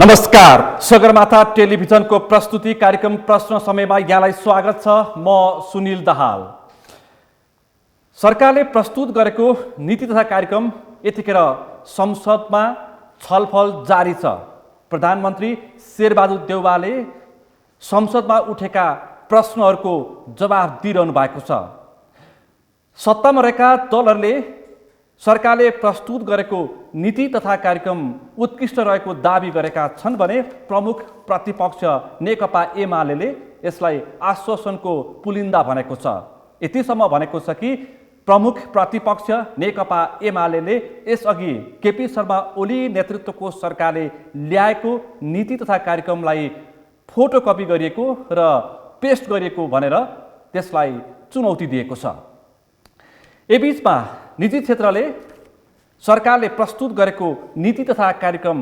नमस्कार, सगरमाथा टेलिभिजनको प्रस्तुति कार्यक्रम प्रश्न समयमा यहाँलाई स्वागत छ। म सुनिल दाहाल। सरकारले प्रस्तुत गरेको नीति तथा कार्यक्रम यतिखेर संसदमा छलफल जारी छ। प्रधानमन्त्री शेरबहादुर देउवाले संसदमा उठेका प्रश्नहरूको जवाफ दिइरहनु भएको छ। सत्तामा रहेका दलहरूले सरकारले प्रस्तुत गरेको नीति तथा कार्यक्रम उत्कृष्ट रहेको दाबी गरेका छन् भने प्रमुख प्रतिपक्ष नेकपा एमाले यसलाई आश्वासनको पुलिन्दा भनेको छ। यतिसम्म भनेको छ कि प्रमुख प्रतिपक्ष नेकपा एमाले यसअघि केपी शर्मा ओली नेतृत्वको सरकारले ल्याएको नीति तथा कार्यक्रमलाई फोटोकपी गरिएको र पेस्ट गरिएको भनेर त्यसलाई चुनौती दिएको छ। यसबीचमा निजी क्षेत्रले सरकारले प्रस्तुत गरेको नीति तथा कार्यक्रम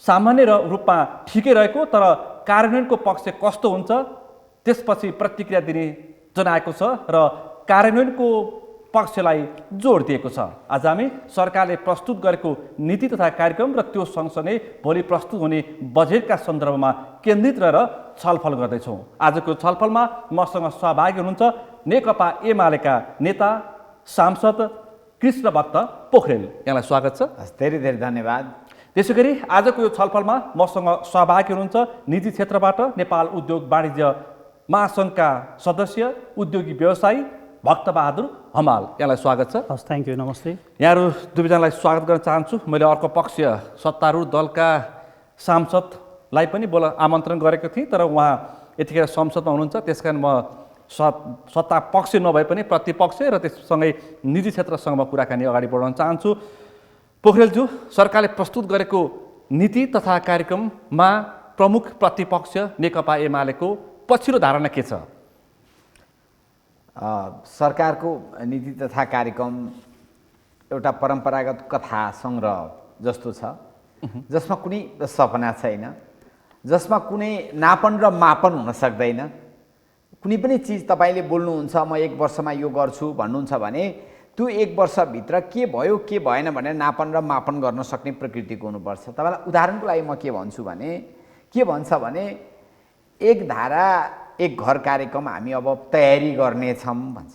सामान्य रूपमा ठिकै रहेको तर कार्यान्वयनको पक्ष कस्तो हुन्छ त्यसपछि प्रतिक्रिया दिने जनाएको छ र कार्यान्वयनको पक्षलाई जोड दिएको छ। आज हामी सरकारले प्रस्तुत गरेको नीति तथा कार्यक्रम र त्यो सँगसँगै भोलि प्रस्तुत हुने बजेटका सन्दर्भमा केन्द्रित रहेर छलफल गर्दैछौँ। आजको छलफलमा मसँग सहभागी हुनुहुन्छ नेकपा एमालेका नेता सांसद कृष्ण भक्त पोखरेल। यहाँलाई स्वागत छ। धेरै धेरै धन्यवाद। त्यसै गरी आजको यो छलफलमा मसँग सहभागी हुनुहुन्छ निजी क्षेत्रबाट नेपाल उद्योग वाणिज्य महासङ्घका सदस्य उद्योगी व्यवसायी भक्तबहादुर हमाल। यहाँलाई स्वागत छ। हस्, थ्याङ्क यू, नमस्ते। यहाँहरू दुवैजनालाई स्वागत गर्न चाहन्छु। मैले अर्को पक्ष सत्तारूढ दलका सांसदलाई पनि आमन्त्रण गरेको थिएँ तर उहाँ यतिखेर संसदमा हुनुहुन्छ, त्यसकारण म सत्ता पक्ष नभए पनि प्रतिपक्ष र त्यससँगै निजी क्षेत्रसँग म कुराकानी अगाडि बढाउन चाहन्छु। पोखरेलज्यू, सरकारले प्रस्तुत गरेको नीति तथा कार्यक्रममा प्रमुख प्रतिपक्ष नेकपा एमालेको पछिल्लो धारणा के छ? सरकारको नीति तथा कार्यक्रम एउटा परम्परागत कथा सङ्ग्रह जस्तो छ जसमा कुनै सपना छैन, जसमा कुनै नापन र मापन हुन सक्दैन। कुनै पनि चिज तपाईँले बोल्नुहुन्छ म 1 वर्षमा यो गर्छु भन्नुहुन्छ भने त्यो 1 वर्षभित्र के भयो के भएन भनेर नापन र मापन गर्न सक्ने प्रकृतिको हुनुपर्छ। तपाईँलाई उदाहरणको लागि म के भन्छु भने के भन्छ भने एक धारा एक घर कार्यक्रम हामी अब तयारी गर्नेछौँ भन्छ।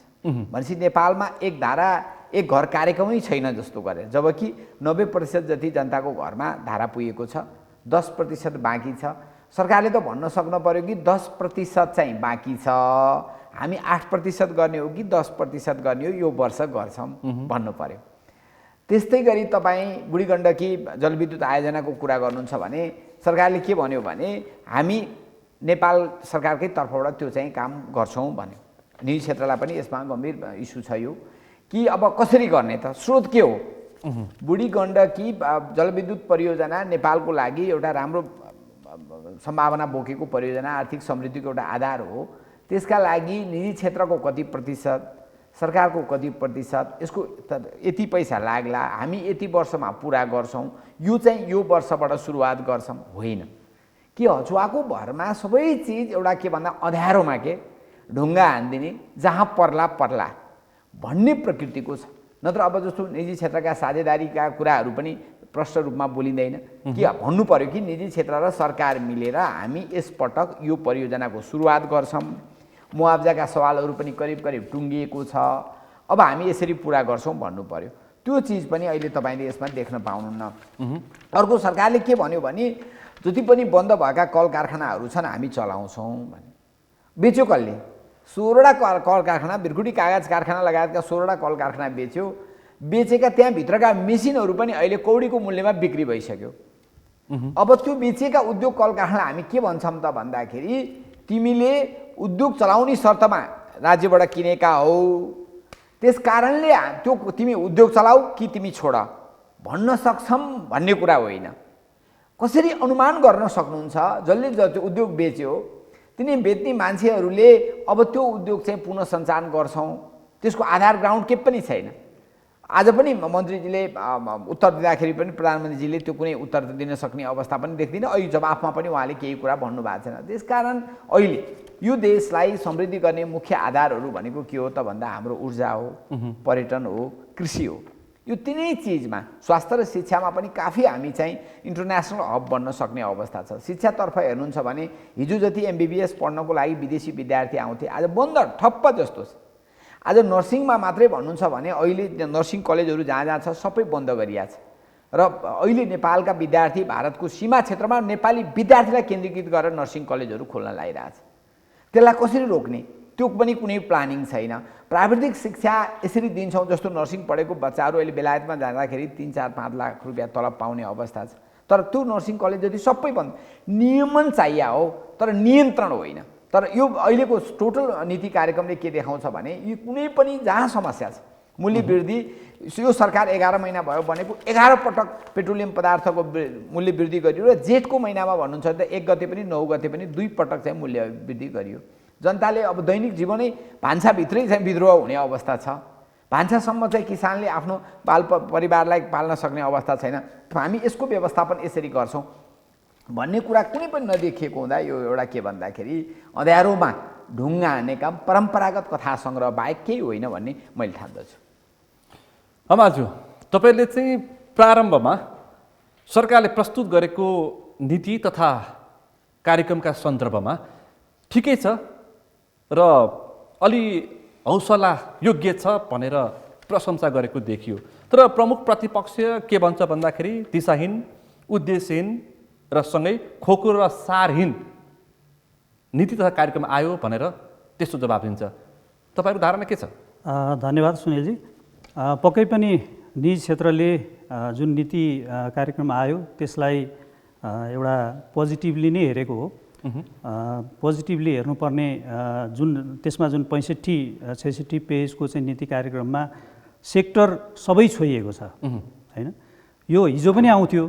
भनेपछि नेपालमा एक धारा एक घर कार्यक्रमै छैन जस्तो गरे, जबकि 90% जति जनताको घरमा धारा पुगेको छ, 10% बाँकी छ। सरकारले त भन्न सक्नु पर्यो कि 10% चाहिँ बाँकी छ, हामी 8% गर्ने हो कि 10% गर्ने हो, यो वर्ष गर्छौँ भन्नु पर्यो। त्यस्तै गरी तपाईँ बुढी गण्डकी जलविद्युत आयोजनाको कुरा गर्नुहुन्छ भने सरकारले के भन्यो भने हामी नेपाल सरकारकै तर्फबाट त्यो चाहिँ काम गर्छौँ भन्यो। निजी क्षेत्रलाई पनि यसमा गम्भीर इस्यु छ यो कि अब कसरी गर्ने त, स्रोत के हो? बुढी गण्डकी जलविद्युत परियोजना नेपालको लागि एउटा राम्रो सम्भावना बोकेको परियोजना, आर्थिक समृद्धिको एउटा आधार हो। त्यसका लागि निजी क्षेत्रको कति प्रतिशत, सरकारको कति प्रतिशत, यसको यति पैसा लाग्ला, हामी यति वर्षमा पुरा गर्छौँ, यो चाहिँ यो वर्षबाट सुरुवात गर्छौँ होइन कि हचुवाको भरमा सबै चिज एउटा के भन्दा अँध्यारोमा के ढुङ्गा हानिदिने, जहाँ पर्ला पर्ला भन्ने प्रकृतिको छ। नत्र अब जस्तो निजी क्षेत्रका साझेदारीका कुराहरू पनि प्रष्ट रूपमा बोलिँदैन कि भन्नु पर्यो कि निजी क्षेत्र र सरकार मिलेर हामी यसपटक यो परियोजनाको सुरुवात गर्छौँ, मुआब्जाका सवालहरू पनि करिब करिब टुङ्गिएको छ, अब हामी यसरी पुरा गर्छौँ भन्नु पर्यो। त्यो चिज पनि अहिले तपाईँले यसमा देख्न पाउनुहुन्न। अर्को सरकारले के भन्यो भने जति पनि बन्द भएका कल कारखानाहरू छन् हामी चलाउँछौँ भने बेच्यो कसले? 16वटा कल कारखाना, बिर्खुटी कागज कारखाना लगायतका 16वटा कल कारखाना बेच्यो। बेचेका त्यहाँभित्रका मेसिनहरू पनि अहिले कौडीको मूल्यमा बिक्री भइसक्यो। अब त्यो बेचेका उद्योग कल कारखाना हामी के भन्छौँ त भन्दाखेरि तिमीले उद्योग चलाउने शर्तमा राज्यबाट किनेका हौ, त्यस कारणले त्यो तिमी उद्योग चलाऊ कि तिमी छोड भन्न सक्छौँ भन्ने कुरा होइन। कसरी अनुमान गर्न सक्नुहुन्छ? जसले जति उद्योग बेच्यो तिनी बेच्ने मान्छेहरूले अब त्यो उद्योग चाहिँ पुनः सञ्चालन गर्छौँ, त्यसको आधार ग्राउन्ड के पनि छैन। आज पनि मन्त्रीजीले उत्तर दिँदाखेरि पनि प्रधानमन्त्रीजीले त्यो कुनै उत्तर दिन सक्ने अवस्था पनि देख्दिनँ। अहिले जवाफमा पनि उहाँले केही कुरा भन्नुभएको छैन। त्यसकारण अहिले यो देशलाई समृद्धि गर्ने मुख्य आधारहरू भनेको के हो त भन्दा हाम्रो ऊर्जा हो, पर्यटन हो, कृषि हो। यो तिनै चिजमा स्वास्थ्य र शिक्षामा पनि काफी हामी चाहिँ इन्टरनेसनल हब बन्न सक्ने अवस्था छ। शिक्षातर्फ हेर्नुहुन्छ भने हिजो जति MBBS पढ्नको लागि विदेशी विद्यार्थी आउँथे, आज बन्द ठप्प जस्तो छ। आज नर्सिङमा मात्रै भन्नुहुन्छ भने अहिले नर्सिङ कलेजहरू जहाँ जहाँ छ सबै बन्द गरिया छ र अहिले नेपालका विद्यार्थी भारतको सीमा क्षेत्रमा नेपाली विद्यार्थीलाई केन्द्रीकृत गरेर नर्सिङ कलेजहरू खोल्न लागिरहेछ। त्यसलाई कसरी रोक्ने त्यो पनि कुनै प्लानिङ छैन। प्राविधिक शिक्षा यसरी दिन्छौँ, जस्तो नर्सिङ पढेको बच्चाहरू अहिले बेलायतमा जाँदाखेरि 3-4-5 लाख रुपियाँ तलब पाउने अवस्था छ, तर त्यो नर्सिङ कलेज जति सबै बन्द। नियमन चाहिए हो तर नियन्त्रण होइन। तर यो अहिलेको टोटल नीति कार्यक्रमले के देखाउँछ भने यो कुनै पनि जहाँ समस्या छ, मूल्य वृद्धि, यो सरकार 11 महिना भयो भनेको 11 पटक पेट्रोलियम पदार्थको मूल्य वृद्धि गरियो र जेठको महिनामा भन्नुहुन्छ त 1 गते पनि 9 गते पनि 2 पटक चाहिँ मूल्य वृद्धि गरियो। जनताले अब दैनिक जीवनै भान्साभित्रै चाहिँ विद्रोह हुने अवस्था छ। भान्सासम्म चाहिँ किसानले आफ्नो परिवारलाई पाल्न सक्ने अवस्था छैन। हामी यसको व्यवस्थापन यसरी गर्छौँ भन्ने कुरा कुनै पनि नदेखिएको हुँदा यो एउटा के भन्दाखेरि अँध्यारोमा ढुङ्गा हान्ने काम परम्परागत कथा सङ्ग्रह बाहेक केही होइन भन्ने मैले ठान्दछु। अमाज्यू, तपाईँले चाहिँ प्रारम्भमा सरकारले प्रस्तुत गरेको नीति तथा कार्यक्रमका सन्दर्भमा ठिकै छ र अलि हौसला योग्य छ भनेर प्रशंसा गरेको देखियो, तर प्रमुख प्रतिपक्ष के भन्छ भन्दाखेरि दिशाहीन, उद्देश्यहीन र सँगै खोकुरो र सारहीन नीति तथा कार्यक्रम आयो भनेर त्यस्तो जवाब दिन्छ। तपाईँको धारणा के छ? धन्यवाद सुनिलजी। पक्कै पनि निजी क्षेत्रले जुन नीति कार्यक्रम आयो त्यसलाई एउटा पोजिटिभली नै हेरेको हो। पोजिटिभली हेर्नुपर्ने जुन त्यसमा जुन 65-66 पेजको चाहिँ नीति कार्यक्रममा सेक्टर सबै छोइएको छ हैन। यो हिजो पनि आउँथ्यो,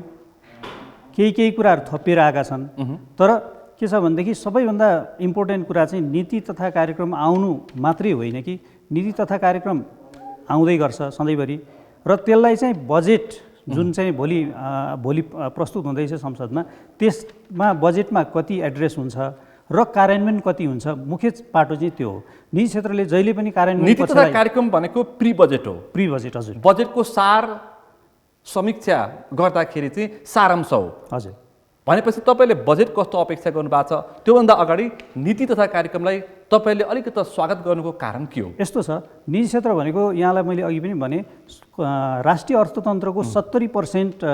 केही कुराहरू थपिएर आएका छन्, तर के छ भनेदेखि सबैभन्दा इम्पोर्टेन्ट कुरा चाहिँ नीति तथा कार्यक्रम आउनु मात्रै होइन कि नीति तथा कार्यक्रम आउँदै गर्छ सधैँभरि र त्यसलाई चाहिँ बजेट जुन चाहिँ भोलि प्रस्तुत हुँदैछ संसदमा, त्यसमा बजेटमा कति एड्रेस हुन्छ र कार्यान्वयन कति हुन्छ, मुख्य पाटो चाहिँ त्यो हो। निजी क्षेत्रले जहिले पनि कार्यान्वयन नीति तथा कार्यक्रम भनेको प्री बजेट हो। प्री बजेट, हजुर। बजेटको सार समीक्षा गर्दाखेरि चाहिँ सारांश हो। हजुर। भनेपछि तपाईँले बजेट कस्तो अपेक्षा गर्नुभएको छ, त्योभन्दा अगाडि नीति तथा कार्यक्रमलाई तपाईँले अलिकति स्वागत गर्नुको कारण के हो? यस्तो छ, निजी क्षेत्र भनेको यहाँलाई मैले अघि पनि भने राष्ट्रिय अर्थतन्त्रको 70%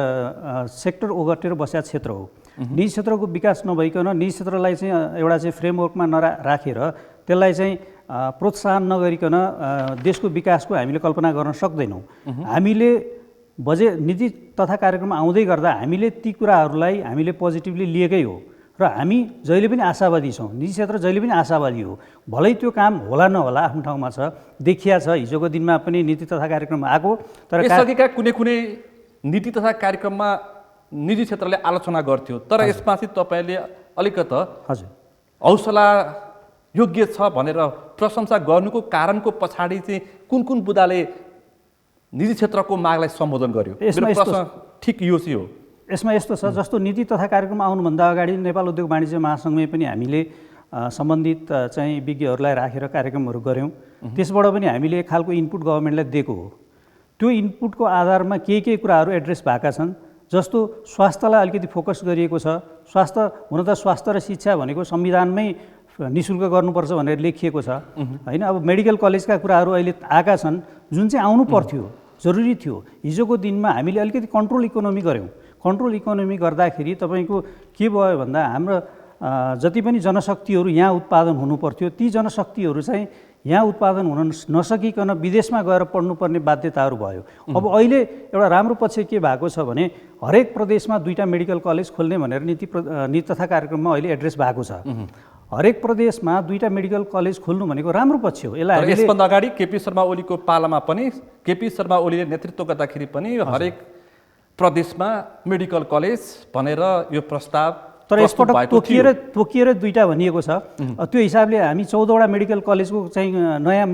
सेक्टर ओगटेर बसेका क्षेत्र हो। निजी क्षेत्रको विकास नभइकन निजी क्षेत्रलाई चाहिँ एउटा चाहिँ फ्रेमवर्कमा राखेर त्यसलाई चाहिँ प्रोत्साहन नगरिकन देशको विकासको हामीले कल्पना गर्न सक्दैनौँ। हामीले बजेट नीति तथा कार्यक्रम आउँदै गर्दा हामीले ती कुराहरूलाई हामीले पोजिटिभली लिएकै हो र हामी जहिले पनि आशावादी छौँ। निजी क्षेत्र जहिले पनि आशावादी हो, भलै त्यो काम होला नहोला आफ्नो ठाउँमा छ, देखिया छ। हिजोको दिनमा पनि नीति तथा कार्यक्रम आएको, तर यसअघिका कुनै नीति तथा कार्यक्रममा निजी क्षेत्रले आलोचना गर्थ्यो, तर यसमा चाहिँ तपाईँले अलिकति हजुर हौसला योग्य छ भनेर प्रशंसा गर्नुको कारणको पछाडि चाहिँ कुन बुदाले निजी क्षेत्रको मागलाई सम्बोधन गर्यो? ठिक यो चाहिँ हो। यसमा यस्तो छ, जस्तो नीति तथा कार्यक्रम आउनुभन्दा अगाडि नेपाल उद्योग वाणिज्य महासङ्घमै पनि हामीले सम्बन्धित चाहिँ विज्ञहरूलाई राखेर कार्यक्रमहरू गऱ्यौँ। त्यसबाट पनि हामीले एक खालको इनपुट गभर्मेन्टलाई दिएको हो। त्यो इनपुटको आधारमा केही कुराहरू एड्रेस भएका छन्, जस्तो स्वास्थ्यलाई अलिकति फोकस गरिएको छ। स्वास्थ्य हुन त स्वास्थ्य र शिक्षा भनेको संविधानमै निःशुल्क गर्नुपर्छ भनेर लेखिएको छ हैन। अब मेडिकल कलेजका कुराहरू अहिले आएका छन् जुन चाहिँ आउनु पर्थ्यो, जरुरी थियो। हिजोको दिनमा हामीले अलिकति कन्ट्रोल इकोनोमी गऱ्यौँ। कन्ट्रोल इकोनोमी गर्दाखेरि तपाईँको के भयो भन्दा हाम्रो जति पनि जनशक्तिहरू यहाँ उत्पादन हुनुपर्थ्यो, ती जनशक्तिहरू चाहिँ यहाँ उत्पादन हुन नसकिकन विदेशमा गएर पढ्नुपर्ने बाध्यताहरू भयो। अब अहिले एउटा राम्रो पक्ष के भएको छ भने हरेक प्रदेशमा 2टा मेडिकल कलेज खोल्ने भनेर नीति तथा कार्यक्रममा अहिले एड्रेस भएको छ। हरेक प्रदेशमा 2टा मेडिकल कलेज खोल्नु भनेको राम्रो पक्ष हो। यसभन्दा अगाडि केपी शर्मा ओलीको पालामा पनि केपी शर्मा ओलीले नेतृत्व गर्दाखेरि पनि हरेक प्रदेशमा मेडिकल कलेज भनेर यो प्रस्ताव, तर यसपटक तोकिएर 2टा भनिएको छ। त्यो हिसाबले हामी 14वटा मेडिकल कलेजको चाहिँ नयाँ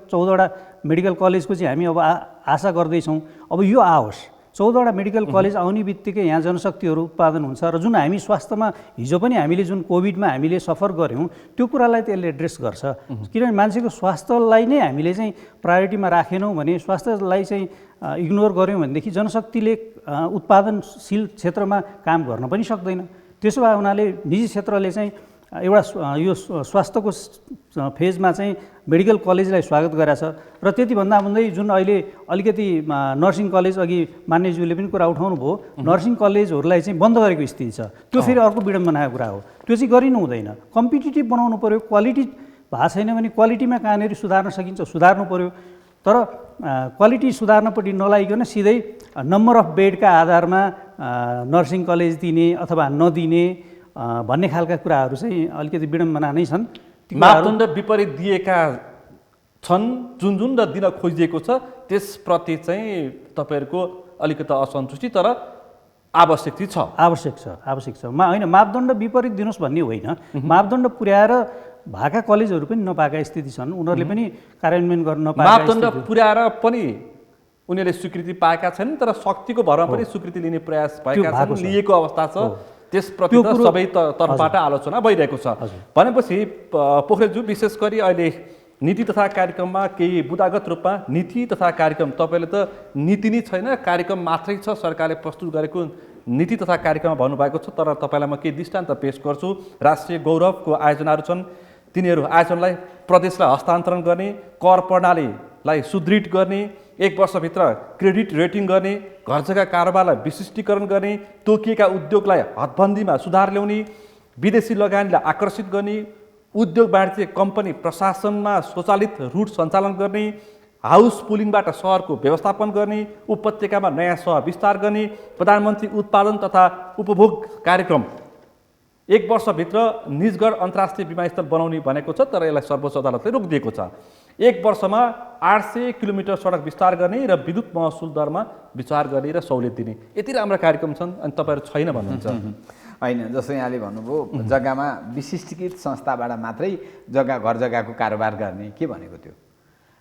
14वटा मेडिकल कलेजको चाहिँ हामी अब आशा गर्दैछौँ। अब यो आओस्, 14वटा मेडिकल कलेज आउने बित्तिकै यहाँ जनशक्तिहरू उत्पादन हुन्छ र जुन हामी स्वास्थ्यमा हिजो पनि हामीले जुन कोभिडमा हामीले सफर गऱ्यौँ त्यो कुरालाई त्यसले एड्रेस गर्छ। किनभने मान्छेको स्वास्थ्यलाई नै हामीले चाहिँ प्रायोरिटीमा राखेनौँ भने, स्वास्थ्यलाई चाहिँ इग्नोर गऱ्यौँ भनेदेखि जनशक्तिले उत्पादनशील क्षेत्रमा काम गर्न पनि सक्दैन। त्यसो भए हुनाले निजी क्षेत्रले चाहिँ एउटा यो स्वास्थ्यको फेजमा चाहिँ मेडिकल कलेजलाई स्वागत गरेको छ र त्यति भन्दा भन्दै जुन अहिले अलिकति नर्सिङ कलेज अघि मान्यज्यूले पनि कुरा उठाउनु भयो, नर्सिङ कलेजहरूलाई चाहिँ बन्द गरेको स्थिति छ। त्यो फेरि अर्को विडम्बनाको कुरा हो। त्यो चाहिँ गरिनु हुँदैन। कम्पिटिटिभ बनाउनु पऱ्यो। क्वालिटी भएको छैन भने क्वालिटीमा कहाँनिर सुधार्न सकिन्छ सुधार्नु पऱ्यो। तर क्वालिटी सुधार्नपट्टि नलागिकन सिधै नम्बर अफ बेडका आधारमा नर्सिङ कलेज दिने अथवा नदिने भन्ने खालका कुराहरू चाहिँ अलिकति विडम्बना नै छन्। मापदण्ड विपरीत दिएका छन् जुन र दिन खोजिएको छ त्यसप्रति चाहिँ तपाईँहरूको अलिकति असन्तुष्टि, तर आवश्यक छ। आवश्यक छ। होइन, मापदण्ड विपरीत दिनुहोस् भन्ने होइन। मापदण्ड पुर्याएर भएका कलेजहरू पनि नपाएका स्थिति छन्। उनीहरूले पनि कार्यान्वयन गर्न नपाएका मापदण्ड पुर्याएर पनि उनीहरूले स्वीकृति पाएका छन्, तर शक्तिको भरमा पनि स्वीकृति लिने प्रयास भएका छन्, लिएको अवस्था छ। त्यसप्रति त सबै तर्फबाट आलोचना भइरहेको छ। भनेपछि पोखरेलज्यू, विशेष गरी अहिले नीति तथा कार्यक्रममा केही बुदागत रूपमा नीति तथा कार्यक्रम, तपाईँले त नीति नै छैन कार्यक्रम मात्रै छ सरकारले प्रस्तुत गरेको नीति तथा कार्यक्रममा भन्नुभएको छ। तर तपाईँलाई म केही दृष्टान्त पेश गर्छु। राष्ट्रिय गौरवको आयोजनाहरू छन्, तिनीहरू आयोजनलाई प्रदेशलाई हस्तान्तरण गर्ने, कर प्रणालीलाई सुदृढ गर्ने, 1 वर्षभित्र क्रेडिट रेटिङ गर्ने, घर जग्गा कारोबारलाई विशिष्टीकरण गर्ने, तोकिएका उद्योगलाई हदबन्दीमा सुधार ल्याउने, विदेशी लगानीलाई आकर्षित गर्ने, उद्योग वाणिज्य कम्पनी प्रशासनमा स्वचालित रुट सञ्चालन गर्ने, हाउस पुलिङबाट सहरको व्यवस्थापन गर्ने, उपत्यकामा नयाँ सहर विस्तार गर्ने, प्रधानमन्त्री उत्पादन तथा उपभोग कार्यक्रम 1 वर्षभित्र निजगढ अन्तर्राष्ट्रिय विमानस्थल बनाउने भनेको छ, तर यसलाई सर्वोच्च अदालतले रोकिदिएको छ। 1 वर्षमा 800 किलोमिटर सडक विस्तार गर्ने र विद्युत महसुल दरमा विचार गर्ने र सहुलियत दिने, यति राम्रा कार्यक्रम छन् अनि तपाईँहरू छैन भन्नुहुन्छ। होइन, जस्तो यहाँले भन्नुभयो जग्गामा विशिष्टीकृत संस्थाबाट मात्रै घर जग्गाको कारोबार गर्ने, के भनेको त्यो?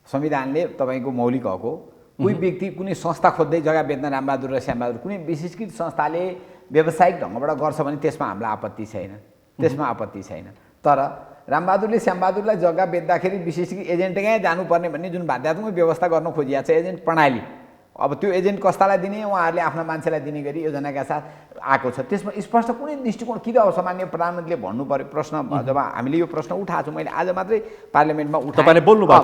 संविधानले तपाईँको मौलिक हक हो। कोही व्यक्ति कुनै संस्था खोज्दै जग्गा बेच्न रामबहादुर र श्यामबहादुर कुनै विशिष्टीकृत संस्थाले व्यावसायिक ढङ्गबाट गर्छ भने त्यसमा हामीलाई आपत्ति छैन। तर रामबहादुरले श्यामबहादुरलाई जग्गा बेच्दाखेरि विशिष्टीकृत एजेन्टकै जानुपर्ने भन्ने जुन बाध्यात्मक व्यवस्था गर्न खोजिएको छ एजेन्ट प्रणाली, अब त्यो एजेन्ट कस्तालाई दिने, उहाँहरूले आफ्ना मान्छेलाई दिने गरी योजनाका साथ आएको छ। त्यसमा स्पष्ट कुनै दृष्टिकोण कि त अब सामान्य प्रधानमन्त्रीले भन्नु पर्यो। प्रश्न जब हामीले यो प्रश्न उठाएको छौँ, मैले आज मात्रै पार्लियामेन्टमा उठाएँ,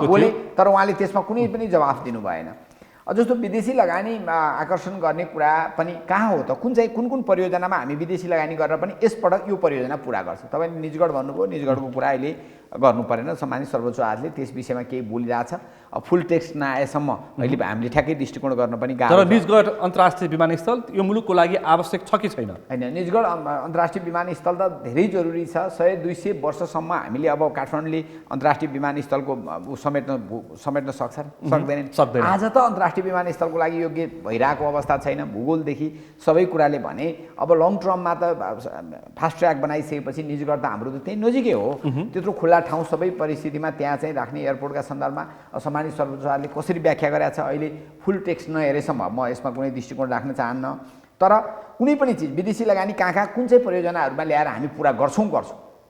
बोले, तर उहाँले त्यसमा कुनै पनि जवाफ दिनु भएन। जस्तो विदेशी लगानी आकर्षण गर्ने कुरा पनि कहाँ हो त? कुन परियोजनामा हामी विदेशी लगानी गरेर पनि यसपटक यो परियोजना पुरा गर्छ? तपाईँले निजगढ भन्नुभयो, निजगढको कुरा अहिले गर्नु परेन, सम्मानित सर्वोच्च अदालतले त्यस विषयमा केही बोलिरहेछ। फुल टेक्स्ट नआएसम्म अहिले हामीले ठ्याक्कै दृष्टिकोण गर्न पनि गाह्रो। तर निजगढ अन्तर्राष्ट्रिय विमानस्थल यो मुलुकको लागि आवश्यक छ कि छैन? होइन, निजगढ अन्तर्राष्ट्रिय विमानस्थल त धेरै जरुरी छ। 100-200 वर्षसम्म हामीले अब काठमाडौँले अन्तर्राष्ट्रिय विमानस्थलको समेट्न सक्दैन। आज त अन्तर्राष्ट्रिय विमानस्थलको लागि योग्य भइरहेको अवस्था छैन। भूगोलदेखि सबै कुराले भने अब लङ टर्ममा त फास्ट ट्र्याक बनाइसकेपछि निजगढ त हाम्रो त त्यही नजिकै हो। त्यत्रो खुल्ला ठाउँ सबै परिस्थितिमा त्यहाँ चाहिँ राख्ने एयरपोर्टका सन्दर्भमा सामान्य सर्वोच्च अदालतले कसरी व्याख्या गरेको छ अहिले फुल टेक्स्ट नहेरेसम्म म यसमा कुनै दृष्टिकोण राख्न चाहन्न। तर कुनै पनि चिज विदेशी लगानी कहाँ कुन चाहिँ परियोजनाहरूमा ल्याएर हामी पुरा गर्छौँ।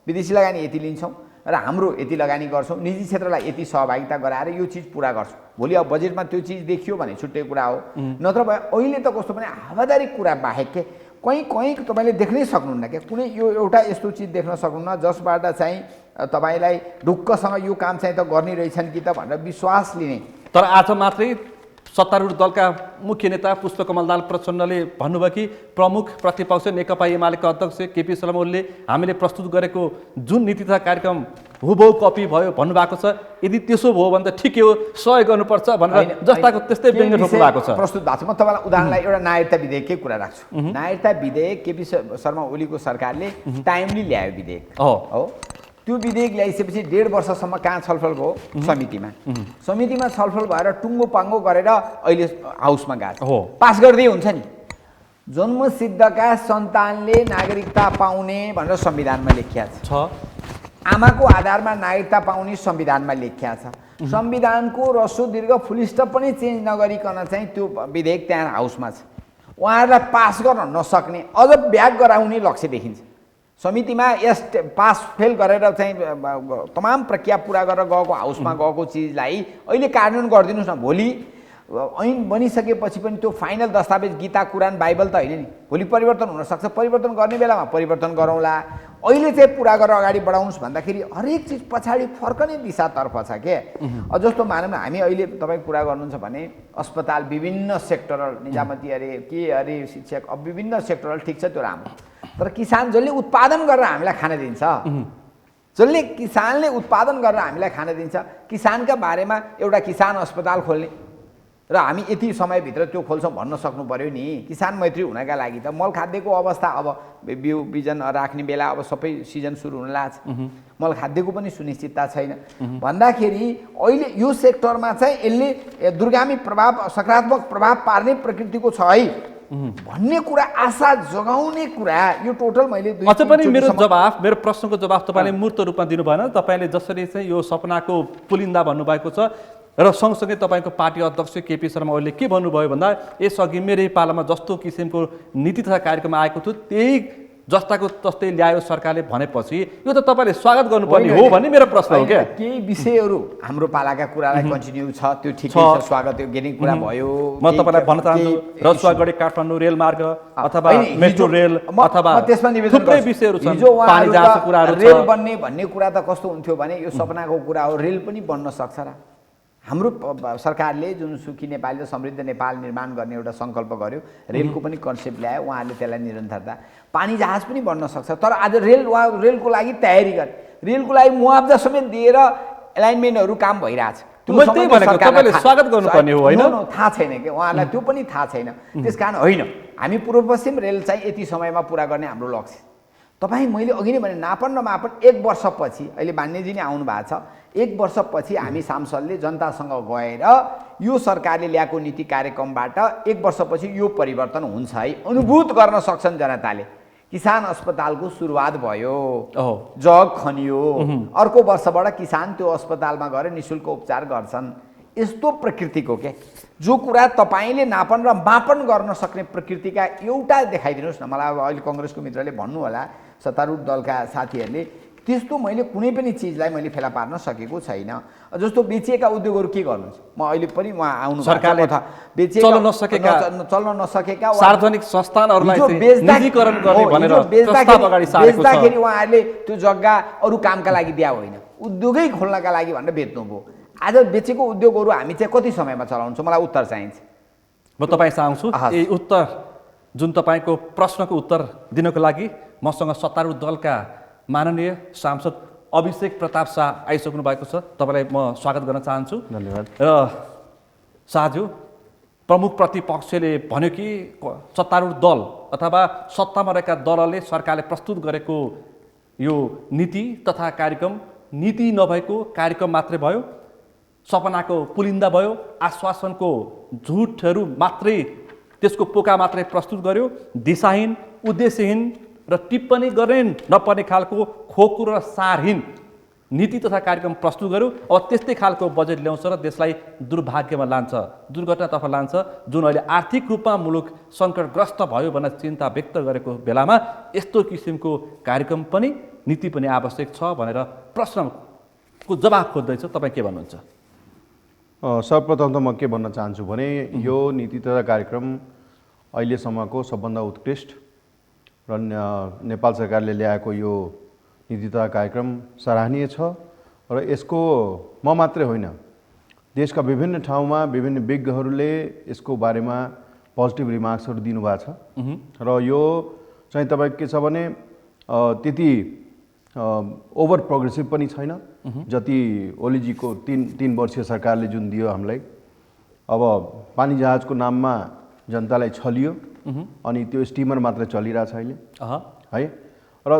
विदेशी लगानी यति लिन्छौँ र हाम्रो यति लगानी गर्छौँ, निजी क्षेत्रलाई यति सहभागिता गराएर यो चिज पुरा गर्छौँ। भोलि अब बजेटमा त्यो चिज देखियो भने छुट्टै कुरा हो। नत्र भए अहिले त कस्तो भने हावादारी कुरा बाहेक के कहीँ तपाईँले देख्नै सक्नुहुन्न क्या, कुनै यो एउटा यस्तो चिज देख्न सक्नुहुन्न जसबाट चाहिँ तपाईँलाई ढुक्कसँग यो काम चाहिँ त गर्ने रहेछन् कि त भनेर विश्वास लिने। तर आज मात्रै सत्तारूढ दलका मुख्य नेता पुष्पकमल दाहाल प्रचण्डले भन्नुभयो कि प्रमुख प्रतिपक्ष नेकपा एमालेका अध्यक्ष केपी शर्मा ओलीले हामीले प्रस्तुत गरेको जुन नीति तथा कार्यक्रम हुबहु कपी भयो भन्नुभएको छ। यदि त्यसो भयो भने त ठिकै हो, सहयोग गर्नुपर्छ भनेर जस्ताको त्यस्तै व्यङ्ग्य ठोक्नु भएको छ। प्रस्तुत भएको छ। म तपाईँलाई उदाहरणलाई एउटा नागरिकता विधेयककै कुरा राख्छु। नागरिकता विधेयक केपी शर्मा ओलीको सरकारले टाइमली ल्यायो विधेयक हो। त्यो विधेयक ल्याइसकेपछि 1.5 वर्षसम्म कहाँ छलफल भयो? समितिमा छलफल भएर टुङ्गो पाङ्गो गरेर अहिले हाउसमा गएको पास गर्दै हुन्छ नि। जन्मसिद्धका सन्तानले नागरिकता पाउने भनेर संविधानमा लेखिया छ। आमाको आधारमा नागरिकता पाउने संविधानमा लेखिया छ। संविधानको ह्रस्व दीर्घ फुल स्टप पनि चेन्ज नगरिकन चाहिँ त्यो विधेयक त्यहाँ हाउसमा छ। उहाँहरूलाई पास गर्न नसक्ने अझ ब्याक गराउने लक्ष्य देखिन्छ। समितिमा यस पास फेल गरेर चाहिँ तमाम प्रक्रिया पुरा गरेर गएको हाउसमा गएको चिजलाई अहिले कार्यान्वयन गरिदिनुहोस् न। भोलि ऐन बनिसकेपछि पनि त्यो फाइनल दस्तावेज गीता कुरान बाइबल त होइन नि, भोलि परिवर्तन हुनसक्छ। परिवर्तन गर्ने बेलामा परिवर्तन गरौँला, अहिले चाहिँ पुरा गरेर अगाडि बढाउनुहोस् भन्दाखेरि हरेक चिज पछाडि फर्कने दिशातर्फ छ के। जस्तो मानौँ न हामी अहिले तपाईँ कुरा गर्नुहुन्छ भने अस्पताल विभिन्न सेक्टरल निजामती अरे के अरे शिक्षक अब विभिन्न सेक्टरल ठिक छ, त्यो राम्रो। तर किसान जसले उत्पादन गरेर हामीलाई खान दिन्छ, जसले किसानले उत्पादन गरेर हामीलाई खान दिन्छ, किसानका बारेमा एउटा किसान अस्पताल खोल्ने र हामी यति समयभित्र त्यो खोल्छौँ भन्न सक्नु पर्यो नि। किसान मैत्री हुनका लागि त मल खाद्यको अवस्था अब बिउ बिजन राख्ने बेला अब सबै सिजन सुरु हुन लाग्छ, मल खाद्यको पनि सुनिश्चितता छैन भन्दाखेरि अहिले यो सेक्टरमा चाहिँ यसले दूरगामी प्रभाव सकारात्मक प्रभाव पार्ने प्रकृतिको छ है भन्ने कुरा आशा जगाउने कुरा यो टोटल मैले अझ पनि मेरो प्रश्नको जवाफ तपाईँले मूर्त रूपमा दिनु भएन। तपाईँले जसरी चाहिँ यो सपनाको पुलिन्दा भन्नुभएको छ र सँगसँगै तपाईँको पार्टी अध्यक्ष केपी शर्मा ओलीले के भन्नुभयो भन्दा यसअघि मेरै पालामा जस्तो किसिमको नीति तथा कार्यक्रम आएको थियो त्यही जस्ताको तस्तै ल्यायो सरकारले भनेपछि यो त तपाईँले स्वागत गर्नुपर्ने हो भन्ने मेरो प्रश्न हो क्या। केही विषयहरू हाम्रो पालाका कुरालाई कन्टिन्यू छ, त्यो ठिकै छ, स्वागत गर्ने कुरा भयो। म तपाईँलाई भन्न चाहन्छु रसुवागढी काठमाडौँ रेल मार्ग अथवा मेट्रो रेल अथवा त्यसमा निवेदन थुप्रै विषयहरू छन्, पानी जहाजको कुराहरू छ। रेल बन्ने भन्ने कुरा त कस्तो हुन्थ्यो भने यो सपनाको कुरा हो, रेल पनि बन्न सक्छ र। हाम्रो सरकारले जुन सुखी नेपाली र समृद्ध नेपाल निर्माण गर्ने एउटा सङ्कल्प गर्यो, रेलको पनि कन्सेप्ट ल्यायो, उहाँहरूले त्यसलाई निरन्तरता। पानी जहाज पनि बन्न सक्छ, तर आज रेलको लागि तयारी गरे, रेलको लागि मुआवजा समेत दिएर एलाइनमेन्टहरू काम भइरहेछ। स्वागत गर्नुपर्ने हो होइन? थाहा छैन कि उहाँहरूलाई त्यो पनि थाहा छैन। त्यस कारण होइन, हामी पूर्व पश्चिम रेल चाहिँ यति समयमा पुरा गर्ने हाम्रो लक्ष्य। तपाईँ मैले अघि नै भने नापन र मापन 1 वर्षपछि अहिले बान्नेजी नै आउनु भएको छ, 1 वर्षपछि हामी सांसदले जनतासँग गएर यो सरकारले ल्याएको नीति कार्यक्रमबाट 1 वर्षपछि यो परिवर्तन हुन्छ है अनुभूत गर्न सक्छन् जनताले। किसान अस्पतालको सुरुवात भयो, जग खनियो, अर्को वर्षबाट किसान त्यो अस्पतालमा गएर निःशुल्क उपचार गर्छन्। यस्तो प्रकृतिको के जो कुरा तपाईँले नापन र मापन गर्न सक्ने प्रकृतिका एउटा देखाइदिनुहोस् न। मलाई अब अहिले कङ्ग्रेसको मित्रले भन्नु होला, सत्तारूढ दलका साथीहरूले, त्यस्तो मैले कुनै पनि चिजलाई मैले फेला पार्न सकेको छैन। जस्तो बेचिएका उद्योगहरू के गर्नुहुन्छ, म अहिले पनि उहाँ आउनु सरकारले चल्न नसकेका सार्वजनिक संस्थानहरूलाई निजीकरण गर्ने भनेर प्रस्ताव अगाडि सारेको छ। बेच्दाखेरि उहाँहरूले त्यो जग्गा अरू कामका लागि दिया होइन, उद्योगै खोल्नका लागि भनेर बेच्नुभयो। आज बेचेको उद्योगहरू हामी चाहिँ कति समयमा चलाउँछौँ, मलाई उत्तर चाहिन्छ। म तपाईँसँग आउँछु। यही उत्तर जुन तपाईँको प्रश्नको उत्तर दिनको लागि मसँग सत्तारूढ दलका माननीय सांसद अभिषेक प्रताप शाह आइसक्नु भएको छ, तपाईँलाई म स्वागत गर्न चाहन्छु। धन्यवाद। र शाहज्यू, प्रमुख प्रतिपक्षले भन्यो कि सत्तारूढ दल अथवा सत्तामा रहेका दलले सरकारले प्रस्तुत गरेको यो नीति तथा कार्यक्रम नीति नभएको कार्यक्रम मात्रै भयो, सपनाको पुलिन्दा भयो, आश्वासनको झुटहरू मात्रै, त्यसको पोका मात्रै प्रस्तुत गर्यो, दिशाहीन उद्देश्यहीन र टिप्पणी गर्ने नपर्ने खालको खोकुरो र सारहीन नीति तथा कार्यक्रम प्रस्तुत गर्यो। अब त्यस्तै खालको बजेट ल्याउँछ र देशलाई दुर्भाग्यमा लान्छ, दुर्घटनातर्फ लान्छ, जुन अहिले आर्थिक रूपमा मुलुक सङ्कटग्रस्त भयो भनेर चिन्ता व्यक्त गरेको बेलामा यस्तो किसिमको कार्यक्रम पनि नीति पनि आवश्यक छ भनेर प्रश्नको जवाफ खोज्दैछ। तपाईँ के भन्नुहुन्छ? सर्वप्रथम त म के भन्न चाहन्छु भने यो नीति तथा कार्यक्रम अहिलेसम्मको सबभन्दा उत्कृष्ट र नेपाल सरकारले ल्याएको यो नीति तथा कार्यक्रम सराहनीय छ र यसको म मात्रै होइन, देशका विभिन्न ठाउँमा विभिन्न विज्ञहरूले यसको बारेमा पोजिटिभ रिमार्क्सहरू दिनुभएको छ र यो चाहिँ तपाईँको के छ भने त्यति ओभर प्रोग्रेसिभ पनि छैन जति ओलीजीको तीन वर्षीय सरकारले जुन दियो हामीलाई। अब पानी जहाजको नाममा जनतालाई छलियो अनि त्यो स्टिमर मात्र चलिरहेछ अहिले है। र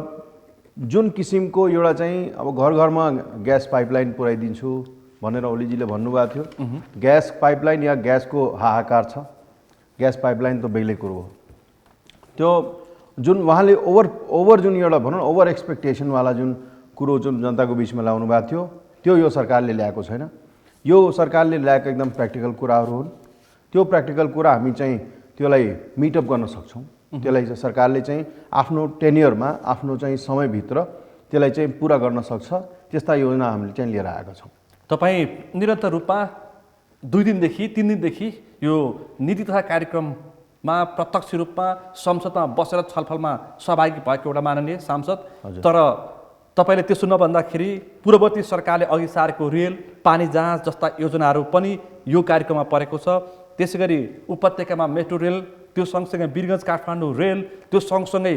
जुन किसिमको एउटा चाहिँ अब घर घरमा ग्यास पाइपलाइन पुर्याइदिन्छु भनेर ओलीजीले भन्नुभएको थियो, ग्यास पाइपलाइन या ग्यासको हाहाकार छ, ग्यास पाइपलाइन त बेग्लै कुरो हो। त्यो जुन उहाँले ओभर जुन एउटा भनौँ न ओभर एक्सपेक्टेसनवाला जुन कुरो जुन जनताको बिचमा ल्याउनु भएको थियो त्यो यो सरकारले ल्याएको छैन। यो सरकारले ल्याएको एकदम प्र्याक्टिकल कुराहरू हुन्। त्यो प्र्याक्टिकल कुरा हामी चाहिँ त्यसलाई मिटअप गर्न सक्छौँ। त्यसलाई चाहिँ सरकारले चाहिँ आफ्नो टेन्युरमा आफ्नो चाहिँ समयभित्र त्यसलाई चाहिँ पुरा गर्न सक्छ। त्यस्ता योजना हामीले चाहिँ लिएर आएका छौँ। तपाईँ निरन्तर रूपमा 2 दिनदेखि 3 दिनदेखि यो नीति तथा कार्यक्रममा प्रत्यक्ष रूपमा संसदमा बसेर छलफलमा सहभागी भएको एउटा माननीय सांसद। तर तपाईँले त्यसो नभन्दाखेरि पूर्ववर्ती सरकारले अघि सारेको रेल, पानी जहाज जस्ता योजनाहरू पनि यो कार्यक्रममा परेको छ। त्यसै गरी उपत्यकामा मेट्रो रेल, त्यो सँगसँगै वीरगञ्ज काठमाडौँ रेल, त्यो सँगसँगै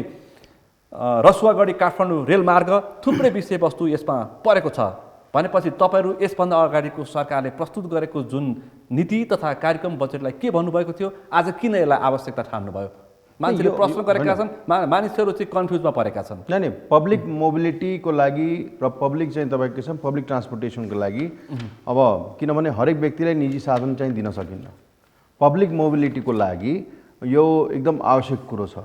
रसुवागढी काठमाडौँ रेलमार्ग, थुप्रै विषयवस्तु यसमा परेको छ। भनेपछि तपाईँहरू यसभन्दा अगाडिको सरकारले प्रस्तुत गरेको जुन नीति तथा कार्यक्रम बजेटलाई के भन्नुभएको थियो, आज किन यसलाई आवश्यकता ठान्नुभयो? मान्छेले प्रश्न गरेका छन्, मानिसहरू चाहिँ कन्फ्युजमा परेका छन्। नहीं पब्लिक मोबिलिटीको लागि र पब्लिक चाहिँ तपाईँको के छ पब्लिक ट्रान्सपोर्टेसनको लागि अब किनभने हरेक व्यक्तिलाई निजी साधन चाहिँ दिन सकिन्न। पब्लिक मोबिलिटीको लागि यो एकदम आवश्यक कुरो छ।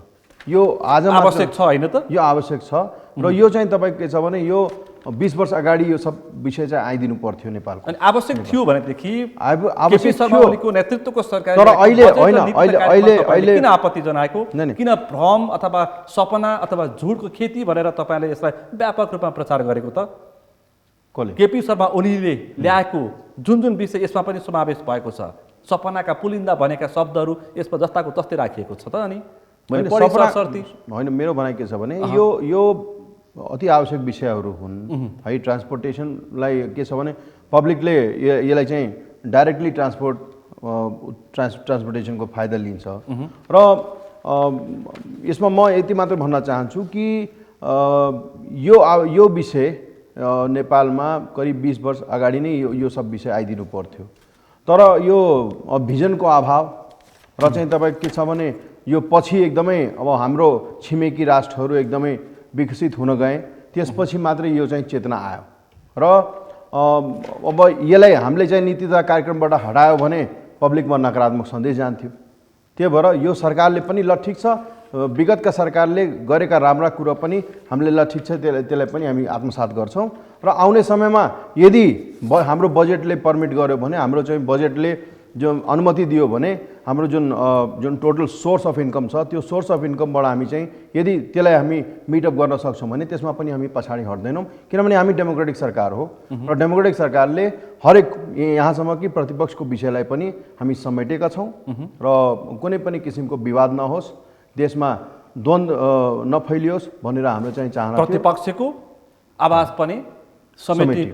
यो आज आवश्यक छ होइन त? यो आवश्यक छ र यो चाहिँ तपाईँको के छ भने यो 20 वर्ष अगाडि यो सब विषय चाहिँ आइदिनु पर्थ्यो नेपालको। अनि आवश्यक थियो भनेदेखि आवश्यक केपी शर्मा ओलीको नेतृत्वको सरकार तर अहिले होइन अहिले किन आपत्ति जनाएको? किन भ्रम अथवा सपना अथवा झुटको खेती भनेर तपाईँले यसलाई व्यापक रूपमा प्रचार गरेको त? कसले? केपी शर्मा ओलीले ल्याएको जुन जुन विषय यसमा पनि समावेश भएको छ, सपनाका पुलिन्दा भनेका शब्दहरू यसमा जस्ताको तस्तै राखिएको छ त। अनि होइन मेरो भनाइ के छ भने यो अति आवश्यक विषयहरू हुन् है। ट्रान्सपोर्टेसनलाई के छ भने पब्लिकले यसलाई चाहिँ डाइरेक्टली ट्रान्सपोर्टेसनको फाइदा लिन्छ र यसमा म यति मात्र भन्न चाहन्छु कि यो विषय नेपालमा करिब 20 वर्ष अगाडि नै यो सब विषय आइदिनु पर्थ्यो। तर यो भिजनको अभाव र चाहिँ तपाईँ के छ भने यो पछि एकदमै अब हाम्रो छिमेकी राष्ट्रहरू एकदमै विकसित हुन गए, त्यसपछि मात्रै यो चाहिँ चेतना आयो र अब यसलाई हामीले चाहिँ नीति तथा कार्यक्रमबाट हटायो भने पब्लिकमा नकारात्मक सन्देश जान्थ्यो। त्यही भएर यो सरकारले पनि ल ठिक छ, विगतका सरकारले गरेका राम्रा कुरा पनि हामीले ल ठिक छ त्यसलाई पनि हामी आत्मसात गर्छौँ र आउने समयमा यदि हाम्रो बजेटले पर्मिट गर्यो भने, हाम्रो चाहिँ बजेटले जो अनुमति दियो भने हाम्रो जुन टोटल सोर्स अफ इन्कम छ त्यो सोर्स अफ इन्कमबाट हामी चाहिँ यदि त्यसलाई हामी मिटअप गर्न सक्छौँ भने त्यसमा पनि हामी पछाडि हट्दैनौँ। किनभने हामी डेमोक्रेटिक सरकार हो र डेमोक्रेटिक सरकारले हरेक यहाँसम्म कि प्रतिपक्षको विषयलाई पनि हामी समेटेका छौँ र कुनै पनि किसिमको विवाद नहोस्, देशमा द्वन्द्व नफैलियोस् भनेर हाम्रो चाहिँ चाहना थियो। प्रतिपक्षको आवाज पनि समेट्ने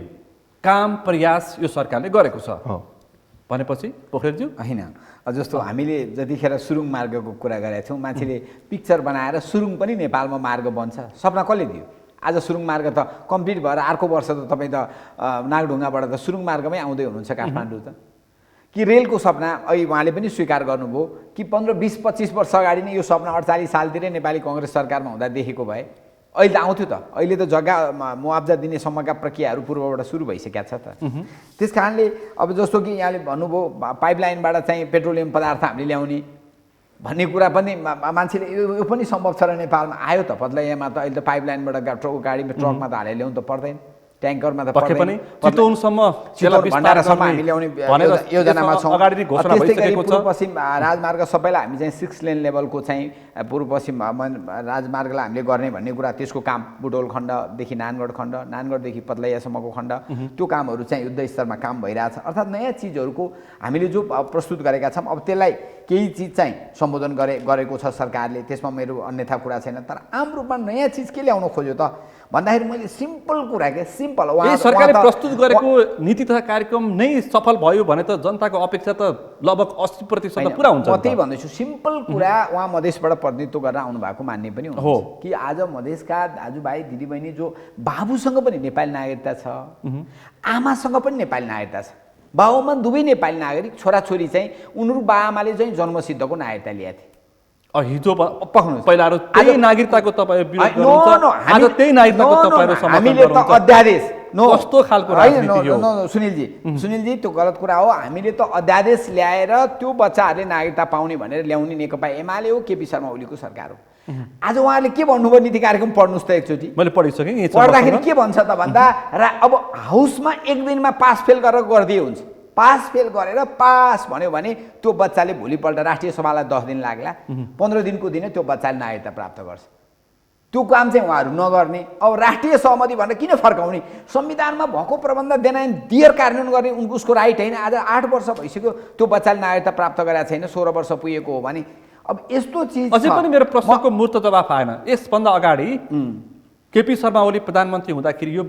काम प्रयास यो सरकारले गरेको छ भनेपछि पोखरेलज्यू होइन। जस्तो हामीले जतिखेर सुरुङ मार्गको कुरा गरेका थियौँ, मान्छेले पिक्चर बनाएर सुरुङ पनि नेपालमा मार्ग बन्छ, सपना कसले दियो? आज सुरुङ मार्ग त कम्प्लिट भएर अर्को वर्ष त तपाईँ त नागढुङ्गाबाट त सुरुङ मार्गमै आउँदै हुनुहुन्छ काठमाडौँ त। कि रेलको सपना अहिले उहाँले पनि स्वीकार गर्नुभयो कि 15, 20, 25 वर्ष अगाडि नै यो सपना 48 सालतिरै नेपाली कङ्ग्रेस सरकारमा हुँदा देखेको भए अहिले त आउँथ्यो त। अहिले त जग्गा मुआब्जा दिने सम्मका प्रक्रियाहरू पूर्वबाट सुरु भइसकेका छ त। त्यस कारणले अब जस्तो कि यहाँले भन्नुभयो पाइपलाइनबाट चाहिँ पेट्रोलियम पदार्थ हामीले ल्याउने भन्ने कुरा पनि मान्छेले यो पनि सम्भव छ र नेपालमा आयो त। पत्लैयामा त अहिले त पाइपलाइनबाट गाडीमा ट्रकमा त हालेर ल्याउनु त पर्दैन, ट्याङ्करमा त पर्दैन, चितवनसम्म भण्डारासम्म हामी ल्याउने योजनामा छौँ। पूर्व पश्चिम राजमार्ग सबैलाई हामी चाहिँ 6 लेन लेभलको चाहिँ पूर्व पश्चिम राजमार्गलाई हामीले गर्ने भन्ने कुरा, त्यसको काम बुटोल खण्डदेखि नानगढ खण्ड, नानगढदेखि पत्लैयासम्मको खण्ड, त्यो कामहरू चाहिँ युद्ध स्तरमा काम भइरहेछ। अर्थात् नयाँ चिजहरूको हामीले जो प्रस्तुत गरेका छौँ, अब त्यसलाई केही चिज चाहिँ सम्बोधन गरेको छ सरकारले, त्यसमा मेरो अन्यथा कुरा छैन। तर आम रूपमा नयाँ चिज के ल्याउन खोज्यो त भन्दाखेरि मैले सिम्पल कुरा के सिम्पल सरकारले प्रस्तुत गरेको नीति तथा कार्यक्रम नै सफल भयो भने त जनताको अपेक्षा त लगभग 80% पुरा हुन्छ। म त्यही भन्दैछु, सिम्पल कुरा उहाँ मधेसबाट प्रतिनिधित्व गरेर आउनु भएको मान्ने पनि हो कि आज मधेसका दाजुभाइ दिदीबहिनी जो बाबुसँग पनि नेपाली नागरिकता छ, आमासँग पनि नेपाली नागरिकता छ, बाबुआमा दुवै नेपाली नागरिक, छोराछोरी चाहिँ उनीहरू बाआमाले चाहिँ जन्मसिद्धको नागरिकता ल्याएको थिए। हिजो पहिला त्यही नागरिकताको तपाईँ विरोध गर्नुहुन्छ, आज त्यही नागरिकताको तपाईँहरू समर्थन हामीले त अध्यादेश कस्तो खालको राजनीति हो? सुनिलजी त्यो गलत कुरा हो। हामीले त अध्यादेश ल्याएर त्यो बच्चाहरूले नागरिकता पाउने भनेर ल्याउने नेकपा एमाले हो, केपी शर्मा ओलीको सरकार हो। आज उहाँले के भन्नुभयो नीति कार्यक्रम पढ्नुहोस् त एकचोटि। मैले पढिसकेँ। पढ्दाखेरि के भन्छ त भन्दा अब हाउसमा 1 दिनमा पास फेल गरेर गरिदिए हुन्छ, पास फेल गरेर पास भन्यो भने त्यो बच्चाले भोलिपल्ट राष्ट्रिय सभालाई 10 दिन लाग्ला, 15 दिनको दिनै त्यो बच्चाले नागरिकता प्राप्त गर्छ। त्यो काम चाहिँ उहाँहरू नगर्ने। अब राष्ट्रिय सहमति भनेर किन फर्काउने? संविधानमा भएको प्रबन्ध दिएर कार्यान्वयन गर्ने उसको राइट होइन। आज 8 वर्ष भइसक्यो त्यो बच्चाले नागरिकता प्राप्त गरेको छैन, 16 वर्ष पुगेको हो भने अब यस्तो चिज अझै पनि मेरो प्रश्नको मूर्त जवाफ आएन। यसभन्दा अगाडि केपी शर्मा ओली प्रधानमन्त्री हुँदाखेरि यो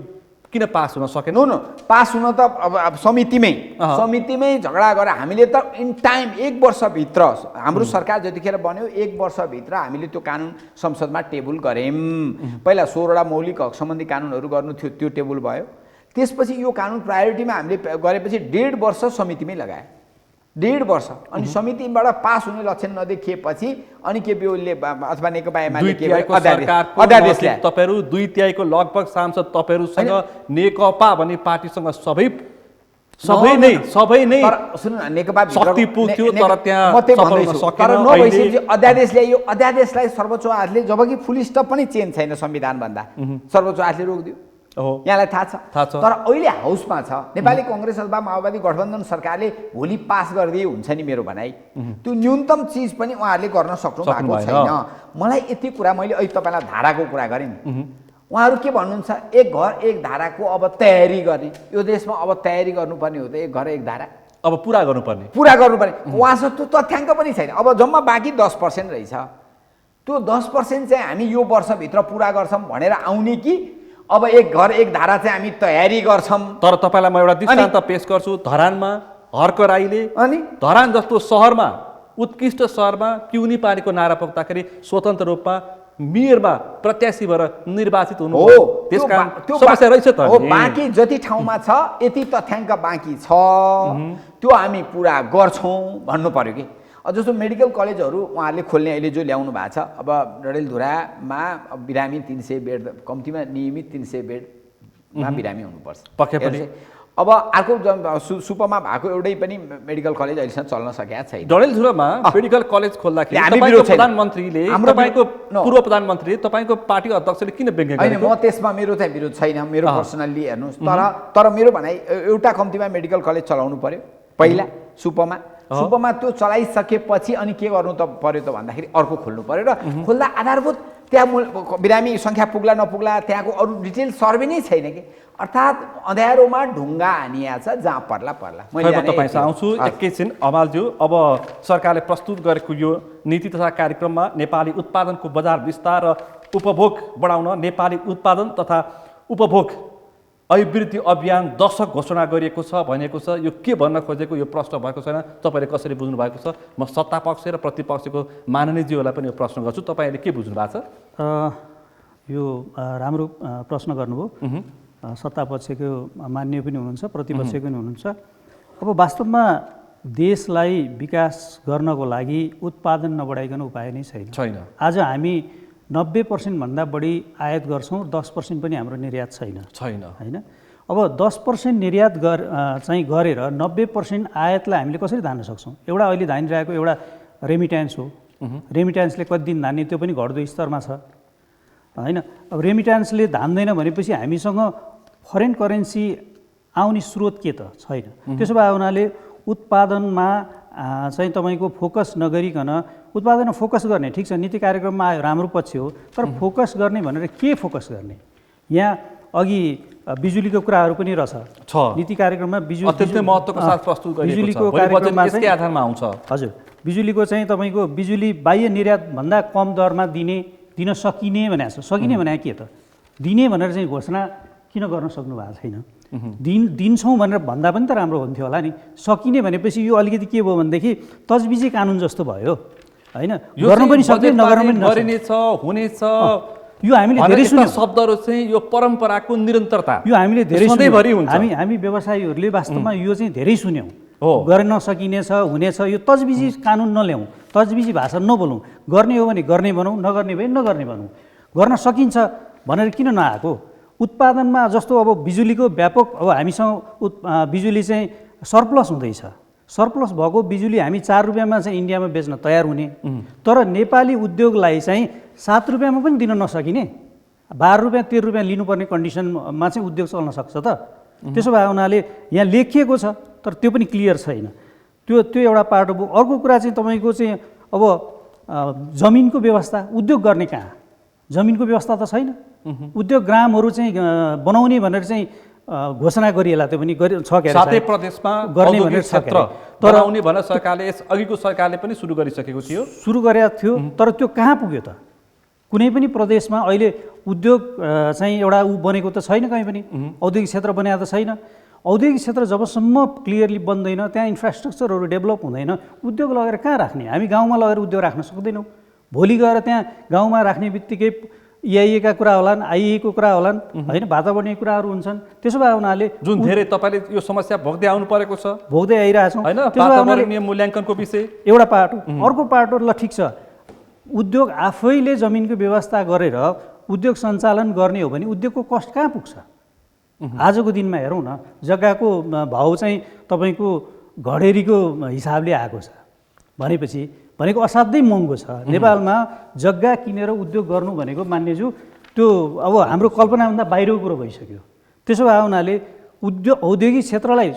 किन पास हुन सकेन? नो पास हुन त अब समितिमै झगडा गरेर हामीले त इन टाइम 1 वर्षभित्र हाम्रो सरकार जतिखेर बन्यो 1 वर्षभित्र हामीले त्यो कानुन संसदमा टेबल गऱ्यौँ। पहिला 16वटा मौलिक हक सम्बन्धी कानुनहरू गर्नु थियो, त्यो टेबल भयो। त्यसपछि यो कानुन प्रायोरिटीमा हामीले गरेपछि 1.5 वर्ष समितिमै लगाए, 1.5 वर्ष। अनि समितिबाट पास हुने लक्षण नदेखिएपछि अनि केपी ओलीले अथवा नेकपा एमाले के भयो, अध्यादेश ल्याए। तपाईहरु 2/3 लगभग सांसद तपाईहरुसँग नेकपा भन्ने पार्टीसँग सबै नै सुन्नु न, नेकपा शक्ति पुग्थ्यो तर त्यहाँ सफल हुन सकेन। तर नभइसकेपछि अध्यादेश ल्याइयो। अध्यादेशलाई सर्वोच्च अदालतले जबकि फुल स्टप पनि चेन्ज छैन संविधान भन्दा, सर्वोच्च अदालतले रोकिदियो। यहाँलाई थाहा छ। तर अहिले हाउसमा छ नेपाली कांग्रेस अथवा माओवादी गठबन्धन सरकारले भोलि पास गरिदिए हुन्छ नि मेरो भनाइ। त्यो न्यूनतम चिज पनि उहाँहरूले गर्न सक्नु भएको छैन। मलाई यति कुरा, मैले अहिले तपाईँलाई धाराको कुरा गरेँ नि, उहाँहरू के भन्नुहुन्छ, एक घर एक धाराको अब तयारी गर्ने। यो देशमा अब तयारी गर्नुपर्ने हो त एक घर एक धारा, अब पुरा गर्नुपर्ने। उहाँसँग त्यो तथ्याङ्क पनि छैन। अब जम्मा बाँकी 10% रहेछ। त्यो 10% चाहिँ हामी यो वर्षभित्र पुरा गर्छौँ भनेर आउने कि अब एक घर एक धारा चाहिँ हामी तयारी गर्छौँ। तर तपाईँलाई म एउटा दृष्टान्त पेश गर्छु। धरानमा हर्क राईले धरान जस्तो सहरमा, उत्कृष्ट सहरमा पिउनी पानीको नारा पोख्दाखेरि स्वतन्त्र रूपमा मेयरमा प्रत्याशी भएर निर्वाचित हुनु हो। त्यसकारण समस्या रहेछ त। बाँकी जति ठाउँमा छ यति तथ्याङ्क बाँकी छ, त्यो हामी पुरा गर्छौँ भन्नु पर्यो कि। जस्तो मेडिकल कलेजहरू उहाँहरूले खोल्ने अहिले जो ल्याउनु भएको छ, अब डडेलधुरामा बिरामी 300 बेड, कम्तीमा नियमित 300 बेडमा बिरामी हुनुपर्छ पक्कै पनि। अब अर्को सुपमा भएको एउटै पनि मेडिकल कलेज अहिलेसम्म चल्न सकेको छैन। डडेलधुरामा मेडिकल कलेज खोल्दाखेरि तपाईँको प्रधानमन्त्रीले, तपाईँको पूर्व प्रधानमन्त्रीले, तपाईँको पार्टी अध्यक्षले किन व्यङ्ग्य गरेको? होइन, म त्यसमा मेरो चाहिँ विरोध छैन, मेरो पर्सनल्ली हेर्नुहोस्। तर मेरो भनाइ एउटा कम्तीमा मेडिकल कलेज चलाउनु पर्यो पहिला सुपमा। त्यो चलाइसकेपछि अनि के गर्नु त पर्यो त भन्दाखेरि अर्को खोल्नु पर्यो। र खोल्दा आधारभूत त्यहाँ बिरामी सङ्ख्या पुग्ला नपुग्ला त्यहाँको अरू डिटेल सर्वे नै छैन कि। अर्थात् अँध्यारोमा ढुङ्गा हानिया छ, जहाँ पर्ला। म तपाईँसँग आउँछु एकैछिन अमालज्यू। अब सरकारले प्रस्तुत गरेको यो नीति तथा कार्यक्रममा नेपाली उत्पादनको बजार विस्तार र उपभोग बढाउन नेपाली उत्पादन तथा उपभोग अभिवृद्धि अभियान दशक घोषणा गरिएको छ भनेको छ। यो के भन्न खोजेको यो प्रश्न भएको छैन, तपाईँले कसरी बुझ्नु भएको छ? म सत्तापक्ष र प्रतिपक्षको माननीयज्यूहरूलाई पनि यो प्रश्न गर्छु, तपाईँले के बुझ्नु भएको छ? यो राम्रो प्रश्न गर्नुभयो। सत्तापक्षको मान्य पनि हुनुहुन्छ, प्रतिपक्षको पनि हुनुहुन्छ। अब वास्तवमा देशलाई विकास गर्नको लागि उत्पादन नबढाइकन उपाय नै छैन। आज हामी 90% भन्दा बढी आयात गर्छौँ, 10% पनि हाम्रो निर्यात छैन होइन। अब 10% निर्यात चाहिँ गरेर 90% आयातलाई हामीले कसरी धान्न सक्छौँ? एउटा अहिले धानिरहेको एउटा रेमिट्यान्स हो। रेमिट्यान्सले कति दिन धान्ने त्यो पनि घट्दो स्तरमा छ होइन। अब रेमिट्यान्सले धान्दैन भनेपछि हामीसँग फरेन करेन्सी आउने स्रोत के त छैन। त्यसो भए हुनाले उत्पादनमा चाहिँ तपाईँको फोकस नगरिकन, उत्पादनमा फोकस गर्ने ठिक छ, नीति कार्यक्रममा आयो, राम्रो पक्ष हो। तर फोकस गर्ने भनेर के फोकस गर्ने? यहाँ अघि बिजुलीको कुराहरू पनि रहेछ नीति कार्यक्रममा। बिजुलीको कार्यक्रममा चाहिँ आधारमा आउँछ। हजुर, बिजुलीको चाहिँ तपाईँको बिजुली बाह्य निर्यातभन्दा कम दरमा दिन सकिने भनेको छ। सकिने भने के त? दिने भनेर चाहिँ घोषणा किन गर्न सक्नु भएको छैन? दिन्छौँ भनेर भन्दा पनि त राम्रो हुन्थ्यो होला नि। सकिने भनेपछि यो अलिकति के भयो भनेदेखि तजबिजी कानुन जस्तो भयो होइन। गर्नु पनि सक्ने, नगर्नु पनि गरिनेछ, हुनेछ। यो हामीले धेरै सुन्यौँ शब्दहरू चाहिँ यो परम्पराको निरन्तरता, यो हामीले धेरै सुन्यौँ। हामी व्यवसायीहरूले वास्तवमा यो चाहिँ धेरै सुन्यौँ। गर्न सकिनेछ, हुनेछ। यो तजबिजी कानुन नल्याउँ, तजबिजी भाषा नबोलौँ। गर्ने हो भने गर्ने बनाऊ, नगर्ने भए नगर्ने बनाऊ। गर्न सकिन्छ भनेर किन नआएको? उत्पादनमा जस्तो अब बिजुलीको व्यापक, अब हामीसँग बिजुली चाहिँ सरप्लस हुँदैछ। सरप्लस भएको बिजुली हामी 4 रुपियाँमा चाहिँ इन्डियामा बेच्न तयार हुने, तर नेपाली उद्योगलाई चाहिँ 7 रुपियाँमा पनि दिन नसकिने, 12 रुपियाँ 13 रुपियाँ लिनुपर्ने कन्डिसनमा चाहिँ उद्योग चल्न सक्छ त? त्यसो भए हुनाले यहाँ लेखिएको छ तर त्यो पनि क्लियर छैन। त्यो एउटा पार्ट हो। अर्को कुरा चाहिँ तपाईँको चाहिँ अब जमिनको व्यवस्था, उद्योग गर्ने कहाँ? जमिनको व्यवस्था त छैन। उद्योग ग्रामहरू चाहिँ बनाउने भनेर चाहिँ घोषणा गरिएला, त्यो पनि छ के सातै प्रदेशमा गर्ने औद्योगिक भनेर क्षेत्र बनाउने भनेर सरकारले यस अघिको सरकारले पनि सुरु गरिसकेको थियो। सुरु गरेको थियो, तर त्यो कहाँ पुग्यो त? कुनै पनि प्रदेशमा अहिले उद्योग चाहिँ एउटा बनेको त छैन, कहीँ पनि औद्योगिक क्षेत्र बनाएको त छैन। औद्योगिक क्षेत्र जबसम्म क्लियरली बन्दैन, त्यहाँ इन्फ्रास्ट्रक्चरहरू डेभलप हुँदैन, उद्योग लगेर कहाँ राख्ने? हामी गाउँमा लगेर उद्योग राख्न सक्दैनौँ। भोलि गएर त्यहाँ गाउँमा राख्ने बित्तिकै EIA का कुरा होलान्, IAA को कुरा होलान्, होइन, वातावरणीय कुराहरू हुन्छन्। त्यसो भए हुनाले जुन धेरै तपाईँले यो समस्या भोग्दै आउनु परेको छ, भोग्दै आइरहेछौँ, होइन, वातावरणीय मूल्याङ्कनको विषय एउटा पार्ट हो। अर्को पार्ट हो, ल ठिक छ, उद्योग आफैले जमिनको व्यवस्था गरेर उद्योग सञ्चालन गर्ने हो भने उद्योगको कस्ट कहाँ पुग्छ? आजको दिनमा हेरौँ न, जग्गाको भाउ चाहिँ तपाईँको घडेरीको हिसाबले आएको छ भनेको असाध्यै महँगो छ। नेपालमा जग्गा किनेर उद्योग गर्नु भनेको मान्यज्यू त्यो अब हाम्रो कल्पनाभन्दा बाहिरको कुरो भइसक्यो। त्यसो भए हुनाले औद्योगिक क्षेत्रलाई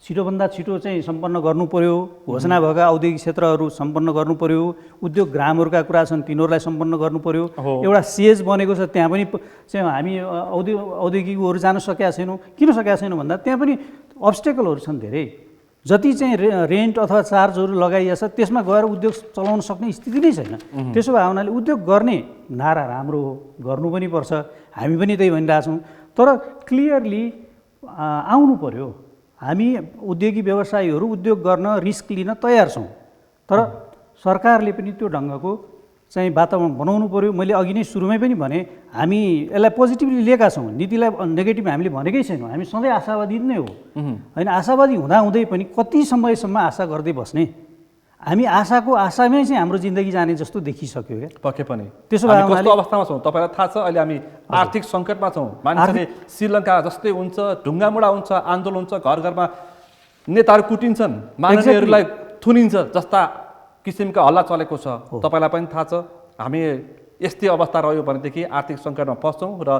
छिटोभन्दा छिटो चाहिँ सम्पन्न गर्नु पर्यो। घोषणा भएका औद्योगिक क्षेत्रहरू सम्पन्न गर्नु पर्यो। उद्योग ग्रामहरूका कुरा छन्, तिनीहरूलाई सम्पन्न गर्नु पर्यो। एउटा सेज बनेको छ, त्यहाँ पनि चाहिँ हामी औद्योगिकहरू जान सकेका छैनौँ। किन सकेका छैनौँ भन्दा त्यहाँ पनि अब्स्टेकलहरू छन् धेरै। जति चाहिँ रेन्ट अथवा चार्जहरू लगाइएको छ त्यसमा गएर उद्योग चलाउन सक्ने स्थिति नै छैन। त्यसो भए हुनाले उद्योग गर्ने नारा राम्रो हो, गर्नु पनि पर्छ, हामी पनि त्यही भनिरहेछौँ, तर क्लियरली आउनु पर्यो। हामी उद्योगी व्यवसायीहरू उद्योग गर्न रिस्क लिन तयार छौँ, तर सरकारले पनि त्यो ढङ्गको चाहिँ वातावरण बनाउनु पर्यो। मैले अघि नै सुरुमै पनि भने, हामी यसलाई पोजिटिभली लिएका छौँ, नीतिलाई नेगेटिभ हामीले भनेकै छैनौँ। हामी सधैँ आशावादी नै हो, होइन। आशावादी हुँदाहुँदै पनि कति समयसम्म आशा गर्दै बस्ने? हामी आशामै चाहिँ हाम्रो जिन्दगी जाने जस्तो देखिसक्यो क्या, पक्कै पनि। त्यसो भए कस्तो अवस्थामा छौँ तपाईँलाई थाहा छ? अहिले हामी आर्थिक सङ्कटमा छौँ। मानिसले श्रीलङ्का जस्तै हुन्छ, ढुङ्गामुढा हुन्छ, आन्दोलन हुन्छ, घर घरमा नेताहरू कुटिन्छन्, माननीयहरूलाई थुनिन्छ जस्ता किसिमका हल्ला चलेको छ। तपाईँलाई पनि थाहा छ। हामी यस्तै अवस्था रह्यो भनेदेखि आर्थिक सङ्कटमा फस्छौँ र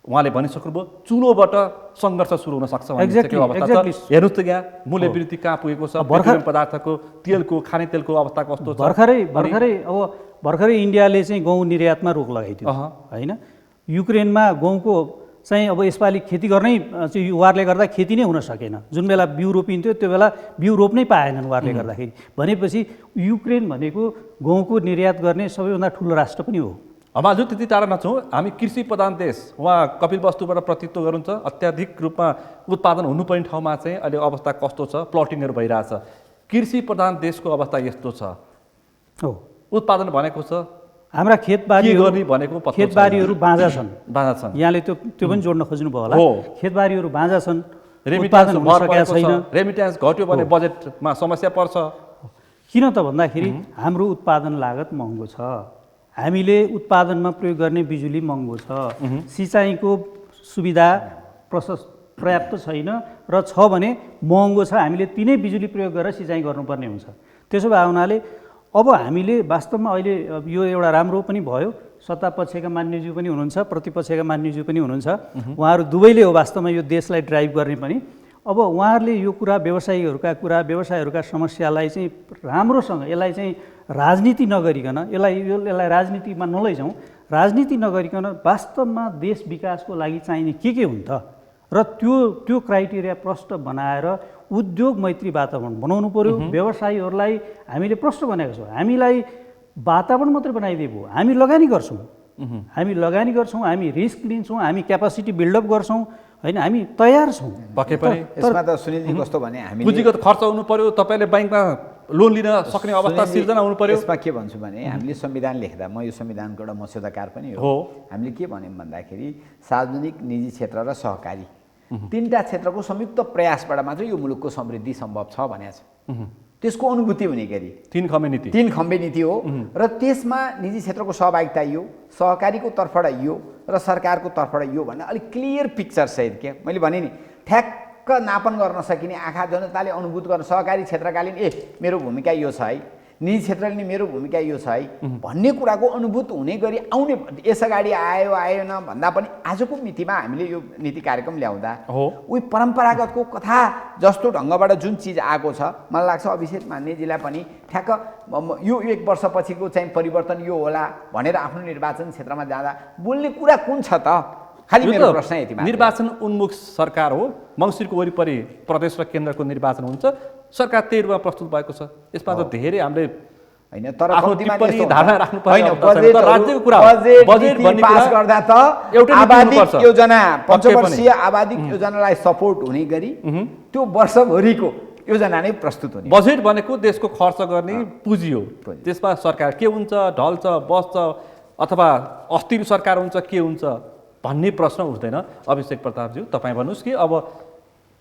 उहाँले भनिसक्नुभयो चुलोबाट सङ्घर्ष सुरु हुन सक्छ भन्ने अवस्था छ। हेर्नुहोस् त यहाँ मूल्य वृद्धि कहाँ पुगेको छ, पेट्रोलियम पदार्थको, तेलको, खाने तेलको अवस्था कस्तो छ। भर्खरै इन्डियाले चाहिँ गहुँ निर्यातमा रोक लगाइदियो, होइन। युक्रेनमा गहुँको चाहिँ अब यसपालि खेती गर्नै चाहिँ वारले गर्दा खेती नै हुन सकेन। जुन बेला बिउ रोपिन्थ्यो त्यो बेला बिउ रोप्नै पाएनन् वारले गर्दाखेरि। भनेपछि युक्रेन भनेको गहुँको निर्यात गर्ने सबैभन्दा ठुलो राष्ट्र पनि हो। अब आज त्यति टाढा नछौँ, हामी कृषि प्रधान देश। उहाँ कपिल वस्तुबाट प्रतित्व गर्नुहुन्छ। अत्याधिक रूपमा उत्पादन हुनुपर्ने ठाउँमा चाहिँ अहिले अवस्था कस्तो छ? प्लटिङहरू भइरहेछ। कृषि प्रधान देशको अवस्था यस्तो छ, हो। उत्पादन भनेको छ, हाम्रा खेतबारीहरू बाँझा छन्। यहाँले त्यो पनि जोड्न खोज्नुभयो होला। खेतबारीहरू बाँझा छन्, उत्पादन हुन सकेको छैन। रेमिट्यान्स घट्यो भने बजेटमा समस्या पर्छ। किन त भन्दाखेरि हाम्रो उत्पादन लागत महँगो छ। हामीले उत्पादनमा प्रयोग गर्ने बिजुली महँगो छ। सिँचाइको सुविधा पर्याप्त छैन र छ भने महँगो छ। हामीले तिनै बिजुली प्रयोग गरेर सिँचाइ गर्नुपर्ने हुन्छ। त्यसो भए हुनाले अब हामीले वास्तवमा अहिले यो एउटा राम्रो पनि भयो। सत्ता पक्षका मान्यज्यू पनि हुनुहुन्छ, प्रतिपक्षका मान्यज्यू पनि हुनुहुन्छ। उहाँहरू दुवैले हो वास्तवमा यो देशलाई ड्राइभ गर्ने पनि। अब उहाँहरूले यो कुरा व्यवसायहरूका समस्यालाई चाहिँ राम्रोसँग यसलाई चाहिँ राजनीति नगरिकन, यसलाई राजनीतिमा नलैजाउँ। राजनीति नगरिकन वास्तवमा देश विकासको लागि चाहिने के हुन् त, र त्यो क्राइटेरिया प्रष्ट बनाएर उद्योग मैत्री वातावरण बनाउनु पर्यो। व्यवसायीहरूलाई हामीले प्रश्न बनाएको छौँ। हामीलाई वातावरण मात्रै बनाइदिएको हो, हामी लगानी गर्छौँ, हामी रिस्क लिन्छौँ, हामी क्यापासिटी बिल्डअप गर्छौँ, होइन। हामी तयार छौँ। पक्कै पनि यसमा त सुनिलजी कस्तो भने हामी पुँजीगत खर्च हुनु पर्यो, तपाईँले ब्याङ्कमा लोन लिन सक्ने अवस्था सिर्जना हुनु पर्यो। यसमा के भन्छु भने हामीले संविधान लेख्दा, म यो संविधानको एउटा मस्यौदाकार पनि हो, हामीले के भन्यौँ भन्दाखेरि सार्वजनिक, निजी क्षेत्र र सहकारी तीनटा क्षेत्रको संयुक्त प्रयासबाट मात्रै यो मुलुकको समृद्धि सम्भव छ भनेको छ। त्यसको अनुभूति हुने गरी तीन खम्बे नीति हो र त्यसमा निजी क्षेत्रको सहभागिता यो, सहकारीको तर्फबाट यो र सरकारको तर्फबाट यो भन्ने अलिक क्लियर पिक्चर सहित के मैले भने नि ठ्याक्क नापन गर्न सकिने, आँखा जनताले अनुभूत गर्न, सहकारी क्षेत्रकालीन मेरो भूमिका यो छ है, निजी क्षेत्रले नि मेरो भूमिका यो छ है भन्ने कुराको अनुभूत हुने गरी आउने यसअगाडि आयो आएन भन्दा पनि आजको मितिमा हामीले यो नीति कार्यक्रम ल्याउँदा उही परम्परागतको कथा जस्तो ढङ्गबाट जुन चिज आएको छ मलाई लाग्छ अभिषेक मान्यजीलाई पनि ठ्याक्क यो 1 वर्षपछिको चाहिँ परिवर्तन यो होला भनेर आफ्नो निर्वाचन क्षेत्रमा जाँदा बोल्ने कुरा कुन छ त? खालि मेरो प्रश्न यति मात्र। निर्वाचन उन्मुख सरकार हो, मङ्सिरको वरिपरि प्रदेश र केन्द्रको निर्वाचन हुन्छ, सरकार त्यही रूपमा प्रस्तुत भएको छ। यसमा त धेरै हामीले हैन तर धारणा राख्नु पर्छ। राज्यको कुरा बजेट पास गर्दा त आबादी योजना पञ्चवर्षीय आबादी योजनालाई सपोर्ट हुने गरी त्यो वर्षभरिको योजना नै प्रस्तुत हुने। बजेट भनेको देशको खर्च गर्ने पुँजी हो। त्यसमा सरकार के हुन्छ, ढल्छ, बस्छ अथवा अस्थिर सरकार हुन्छ, के हुन्छ भन्ने प्रश्न उठ्दैन। अभिषेक प्रतापज्यू, तपाईँ भन्नुहोस् कि अब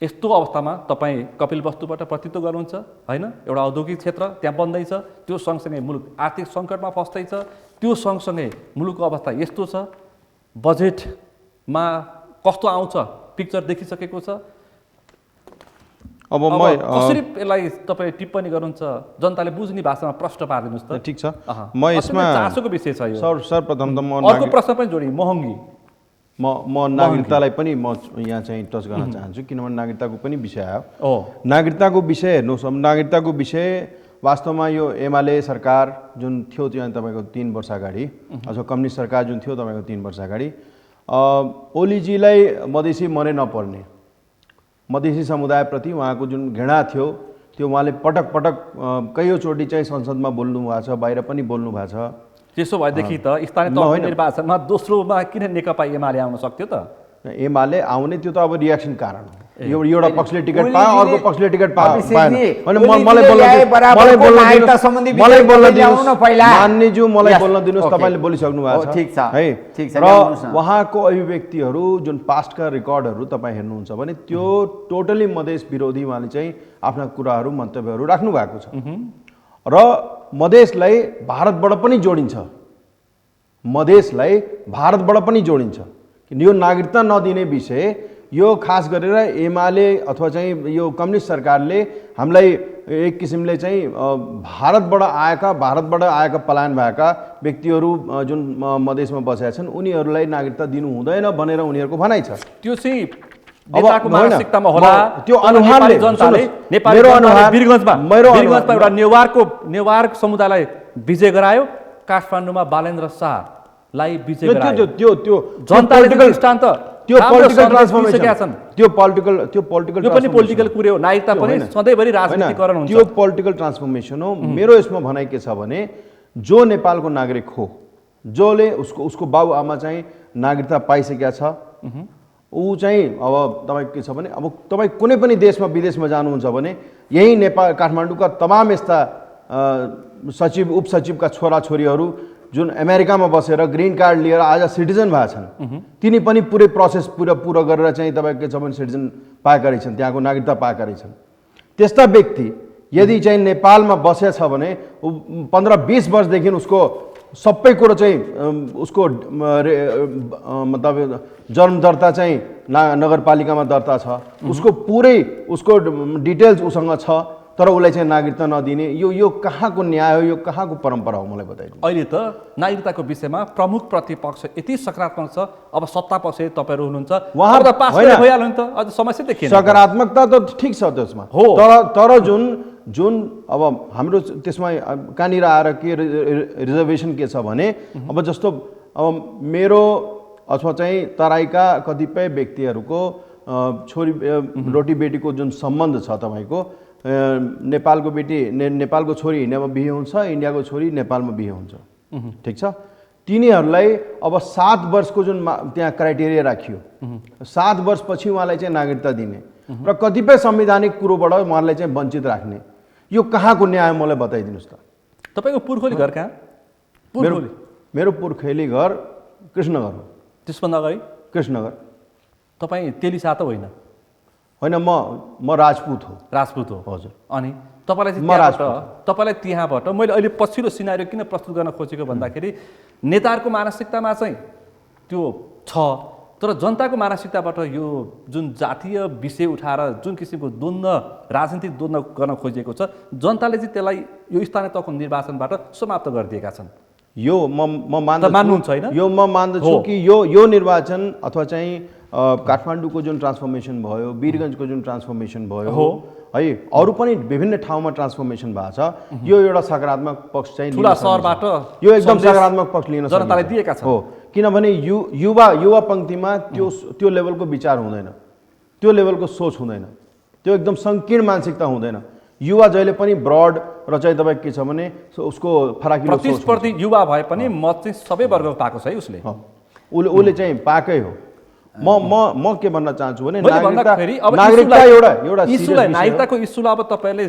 यस्तो अवस्थामा तपाईँ कपिलवस्तुबाट प्रतित्व गर्नुहुन्छ होइन? एउटा औद्योगिक क्षेत्र त्यहाँ बन्दैछ, त्यो सँगसँगै मुलुक आर्थिक सङ्कटमा फस्दैछ, त्यो सँगसँगै मुलुकको अवस्था यस्तो छ, बजेटमा कस्तो आउँछ पिक्चर देखिसकेको छ। अब कसरी यसलाई तपाईँ टिप्पणी गर्नुहुन्छ? जनताले बुझ्ने भाषामा प्रश्न पारिदिनुहोस् त। ठिक छ, म यसमा चासोको विषय छ यो। सर्वप्रथम त म अर्को प्रश्न पनि जोडी, महँगी। म नागरिकतालाई पनि म यहाँ चाहिँ टच गर्न चाहन्छु, किनभने नागरिकताको पनि विषय आयो। नागरिकताको विषय हेर्नुहोस्, अब नागरिकताको विषय वास्तवमा यो एमाले सरकार जुन थियो त्यो तपाईँको 3 वर्ष अगाडि, अथवा कम्युनिस्ट सरकार जुन थियो तपाईँको 3 वर्ष अगाडि, ओलीजीलाई मधेसी मनै नपर्ने, मधेसी समुदायप्रति उहाँको जुन घृणा थियो त्यो उहाँले पटक पटक कैयौँचोटि चाहिँ संसदमा बोल्नु भएको छ, बाहिर पनि बोल्नु भएको छ। त्यसो भएदेखि त स्थानीय तहको निर्वाचनमा दोस्रोमा किन नेकपा एमाले आउन सक्थ्यो त? एमाले आउने त्यो त अब रियाक्सन कारण हो। एउटा पक्षले टिकट पायो, अर्को पक्षले टिकट पाएन। मान्यज्यू मलाई बोल्न दिनुहोस्, तपाईँले बोलिसक्नु भएको छ है। र उहाँको अभिव्यक्तिहरू जुन पास्टका रेकर्डहरू तपाईँ हेर्नुहुन्छ भने त्यो टोटली मधेस विरोधी उहाँले चाहिँ आफ्ना कुराहरू मन्तव्यहरू राख्नु भएको छ। र मधेसलाई भारतबाट पनि जोडिन्छ, मधेसलाई भारतबाट पनि जोडिन्छ। यो नागरिकता नदिने विषय यो खास गरेर एमाले अथवा चाहिँ यो कम्युनिस्ट सरकारले हामीलाई एक किसिमले चाहिँ भारतबाट आएका पलायन भएका व्यक्तिहरू जुन मधेसमा बसेका छन् उनीहरूलाई नागरिकता दिनु हुँदैन भनेर उनीहरूको भनाइ छ। त्यो चाहिँ नेताको मानसिकतामा होला। त्यो अनुहारले जनताले वीरगञ्जमा एउटा नेवार समुदायलाई विजय गरायो, काठमाडौँमा बालेन्द्र शाहलाई विजय गरायो। त्यो जनताले दृष्टान्त त्यो पोलिटिकल ट्रान्सफर्मेसन, त्यो पनि पोलिटिकल कुरो हो। नागरिकता पनि सधैँभरि राजनीतिकरण हुन्छ, त्यो पोलिटिकल ट्रान्सफर्मेसन हो। मेरो यसमा भनाइ के छ भने जो नेपालको नागरिक हो, जसले उसको बाबुआमा चाहिँ नागरिकता पाइसकेका छ, ऊ चाहिँ अब तपाईँ के छ भने अब तपाईँ कुनै पनि देशमा विदेशमा जानुहुन्छ भने यही नेपाल काठमाडौँका तमाम यस्ता सचिव उपसचिवका छोराछोरीहरू जुन अमेरिकामा बसेर ग्रिन कार्ड लिएर आज सिटिजन भएका छन्, तिनी पनि पुरै प्रोसेस पुरा गरेर चाहिँ तपाईँ के छ भने सिटिजन पाएका रहेछन्, त्यहाँको नागरिकता पाएका रहेछन्। त्यस्ता व्यक्ति यदि चाहिँ नेपालमा बसेको छ भने 15-20 वर्षदेखि उसको सबै कुरो चाहिँ उसको मतलब जन्म दर्ता चाहिँ नगरपालिकामा दर्ता छ, उसको पुरै उसको डिटेल्स उसँग छ, तर उसलाई चाहिँ नागरिकता नदिने यो कहाँको न्याय हो, यो कहाँको परम्परा हो मलाई बताइदिनु। अहिले त नागरिकताको विषयमा प्रमुख प्रतिपक्ष यति सकारात्मक छ, अब सत्ता पक्ष तपाईँहरू हुनुहुन्छ, उहाँ त पास गरेर भइहाल्यो नि त, अझ समस्या देखिएन। सकारात्मकता त ठिक छ त्यसमा, तर जुन अब हाम्रो त्यसमा कहाँनिर आएर के रिजर्भेसन के छ भने अब जस्तो अब मेरो अथवा चाहिँ तराईका कतिपय व्यक्तिहरूको छोरी रोटी बेटीको जुन सम्बन्ध छ तपाईँको, नेपालको बेटी नेपालको छोरी इन्डियामा बिहे हुन्छ, इन्डियाको छोरी नेपालमा बिहे हुन्छ, ठिक छ। तिनीहरूलाई अब 7 वर्षको जुन त्यहाँ क्राइटेरिया राखियो, 7 वर्षपछि उहाँलाई चाहिँ नागरिकता दिने र कतिपय संवैधानिक कुरोबाट उहाँलाई चाहिँ वञ्चित राख्ने, यो कहाँको न्याय मलाई बताइदिनुहोस् त। तपाईँको पुर्खौली घर कहाँ? मेरो पुर्खौली घर कृष्णनगर हो। त्यसभन्दा अगाडि कृष्णनगर। तपाईँ तेलिसा त होइन? होइन, म राजपूत हो। राजपूत हो, हजुर। अनि तपाईँलाई त्यहाँबाट मैले अहिले पछिल्लो सिनारियो किन प्रस्तुत गर्न खोजेको भन्दाखेरि नेताहरूको मानसिकतामा चाहिँ त्यो छ तर जनताको मानसिकताबाट यो जुन जातीय विषय उठाएर जुन किसिमको द्वन्द्व राजनीतिक द्वन्द्व गर्न खोजिएको छ जनताले चाहिँ त्यसलाई यो स्थानीय तहको निर्वाचनबाट समाप्त गरिदिएका छन्। यो म मान्नुहुन्छ होइन? यो म मान्दछु कि यो निर्वाचन अथवा चाहिँ काठमाडौँको जुन ट्रान्सफर्मेसन भयो, वीरगञ्जको जुन ट्रान्सफर्मेसन भयो है, अरू पनि विभिन्न ठाउँमा ट्रान्सफर्मेसन भएको छ, यो एउटा सकारात्मक पक्ष चाहिँ ठुला सहरबाट यो एकदम सकारात्मक पक्ष लिन जनताले दिएका छन्। हो, किनभने युवा पङ्क्तिमा त्यो लेभलको विचार हुँदैन, त्यो लेभलको सोच हुँदैन, त्यो एकदम सङ्कीर्ण मानसिकता हुँदैन। युवा जहिले पनि ब्रड र चाहिँ तपाईँ के छ भने उसको फराकिलो सोच प्रतिस्पर्धी युवा भए पनि मत चाहिँ सबै वर्गको पाएको छ है उसले। उसले चाहिँ पाएकै हो। म के भन्न चाहन्छु भने नागरिकताको इस्युलाई अब तपाईँले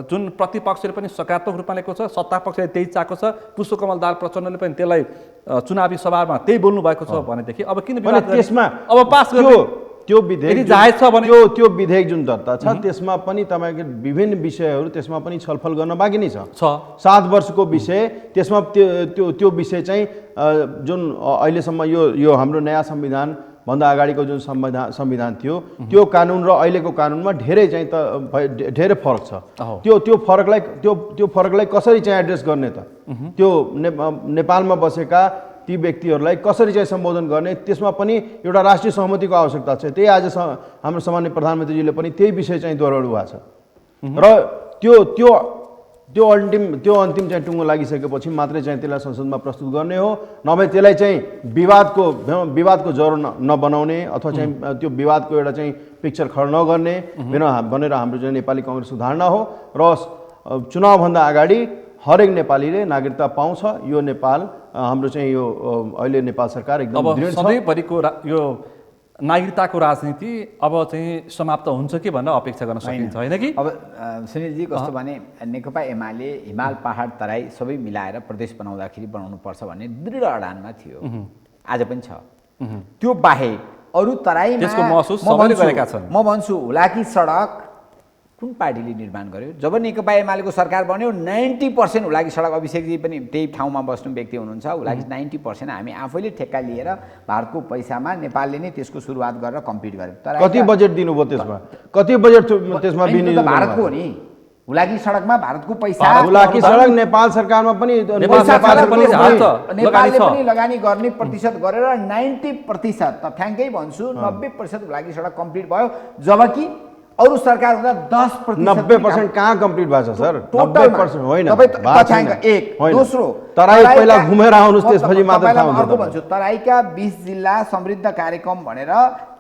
जुन प्रतिपक्षले पनि सकारात्मक रूपमा लिएको छ, सत्ता पक्षले त्यही चाहेको छ, पुष्पकमल दाहाल प्रचण्डले पनि त्यसलाई चुनावी सभामा त्यही बोल्नु भएको छ भनेदेखि अब किन त्यसमा अब पास त्यो विधेयक जायज छ भने त्यो विधेयक जुन दर्ता छ त्यसमा पनि तपाईँको विभिन्न विषयहरू त्यसमा पनि छलफल गर्न बाँकी नै छ। 7 वर्षको विषय त्यसमा त्यो विषय चाहिँ जुन अहिलेसम्म यो हाम्रो नयाँ संविधान भन्दा अगाडिको जुन संविधान थियो त्यो कानुन र अहिलेको कानुनमा धेरै चाहिँ धेरै फरक छ। त्यो फरकलाई कसरी चाहिँ एड्रेस गर्ने त, त्यो नेपालमा बसेका ती व्यक्तिहरूलाई कसरी चाहिँ सम्बोधन गर्ने, त्यसमा पनि एउटा राष्ट्रिय सहमतिको आवश्यकता छ। त्यही आज हाम्रो सामान्य प्रधानमन्त्रीजीले पनि त्यही विषय चाहिँ दोहोऱ्याउनु भएको छ र त्यो अन्तिम चाहिँ टुङ्गो लागिसकेपछि मात्रै चाहिँ त्यसलाई संसदमा प्रस्तुत गर्ने हो, नभए त्यसलाई चाहिँ विवादको जरो नबनाउने अथवा चाहिँ त्यो विवादको एउटा चाहिँ पिक्चर खडा नगर्ने भनेर हाम्रो चाहिँ नेपाली काङ्ग्रेसको धारणा हो। र चुनावभन्दा अगाडि हरेक नेपालीले नागरिकता पाउँछ। यो नेपाल हाम्रो चाहिँ यो अहिले नेपाल सरकार एकदम दृढ छ। सधैँभरिको यो नागरिकताको राजनीति अब चाहिँ समाप्त हुन्छ कि भनेर अपेक्षा गर्न सकिन्छ होइन कि? अब सुनिलजी कस्तो भने नेकपा एमाले हिमाल पहाड तराई सबै मिलाएर प्रदेश बनाउँदाखेरि बनाउनुपर्छ भन्ने दृढ अडानमा थियो, आज पनि छ। त्यो बाहेक अरू तराईमा त्यसको महसुस सबैले गरेका छन्। म भन्छु हुलाकी सडक कुन पार्टीले निर्माण गर्यो? जब नेकपा एमालेको सरकार बन्यो 90% हुलाकी सडक, अभिषेकजी पनि त्यही ठाउँमा बस्नु व्यक्ति हुनुहुन्छ, हुलाकी 90% हामी आफैले ठेक्का लिएर भारतको पैसामा नेपालले नै त्यसको सुरुवात गरेर कम्प्लिट गर्यो। कति बजेट दिनुभयो त्यसमा? कति बजेट त्यसमा विनियोजन भारतको हो नि? हुलाकी सडकमा भारतको पैसा, हुलाकी सडक नेपाल सरकारमा पनि नेपालले पनि लगानी गर्ने प्रतिशत गरेर 90%, तथ्याङ्कै भन्छु 90% हुलाकी सडक कम्प्लिट भयो, जबकि अरू सरकार हुँदा 10%। 90% कहाँ कम्प्लिट भएको छ सर? 90% होइन। दोस्रो तराई पहिला घुमेर आउनुहोस्, त्यसपछि मात्र थाहा हुन्छ। अर्को भन्छु, तराईका 20 जिल्ला समृद्ध कार्यक्रम भनेर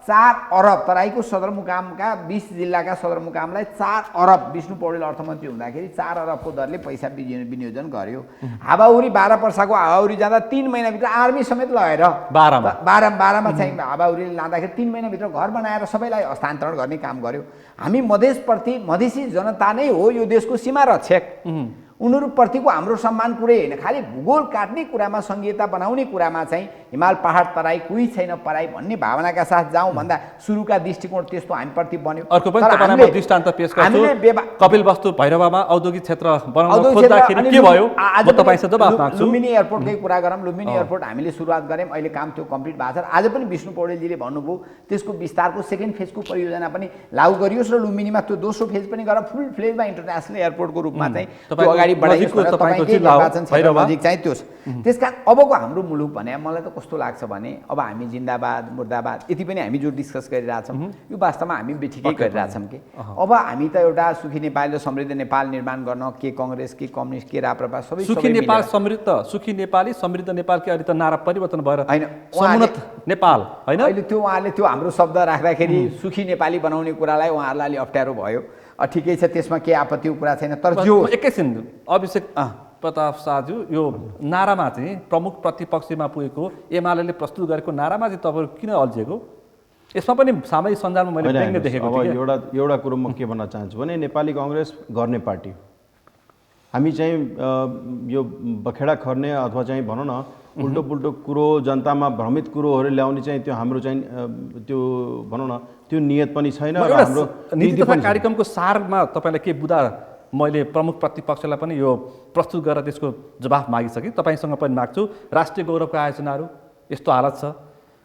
4 अरब, तराईको सदरमुकामका 20 जिल्लाका सदरमुकामलाई 4 अरब विष्णु पौडेल अर्थमन्त्री हुँदाखेरि 4 अरबको दरले पैसा विनियोजन गर्यो। हावाहुरी 12 वर्षको हावाहुरी जाँदा 3 महिनाभित्र आर्मी समेत लगेर 12मा चाहिँ हावाहुरीले लाँदाखेरि 3 महिनाभित्र घर बनाएर सबैलाई हस्तान्तरण गर्ने काम गर्यो। हामी मधेसप्रति, मधेसी जनता नै हो यो देशको सीमा रक्षक, उनीहरूप्रतिको हाम्रो सम्मान कुरै होइन, खालि भूगोल काट्ने कुरामा, सङ्घीयता बनाउने कुरामा चाहिँ हिमाल पहाड तराई कोही छैन पराई भन्ने भावनाका साथ जाउँ भन्दा सुरुका दृष्टिकोण त्यस्तो हामीप्रति बन्यो। अर्को पनि तपाईलाई म दृष्टान्त पेश गर्छु। कपिलवस्तु भैरवमा औद्योगिक क्षेत्र बनाउन खोज्दाखेरि के भयो? म तपाईसँग जवाफ माग्छु। लुम्बिनी एयरपोर्टकै कुरा गरौँ। लुम्बिनी एयरपोर्ट हामीले सुरुवात गऱ्यौँ, अहिले काम त्यो कम्प्लिट भएको छ। आज पनि विष्णु पौडेलजीले भन्नुभयो त्यसको विस्तारको सेकेन्ड फेजको परियोजना पनि लागू गरियोस् र लुम्बिनीमा त्यो दोस्रो फेज पनि गरेर फुल फ्लेजमा इन्टरनेसनल एयरपोर्टको रूपमा चाहिँ त्यो अगाडि बढाइयोस्। त्यसकारण अबको हाम्रो मुलुक भने मलाई त कस्तो लाग्छ भने अब हामी जिन्दाबाद मुर्दाबाद यति पनि हामी जो डिस्कस गरिरहेछौँ यो वास्तवमा हामी ठिकै गरिरहेछौँ कि अब हामी त एउटा सुखी नेपाल र समृद्ध नेपाल निर्माण गर्न के काङ्ग्रेस के कम्युनिस्ट के राप्रपा सबै सुखी नेपाल समृद्ध, सुखी नेपाली समृद्ध नेपाल के अहिले त नारा परिवर्तन भएर हैन समुन्नत नेपाल हैन? अहिले त्यो उहाँले त्यो हाम्रो शब्द राख्दाखेरि सुखी नेपाली बनाउने कुरालाई उहाँहरूलाई अलि अप्ठ्यारो भयो। ठिकै छ, त्यसमा केही आपत्तिको कुरा छैन। तर जो एकैछिन अभिषेक प्रताप शाहज्यू, यो नारामा चाहिँ प्रमुख प्रतिपक्षमा पुगेको एमाले प्रस्तुत गरेको नारामा चाहिँ तपाईँहरू किन अल्झिएको? यसमा पनि सामाजिक सञ्जालमा मैले व्यङ्ग्य देखेको थिएँ। एउटा कुरो म के भन्न चाहन्छु भने नेपाली काङ्ग्रेस गर्ने पार्टी, हामी चाहिँ यो बखेडा खर्ने अथवा चाहिँ भनौँ न उल्टो पुल्टो कुरो, जनतामा भ्रमित कुरोहरू ल्याउने चाहिँ त्यो हाम्रो चाहिँ त्यो भनौँ न त्यो नियत पनि छैन। हाम्रो नीति तथा कार्यक्रमको सारमा तपाईँलाई के बुझा? मैले प्रमुख प्रतिपक्षलाई पनि यो प्रस्तुत गरेर त्यसको जवाफ मागिसकेँ, तपाईँसँग पनि माग्छु। राष्ट्रिय गौरवको आयोजनाहरू यस्तो हालत छ,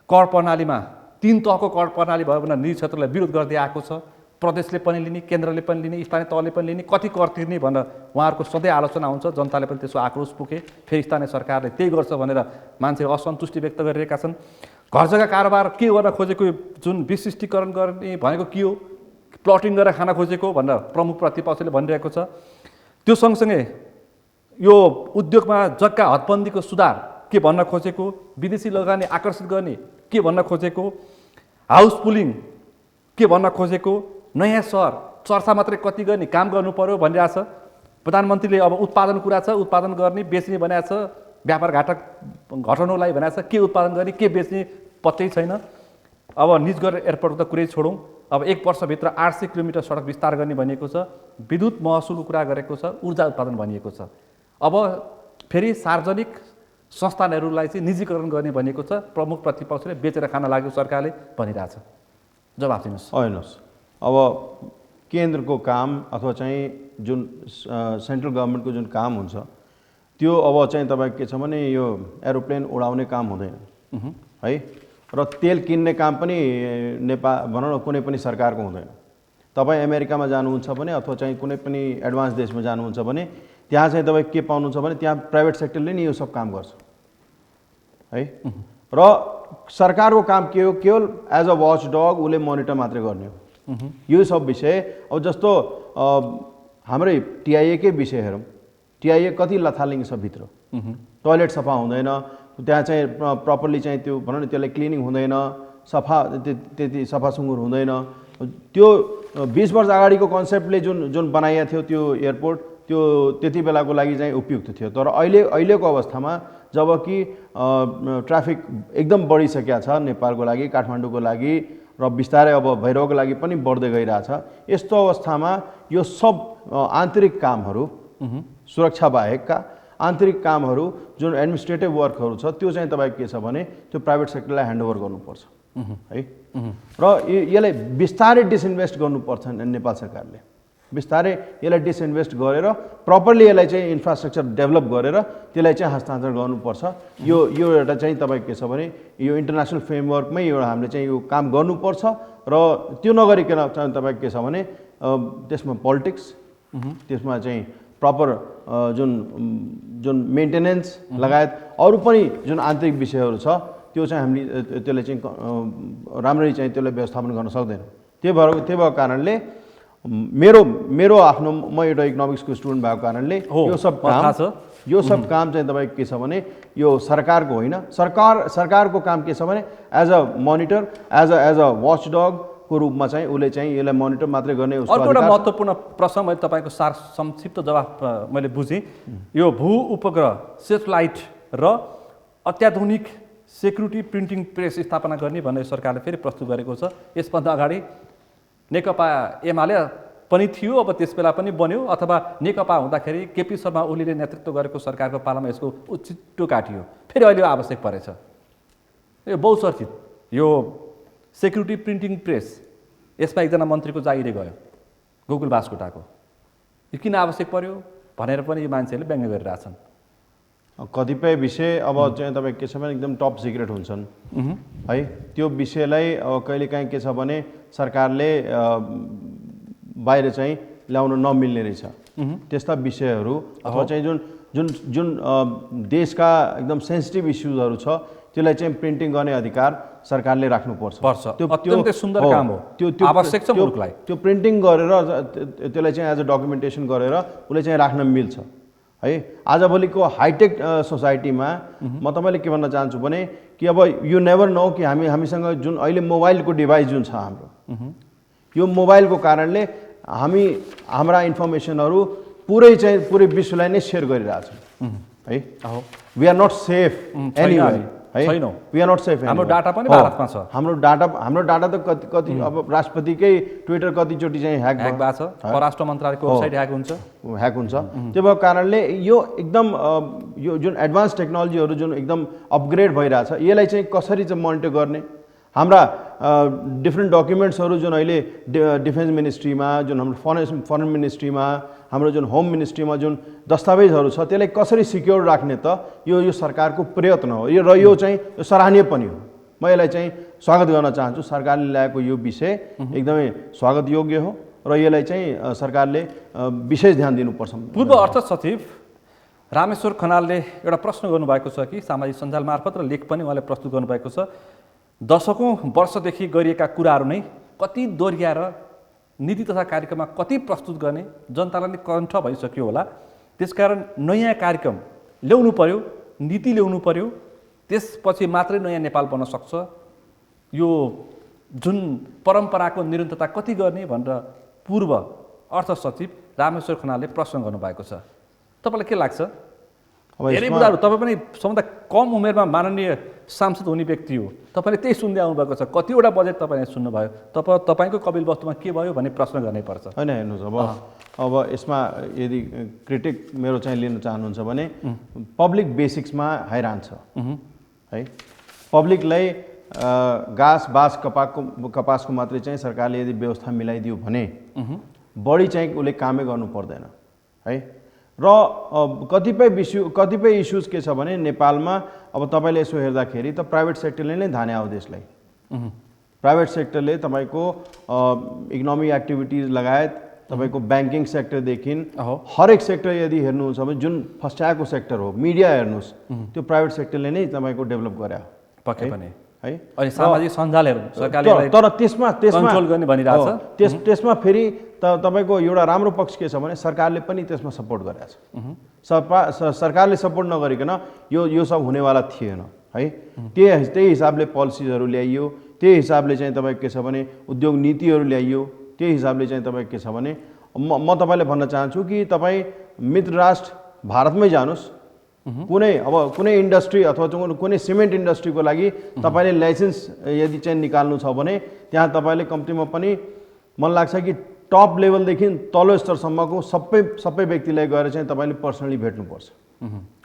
कर प्रणालीमा 3 तहको कर प्रणाली भयो भने निजी क्षेत्रलाई विरोध गर्दै आएको छ। प्रदेशले पनि लिने, केन्द्रले पनि लिने, स्थानीय तहले पनि लिने, कति कर तिर्ने भनेर उहाँहरूको सधैँ आलोचना हुन्छ। जनताले पनि त्यसको आक्रोश पुगे। फेरि स्थानीय सरकारले त्यही गर्छ भनेर मान्छेहरू असन्तुष्टि व्यक्त गरिरहेका छन्। घर जग्गा कारोबार के गर्न खोजेको, जुन विशिष्टीकरण गर्ने भनेको के हो, प्लटिङ गरेर खान खोजेको भनेर प्रमुख प्रतिपक्षले भनिरहेको छ। त्यो सँगसँगै यो उद्योगमा जग्गा हदबन्दीको सुधार के भन्न खोजेको, विदेशी लगानी आकर्षित गर्ने के भन्न खोजेको, हाउस पुलिङ के भन्न खोजेको, नयाँ सहर चर्चा मात्रै कति गर्ने, काम गर्नु पर्यो भनिरहेछ। प्रधानमन्त्रीले अब उत्पादन कुरा छ, उत्पादन गर्ने बेच्ने भनेको छ, व्यापार घाटा घटाउनलाई भनेको छ, के उत्पादन गर्ने के बेच्ने पत्तै छैन। अब निजगढ एयरपोर्टको त कुरै छोडौँ, अब 1 वर्षभित्र 800 किलोमिटर सडक विस्तार गर्ने भनिएको छ, विद्युत महसुलको कुरा गरेको छ, ऊर्जा उत्पादन भनिएको छ। अब फेरि सार्वजनिक संस्थानहरूलाई चाहिँ निजीकरण गर्ने भनिएको छ। प्रमुख प्रतिपक्षले बेचेर खान लाग्यो सरकारले भनिरहेछ। जवाफ दिनुहोस्। हेर्नुहोस्, अब केन्द्रको काम अथवा चाहिँ जुन सेन्ट्रल गभर्मेन्टको जुन काम हुन्छ त्यो अब चाहिँ तपाईँको के छ भने यो एरोप्लेन उडाउने काम हुँदैन है, र तेल किन्ने काम पनि नेपाल भनौँ न कुनै पनि सरकारको हुँदैन। तपाईँ अमेरिकामा जानुहुन्छ भने अथवा चाहिँ कुनै पनि एडभान्स देशमा जानुहुन्छ भने त्यहाँ चाहिँ तपाईँ के पाउनुहुन्छ भने त्यहाँ प्राइभेट सेक्टरले नि यो सब काम गर्छ है। र सरकारको काम के हो, केवल एज अ वाच डग उसले मोनिटर मात्रै गर्ने हो। यो सब विषय अब जस्तो हाम्रै टिआइएकै विषय हेरौँ, टिआइए कति लथालिङ छ भित्र, टोयलेट सफा हुँदैन, त्यहाँ चाहिँ प्रपरली चाहिँ त्यो भनौँ न त्यसलाई क्लिनिङ हुँदैन, सफा त्यति सफा सुँगुर हुँदैन। त्यो 20 वर्ष अगाडिको कन्सेप्टले जुन बनाइएको थियो त्यो एयरपोर्ट, त्यो त्यति बेलाको लागि चाहिँ उपयुक्त थियो। तर अहिलेको अवस्थामा जब कि ट्राफिक एकदम बढिसकेको छ नेपालको लागि, काठमाडौँको लागि र बिस्तारै अब भैरवको लागि पनि बढ्दै गइरहेछ, यस्तो अवस्थामा यो सब आन्तरिक कामहरू, सुरक्षा बाहेकका आन्तरिक कामहरू जुन एडमिनिस्ट्रेटिभ वर्कहरू छ त्यो चाहिँ तपाईँको के छ भने त्यो प्राइभेट सेक्टरलाई ह्यान्डओभर गर्नुपर्छ है। र यसलाई बिस्तारै डिसइन्भेस्ट गर्नुपर्छ नेपाल सरकारले, बिस्तारै यसलाई डिसइन्भेस्ट गरेर प्रपरली यसलाई चाहिँ इन्फ्रास्ट्रक्चर डेभलप गरेर त्यसलाई चाहिँ हस्तान्तरण गर्नुपर्छ। यो एउटा चाहिँ तपाईँको के छ भने यो इन्टरनेसनल फ्रेमवर्कमै एउटा हामीले चाहिँ यो काम गर्नुपर्छ। र त्यो नगरिकन चाहिँ तपाईँको के छ भने त्यसमा पोलिटिक्स, त्यसमा चाहिँ प्रपर जुन मेन्टेनेन्स लगायत अरू पनि जुन आन्तरिक विषयहरू छ त्यो चाहिँ हामीले त्यसलाई चाहिँ राम्ररी चाहिँ त्यसलाई व्यवस्थापन गर्न सक्दैनौँ। त्यही भएको कारणले मेरो आफ्नो म एउटा इकोनोमिक्सको स्टुडेन्ट भएको कारणले यो सब काम चाहिँ तपाईँको के छ भने यो सरकारको होइन, सरकारको काम के छ भने as a monitor, as a watch dog को रूपमा चाहिँ उसले चाहिँ यसलाई मोनिटर मात्रै गर्ने। अर्को एउटा महत्त्वपूर्ण प्रश्न मैले तपाईँको संक्षिप्त जवाफ मैले बुझेँ। यो भू उपग्रह सेटेलाइट र अत्याधुनिक सेक्युरिटी प्रिन्टिङ प्रेस स्थापना गर्ने भनेर सरकारले फेरि प्रस्तुत गरेको छ। यसभन्दा अगाडि नेकपा एमाले पनि थियो, अब त्यस बेला पनि बन्यो, अथवा नेकपा हुँदाखेरि केपी शर्मा ओलीले नेतृत्व गरेको सरकारको पालामा यसको छिटो काटियो, फेरि अहिले आवश्यक परेछ। यो बहुचर्चित यो सेक्युरिटी प्रिन्टिङ प्रेस, यसमा एकजना मन्त्रीको जागिरै गयो, गोकुल बास्कोटाको। यो किन आवश्यक पर्यो भनेर पनि यो मान्छेहरूले व्यङ्ग्य गरिरहेछन्। कतिपय विषय अब चाहिँ तपाईँ के छ भने एकदम टप सिक्रेट हुन्छन् है, त्यो विषयलाई अब कहिलेकाहीँ के छ भने सरकारले बाहिर चाहिँ ल्याउन नमिल्ने रहेछ। त्यस्ता विषयहरू अथवा चाहिँ जुन देशका एकदम सेन्सिटिभ इस्युजहरू छ त्यसलाई चाहिँ प्रिन्टिङ गर्ने अधिकार सरकारले राख्नुपर्छ। त्यो अत्यन्तै सुन्दर काम हो, त्यो आवश्यक छ मुलुकलाई। त्यो प्रिन्टिङ गरेर त्यसलाई चाहिँ एज अ डकुमेन्टेसन गरेर उसले चाहिँ राख्न मिल्छ है। आजभोलिको हाइटेक सोसाइटीमा म तपाईँले के भन्न चाहन्छु भने कि अब यु नेभर नो कि हामीसँग जुन अहिले मोबाइलको डिभाइस जुन छ हाम्रो, यो मोबाइलको कारणले हाम्रा इन्फर्मेसनहरू पुरै विश्वलाई नै सेयर गरिरहेछौँ है। We are not safe anyway है, वी आर नट सेफ। हाम्रो डाटा पनि भारतमा छ। हाम्रो डाटा त कति अब राष्ट्रपतिकै ट्विटर कतिचोटि चाहिँ ह्याक भएको छ, परराष्ट्र मन्त्रालयको वेबसाइट ह्याक हुन्छ। त्यो भएको कारणले यो एकदम यो जुन एडभान्स टेक्नोलोजीहरू जुन एकदम अपग्रेड भइरहेछ यसलाई चाहिँ कसरी चाहिँ मोनिटर गर्ने, हाम्रा डिफ्रेन्ट डकुमेन्ट्सहरू जुन अहिले डिफेन्स मिनिस्ट्रीमा, जुन हाम्रो फरेन मिनिस्ट्रीमा, हाम्रो जुन होम मिनिस्ट्रीमा जुन दस्तावेजहरू छ त्यसलाई कसरी सिक्योर राख्ने त यो सरकारको प्रयत्न हो। र यो चाहिँ सराहनीय पनि हो म यसलाई चाहिँ स्वागत गर्न चाहन्छु। सरकारले ल्याएको यो विषय एकदमै स्वागत योग्य हो र यसलाई चाहिँ सरकारले विशेष ध्यान दिनुपर्छ। पूर्व अर्थ सचिव रामेश्वर खनालले एउटा प्रश्न गर्नुभएको छ कि सामाजिक सञ्जाल मार्फत र लेख पनि उहाँले प्रस्तुत गर्नुभएको छ, दशकौँ वर्षदेखि गरिएका कुराहरू नै कति दोहोऱ्याएर नीति तथा कार्यक्रममा कति प्रस्तुत गर्ने जनतालाई नै कण्ठ भइसक्यो होला। त्यसकारण नयाँ कार्यक्रम ल्याउनु पर्यो, नीति ल्याउनु पर्यो, त्यसपछि मात्रै नयाँ नेपाल बन्न सक्छ। यो जुन परम्पराको निरन्तरता कति गर्ने भनेर पूर्व अर्थ सचिव रामेश्वर खनालले प्रश्न गर्नुभएको छ। तपाईँलाई के लाग्छ? धेरै कुराहरू तपाईँ पनि सबभन्दा कम उमेरमा माननीय सांसद हुने व्यक्ति हो, तपाईँले त्यही सुन्दै आउनुभएको छ। कतिवटा बजेट तपाईँले सुन्नुभयो, तपाईँको कपिल वस्तुमा के भयो भन्ने प्रश्न गर्नै पर्छ। होइन, हेर्नुहोस्, अब यसमा यदि क्रिटिक मेरो चाहिँ लिन चाहनुहुन्छ भने पब्लिक बेसिक्समा हैरान छ है। पब्लिकलाई घाँस बाँस कपासको मात्रै चाहिँ सरकारले यदि व्यवस्था मिलाइदियो भने बढी चाहिँ उसले कामै गर्नु पर्दैन है। र कतिपय इस्युज के छ भने नेपालमा अब तपाईँले यसो हेर्दाखेरि त प्राइभेट सेक्टरले नै धाने हो देशलाई। प्राइभेट सेक्टरले तपाईँको इकोनोमिक एक्टिभिटिज लगायत तपाईँको ब्याङ्किङ सेक्टरदेखि हरेक सेक्टर यदि हेर्नुहुन्छ भने जुन फस्ट्याएको सेक्टर हो, मिडिया हेर्नुहोस्, त्यो प्राइभेट सेक्टरले नै तपाईँको डेभलप गरे पक्कै पनि है। अनि सामाजिक सञ्जालहरू सरकारले तर त्यसमा कन्ट्रोल गर्ने भनिरहेछ। त्यसमा फेरि तपाईँको एउटा राम्रो पक्ष के छ भने सरकारले पनि त्यसमा सपोर्ट गरेको छ। सरकारले सपोर्ट नगरिकन यो सब हुनेवाला थिएन है। त्यही हिसाबले पोलिसिजहरू ल्याइयो, त्यही हिसाबले चाहिँ तपाईँको के छ भने उद्योग नीतिहरू ल्याइयो, त्यही हिसाबले चाहिँ तपाईँको के छ भने म तपाईँलाई भन्न चाहन्छु कि तपाईँ मित्र राष्ट्र भारतमै जानुहोस्, कुनै इन्डस्ट्री अथवा कुनै सिमेन्ट इन्डस्ट्रीको लागि तपाईँले लाइसेन्स यदि चाहिँ निकाल्नु छ भने त्यहाँ तपाईँले कम्तीमा पनि मलाई लाग्छ कि टप लेभलदेखि तल्लो स्तरसम्मको सबै व्यक्तिलाई गएर चाहिँ तपाईँले पर्सनली भेट्नुपर्छ।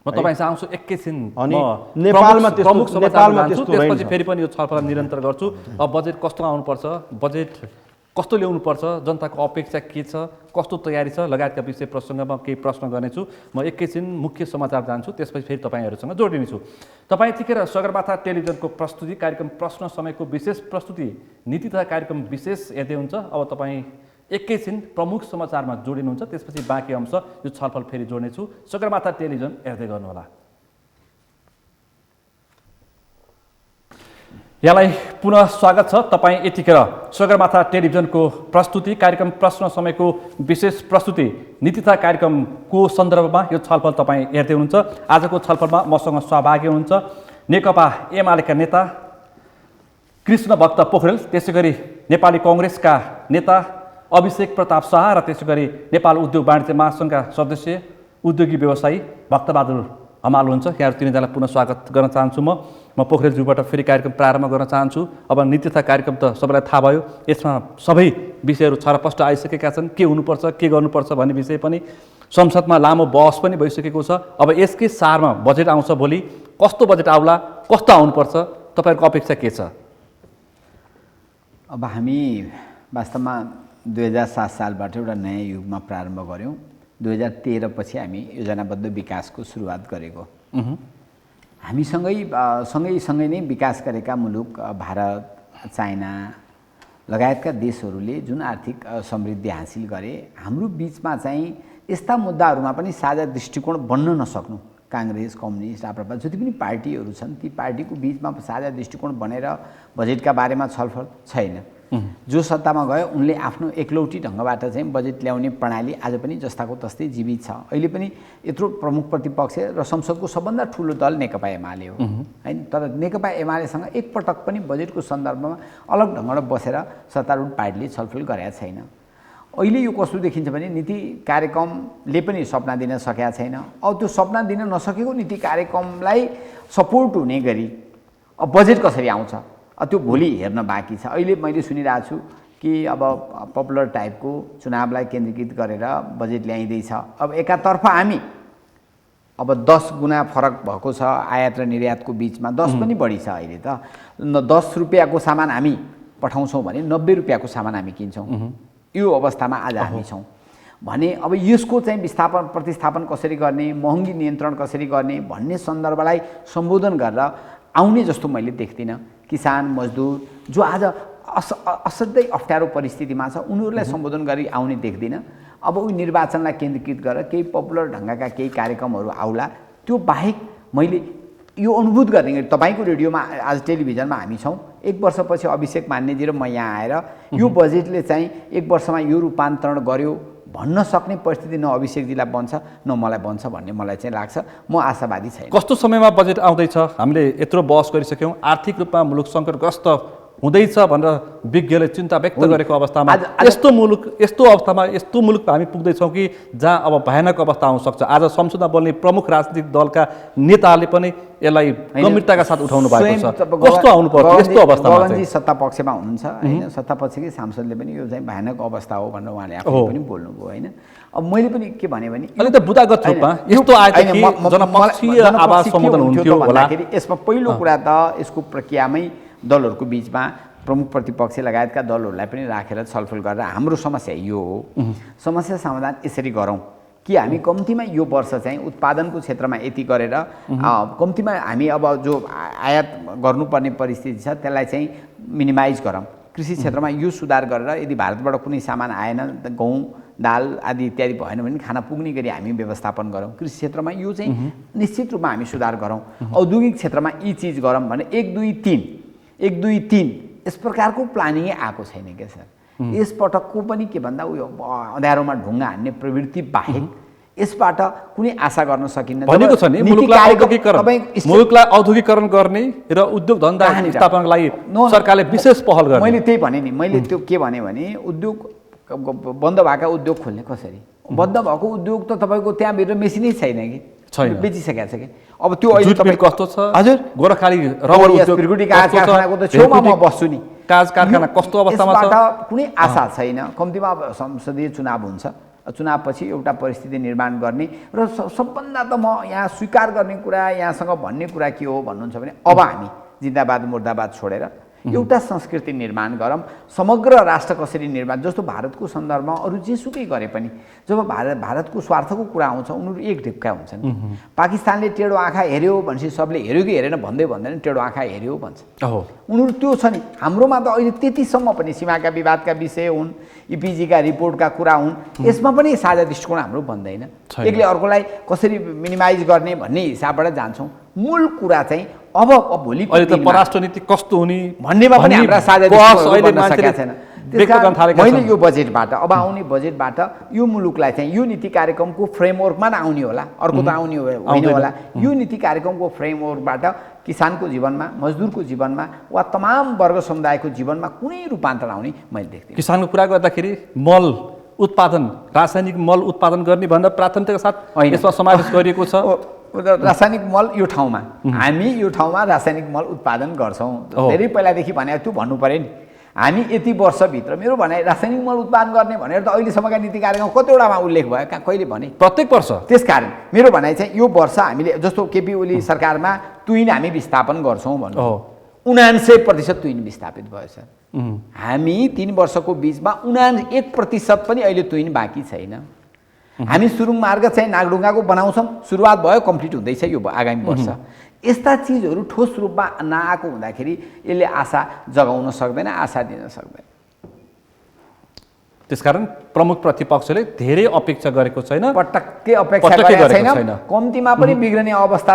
म तपाईँसँग आउँछु एकैछिन। अनि नेपालमा त्यस्तो त्यसपछि फेरि पनि यो छलफल निरन्तर गर्छु। अब बजेट कस्तो आउनुपर्छ, बजेट कस्तो ल्याउनुपर्छ, जनताको अपेक्षा के छ, कस्तो तयारी छ लगायतका विषय प्रसङ्गमा केही प्रश्न गर्नेछु। म एकैछिन मुख्य समाचार जान्छु, त्यसपछि फेरि तपाईँहरूसँग जोडिनेछु। तपाईँ यतिखेर सगरमाथा टेलिभिजनको प्रस्तुति कार्यक्रम प्रश्न समयको विशेष प्रस्तुति नीति तथा कार्यक्रम विशेष हेर्दै हुन्छ। अब तपाईँ एकैछिन प्रमुख समाचारमा जोडिनुहुन्छ, त्यसपछि बाँकी अंश यो छलफल फेरि जोड्नेछु। सगरमाथा टेलिभिजन हेर्दै गर्नुहोला। यहाँलाई पुनः स्वागत छ। तपाईँ यतिखेर सगरमाथा टेलिभिजनको प्रस्तुति कार्यक्रम प्रश्न समयको विशेष प्रस्तुति नीति तथा कार्यक्रमको सन्दर्भमा यो छलफल तपाईँ हेर्दै हुनुहुन्छ। आजको छलफलमा मसँग सहभागी हुनुहुन्छ नेकपा एमालेका नेता कृष्ण भक्त पोखरेल, त्यसै गरी नेपाली कङ्ग्रेसका नेता अभिषेक प्रताप शाह र त्यसै गरी नेपाल उद्योग वाणिज्य महासङ्घका सदस्य उद्योगी व्यवसायी भक्तबहादुर हमाल हुन्छ। यहाँहरू तिनैजनालाई पुनः स्वागत गर्न चाहन्छु। म पोखरेलज्यूबाट फेरि कार्यक्रम प्रारम्भ गर्न चाहन्छु। अब नीति तथा कार्यक्रम त सबैलाई थाहा भयो, यसमा सबै विषयहरू छरपष्ट आइसकेका छन्। के हुनुपर्छ, के गर्नुपर्छ भन्ने विषय पनि संसदमा लामो बहस पनि भइसकेको छ। अब यसकै सारमा बजेट आउँछ भोलि, कस्तो बजेट आउला, कस्तो आउनुपर्छ, तपाईँहरूको अपेक्षा के छ? अब हामी वास्तवमा 2007 सालबाट एउटा नयाँ युगमा प्रारम्भ गऱ्यौँ। 2013 पछि हामी योजनाबद्ध विकासको सुरुवात गरेको। सँगै नै विकास गरेका मुलुक भारत, चाइना लगायतका देशहरूले जुन आर्थिक समृद्धि हासिल गरे, हाम्रो बिचमा चाहिँ यस्ता मुद्दाहरूमा पनि साझा दृष्टिकोण बन्न नसक्नु, काङ्ग्रेस, कम्युनिस्ट, राप्रपा जति पनि पार्टीहरू छन् ती पार्टीको बिचमा साझा दृष्टिकोण बनेर बजेटका बारेमा छलफल छैन। जो सत्तामा गयो उनले आफ्नो एकलौटी ढङ्गबाट चाहिँ बजेट ल्याउने प्रणाली आज पनि जस्ताको तस्तै जीवित छ। अहिले पनि यत्रो प्रमुख प्रतिपक्ष र संसदको सबभन्दा ठुलो दल नेकपा एमाले हो हैन, तर नेकपा एमालेसँग एकपटक पनि बजेटको सन्दर्भमा अलग ढङ्गबाट बसेर सत्तारूढ पार्टीले छलफल गरेका छैन। अहिले यो कस्तो देखिन्छ भने नीति कार्यक्रमले पनि सपना दिन सकेका छैन। अब त्यो सपना दिन नसकेको नीति कार्यक्रमलाई सपोर्ट हुने गरी अब बजेट कसरी आउँछ त्यो भोलि हेर्न बाँकी छ। अहिले मैले सुनिरहेको छु कि अब पपुलर टाइपको चुनावलाई केन्द्रीकृत गरेर बजेट ल्याइँदैछ। अब एकातर्फ हामी अब 10 गुणा फरक भएको छ आयात र निर्यातको बिचमा, 10 पनि बढी छ। अहिले त 10 रुपियाँको सामान हामी पठाउँछौँ भने 90 रुपियाँको सामान हामी किन्छौँ। यो अवस्थामा आज हामी छौँ भने अब यसको चाहिँ प्रतिस्थापन कसरी गर्ने, महँगी नियन्त्रण कसरी गर्ने भन्ने सन्दर्भलाई सम्बोधन गरेर आउने जस्तो मैले देख्दिनँ। किसान मजदुर जो आज असाध्यै अप्ठ्यारो परिस्थितिमा छ उनीहरूलाई सम्बोधन गरी आउने देख्दिनँ। अब उही निर्वाचनलाई केन्द्रीकृत गरेर केही पपुलर ढङ्गका केही कार्यक्रमहरू आउला। त्यो बाहेक मैले यो अनुभूत गर्ने तपाईँको रेडियोमा आज टेलिभिजनमा हामी छौँ, 1 वर्षपछि अभिषेक मान्यजी र म यहाँ आएर यो बजेटले चाहिँ 1 वर्षमा यो रूपान्तरण गर्यो भन्न सक्ने परिस्थिति न अभिषेकजीलाई बन्छ न मलाई बन्छ भन्ने मलाई चाहिँ लाग्छ। म आशावादी छैन। कस्तो समयमा बजेट आउँदैछ? हामीले यत्रो बहस गरिसक्यौँ, आर्थिक रूपमा मुलुक सङ्कटग्रस्त हुँदैछ भनेर विज्ञले चिन्ता व्यक्त गरेको अवस्थामा यस्तो अवस्थामा यस्तो मुलुक हामी पुग्दैछौँ कि जहाँ अब भयानक अवस्था आउन सक्छ। आज संसदमा बोल्ने प्रमुख राजनीतिक दलका नेताहरूले पनि यसलाई गम्भीरताका साथ उठाउनु भएको छ। कस्तो आउनु पर्छ यस्तो अवस्थामा? गगनजी सत्ता पक्षमा हुनुहुन्छ होइन, सत्ता पक्षकै सांसदले पनि यो चाहिँ भयानक अवस्था हो भनेर उहाँले आफै पनि बोल्नुभयो होइन। अब मैले पनि के भने अलि त बुदागत रूपमा यस्तो आएदेखि जनपक्षीय आवाज सम्बोधन हुन्थ्यो होला। यसमा पहिलो कुरा त यसको प्रक्रियामै दलहरूको बिचमा प्रमुख प्रतिपक्ष लगायतका दलहरूलाई पनि राखेर छलफल गरेर हाम्रो समस्या यो हो, समस्या समाधान यसरी गरौँ कि हामी कम्तीमा यो वर्ष चाहिँ उत्पादनको क्षेत्रमा यति गरेर कम्तीमा हामी अब जो आयात गर्नुपर्ने परिस्थिति छ त्यसलाई चाहिँ मिनिमाइज गरौँ। कृषि क्षेत्रमा यो सुधार गरेर यदि भारतबाट कुनै सामान आएन, गहुँ दाल आदि इत्यादि भएन भने खाना पुग्ने गरी हामी व्यवस्थापन गरौँ। कृषि क्षेत्रमा यो चाहिँ निश्चित रूपमा हामी सुधार गरौँ। औद्योगिक क्षेत्रमा यी चिज गरौँ भने 1 2 3 यस प्रकारको प्लानिङै आएको छैन क्या सर। यसपटकको पनि के भन्दा उयो अँध्यारोमा ढुङ्गा हान्ने प्रवृत्ति बाहेक यसबाट कुनै आशा गर्न सकिन्न। भनेको छ नि मुलुकलाई औद्योगिकरण गर्ने र उद्योग धन्दा स्थापनाको लागि सरकारले विशेष पहल गर्ने। मैले त्यही भने नि, मैले त्यो के भने उद्योग बन्द भएका उद्योग खोल्ने कसरी? बन्द भएको उद्योग त तपाईँको त्यहाँभित्र मेसिनै छैन कि बेचिसकेको छ कि। अब त्यो अहिले तपाईँ कस्तो छ? हजुर गोरखाली रबर उद्योग कारखानाको त छेउमा म बस्छु नि, काज कारखाना कस्तो अवस्थामा छ? कुनै आशा छैन। कम्तीमा संसदीय चुनाव हुन्छ, चुनावपछि एउटा परिस्थिति निर्माण गर्ने र सबभन्दा त म यहाँ स्वीकार गर्ने कुरा, यहाँसँग भन्ने कुरा के हो भन्नुहुन्छ भने अब हामी जिन्दाबाद मुर्दाबाद छोडेर एउटा संस्कृति निर्माण गरौँ। समग्र राष्ट्र कसरी निर्माण, जस्तो भारतको सन्दर्भमा अरू जेसुकै गरे पनि जब भारतको स्वार्थको कुरा आउँछ उनीहरू एक ढिक्का हुन्छन्। पाकिस्तानले टेढो आँखा हेऱ्यो भनेपछि सबले हेऱ्यो कि हेरेन भन्दै भन्दैन, टेढो आँखा हेऱ्यो भन्छ उनीहरू। त्यो छ नि हाम्रोमा त अहिले त्यतिसम्म पनि सीमाका विवादका विषय हुन्, इपिजीका रिपोर्टका कुरा हुन्, यसमा पनि साझा दृष्टिकोण हाम्रो बन्दैन। एकले अर्कोलाई कसरी मिनिमाइज गर्ने भन्ने हिसाबबाट जान्छौँ। मूल कुरा चाहिँ अब भोलि परराष्ट्र नीति कस्तो हुने भन्नेमा पनि हाम्रा साझा दृष्टिकोण बन्न सकेका छैन। मैले यो बजेटबाट अब आउने बजेटबाट यो मुलुकलाई चाहिँ यो नीति कार्यक्रमको फ्रेमवर्कमा न आउने होला, अर्को त आउने होइन होला। यो नीति कार्यक्रमको फ्रेमवर्कबाट किसानको जीवनमा, मजदुरको जीवनमा वा तमाम वर्ग समुदायको जीवनमा कुनै रूपान्तरण आउने मैले देख्दिनँ। किसानको कुरा गर्दाखेरि मल उत्पादन, रासायनिक मल उत्पादन गर्ने भन्दा प्राथमिकताका साथ यसमा समावेश गरिएको छ। रासायनिक मल यो ठाउँमा हामी यो ठाउँमा रासायनिक मल उत्पादन गर्छौँ। धेरै पहिलादेखि भने त्यो भन्नु पऱ्यो नि, हामी यति वर्षभित्र मेरो भनाइ रासायनिक मल उत्पादन गर्ने भनेर त अहिलेसम्मका नीति कार्यक्रम कतिवटामा उल्लेख भयो, कहिले भने? प्रत्येक वर्ष। त्यसकारण मेरो भनाइ चाहिँ यो वर्ष हामीले जस्तो केपी ओली सरकारमा तुइन हामी विस्थापन गर्छौँ भन्नु, 99% तुइन विस्थापित भयो सर। हामी 3 वर्षको बिचमा 1% पनि अहिले तुइन बाँकी छैन। हामी सुरुङ मार्ग चाहिँ नागढुङ्गाको बनाउँछौँ, सुरुवात भयो, कम्प्लिट हुँदैछ यो आगामी वर्ष। यस्ता चिजहरू ठोस रूपमा नआएको हुँदाखेरि यसले आशा जगाउन सक्दैन, आशा दिन सक्दैन। त्यसकारण प्रमुख प्रतिपक्षले धेरै अपेक्षा गरेको छैन, पटक्कै अपेक्षा गरेको छैन। कम्तीमा पनि बिग्रने अवस्था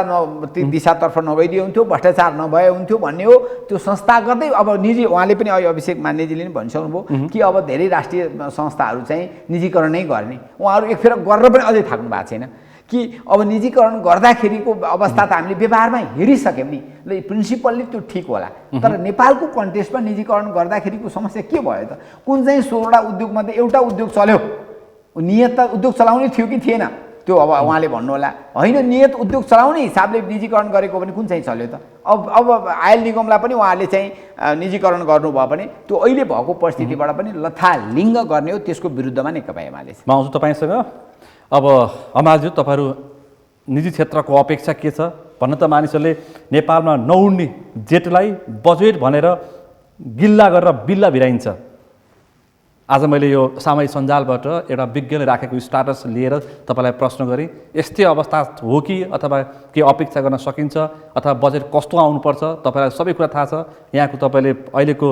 दिशातर्फ नगइदिए हुन्थ्यो, भ्रष्टाचार नभए हुन्थ्यो भन्ने हो। त्यो संस्थागतै अब निजी, उहाँले पनि अभिषेक मान्यजीले पनि भनिसक्नुभयो कि अब धेरै राष्ट्रिय संस्थाहरू चाहिँ निजीकरण नै गर्ने। उहाँहरू एकफेर गरेर पनि अझै थाक्नु भएको छैन कि अब निजीकरण गर्दाखेरिको अवस्था त हामीले व्यवहारमा हेरिसक्यौँ नि, ल प्रिन्सिपल्ली त्यो ठिक होला। तर नेपालको कन्टेक्स्टमा निजीकरण गर्दाखेरिको समस्या के भयो त? कुन चाहिँ 16वटा उद्योगमध्ये एउटा उद्योग चल्यो? नियत त उद्योग चलाउने थियो कि थिएन? त्यो अब उहाँले भन्नुहोला। होइन, नियत उद्योग चलाउने हिसाबले निजीकरण गरेको पनि कुन चाहिँ चल्यो त? अब आयल निगमलाई पनि उहाँले चाहिँ निजीकरण गर्नुभयो भने त्यो अहिले भएको परिस्थितिबाट पनि लथालिङ्ग गर्ने हो। त्यसको विरुद्धमा नेकपा एमाले छ। म आउँछु तपाईँसँग। अब अमाजु, तपाईँहरू निजी क्षेत्रको अपेक्षा के छ भन्न त मानिसहरूले नेपालमा नउड्ने जेटलाई बजेट भनेर गिल्ला गरेर बिल्ला भिराइन्छ। आज मैले यो सामाजिक सञ्जालबाट एउटा विज्ञले राखेको स्टाटस लिएर तपाईँलाई प्रश्न गरेँ, यस्तै अवस्था हो कि अथवा के अपेक्षा गर्न सकिन्छ अथवा बजेट कस्तो आउनुपर्छ, तपाईँलाई सबै कुरा थाहा छ। यहाँको तपाईँले अहिलेको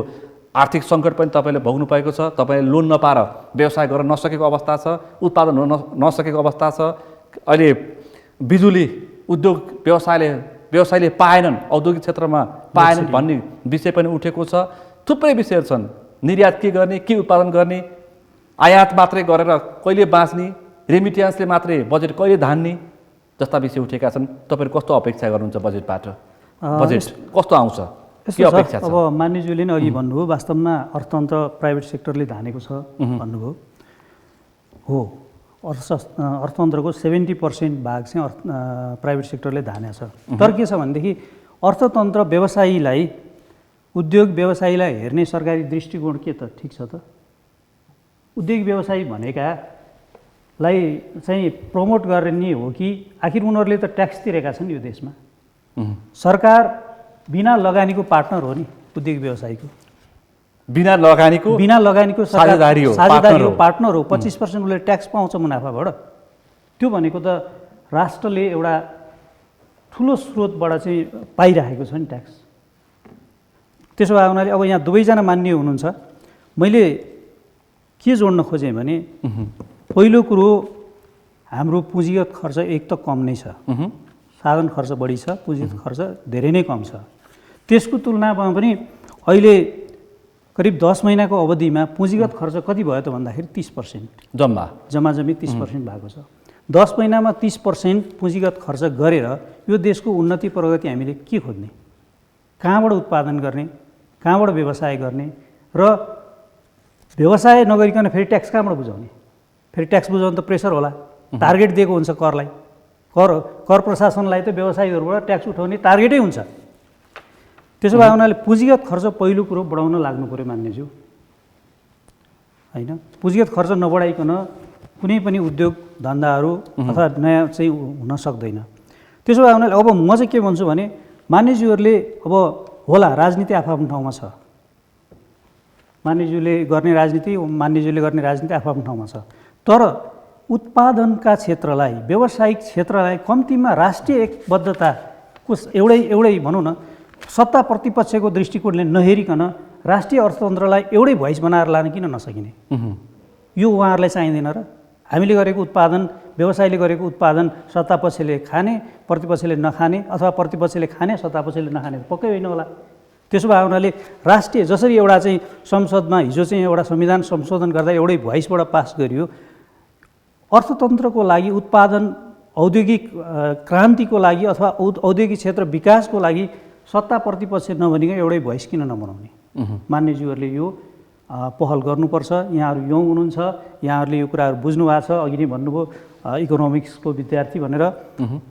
आर्थिक सङ्कट पनि तपाईँले भोग्नु पाएको छ, तपाईँले लोन नपाएर व्यवसाय गर्न नसकेको अवस्था छ, उत्पादन हुन नसकेको अवस्था छ। अहिले बिजुली उद्योग व्यवसायले पाएनन्, औद्योगिक क्षेत्रमा पाएनन् भन्ने विषय पनि उठेको छ। थुप्रै विषयहरू छन्, निर्यात के गर्ने, के उत्पादन गर्ने, आयात मात्रै गरेर कहिले बाँच्ने, रेमिट्यान्सले मात्रै बजेट कहिले धान्ने जस्ता विषय उठेका छन्। तपाईँहरू कस्तो अपेक्षा गर्नुहुन्छ बजेटबाट? बजेट कस्तो आउँछ, के अपेक्षा छ? अब मान्यज्यूले नै अघि भन्नुभयो, वास्तवमा अर्थतन्त्र प्राइभेट सेक्टरले धानेको छ भन्नुभयो। हो, अर्थतन्त्रको 70% भाग चाहिँ प्राइभेट सेक्टरले धानेको छ। तर के छ भनेदेखि अर्थतन्त्र व्यवसायीलाई, उद्योग व्यवसायीलाई हेर्ने सरकारी दृष्टिकोण के त ठिक छ त? उद्योग व्यवसायी भनेकालाई चाहिँ प्रमोट गर्ने हो कि आखिर उनीहरूले त ट्याक्स तिरेका छन् यो देशमा। सरकार बिना लगानीको पार्टनर हो नि उद्योग व्यवसायीको। बिना लगानीको साझेदारी हो, पार्टनर हो। 25% उसले ट्याक्स पाउँछ मुनाफाबाट। त्यो भनेको त राष्ट्रले एउटा ठुलो स्रोतबाट चाहिँ पाइरहेको छ नि ट्याक्स। त्यसो भए हुनाले अब यहाँ दुवैजना मान्य हुनुहुन्छ। मैले के जोड्न खोजेँ भने पहिलो कुरो हाम्रो पुँजीगत खर्च एक त कम नै छ, साधन खर्च बढी छ, पुँजीगत खर्च धेरै नै कम छ। त्यसको तुलनामा पनि अहिले करिब 10 महिनाको अवधिमा पुँजीगत खर्च कति भयो त भन्दाखेरि 30% जम्माजम्मी 30% भएको छ। 10 महिनामा 30% पुँजीगत खर्च गरेर यो देशको उन्नति प्रगति हामीले के खोज्ने? कहाँबाट उत्पादन गर्ने, कहाँबाट व्यवसाय गर्ने र व्यवसाय नगरिकन फेरि ट्याक्स कहाँबाट बुझाउने? फेरि ट्याक्स बुझाउनु त प्रेसर होला, टार्गेट दिएको हुन्छ करलाई। कर प्रशासनलाई त व्यवसायीहरूबाट ट्याक्स उठाउने टार्गेटै हुन्छ। त्यसो भए हुनाले पुँजीगत खर्च पहिलो कुरो बढाउन लाग्नु पऱ्यो मान्यज्यू, होइन? पुँजीगत खर्च नबढाइकन कुनै पनि उद्योग धन्दाहरू अथवा नयाँ चाहिँ हुन सक्दैन। त्यसो भए हुनाले अब म चाहिँ के भन्छु भने मान्यज्यूहरूले अब होला राजनीति आफ्नो ठाउँमा छ, मान्यज्यूले गर्ने राजनीति आफ्नो ठाउँमा छ। तर उत्पादनका क्षेत्रलाई, व्यावसायिक क्षेत्रलाई कम्तीमा राष्ट्रिय एकबद्धताको एउटै भनौँ न, सत्ता प्रतिपक्षको दृष्टिकोणले नहेरिकन राष्ट्रिय अर्थतन्त्रलाई एउटै भोइस बनाएर लान किन नसकिने? यो उहाँहरूलाई चाहिँदैन र? हामीले गरेको उत्पादन, व्यवसायले गरेको उत्पादन सत्तापक्षले खाने, प्रतिपक्षले नखाने, अथवा प्रतिपक्षले खाने, सत्तापक्षले नखाने पक्कै होइन होला। त्यसो भए हुनाले राष्ट्रिय, जसरी एउटा चाहिँ संसदमा हिजो चाहिँ एउटा संविधान संशोधन गर्दा एउटै भोइसबाट पास गरियो, अर्थतन्त्रको लागि, उत्पादन, औद्योगिक क्रान्तिको लागि अथवा औद्योगिक क्षेत्र विकासको लागि सत्ता प्रतिपक्ष नभनिकन एउटै भोइस किन नबनाउने? मान्यज्यूहरूले यो पहल गर्नुपर्छ। यहाँहरू यङ हुनुहुन्छ, यहाँहरूले यो कुराहरू बुझ्नु भएको छ। अघि नै भन्नुभयो इकोनोमिक्सको विद्यार्थी भनेर,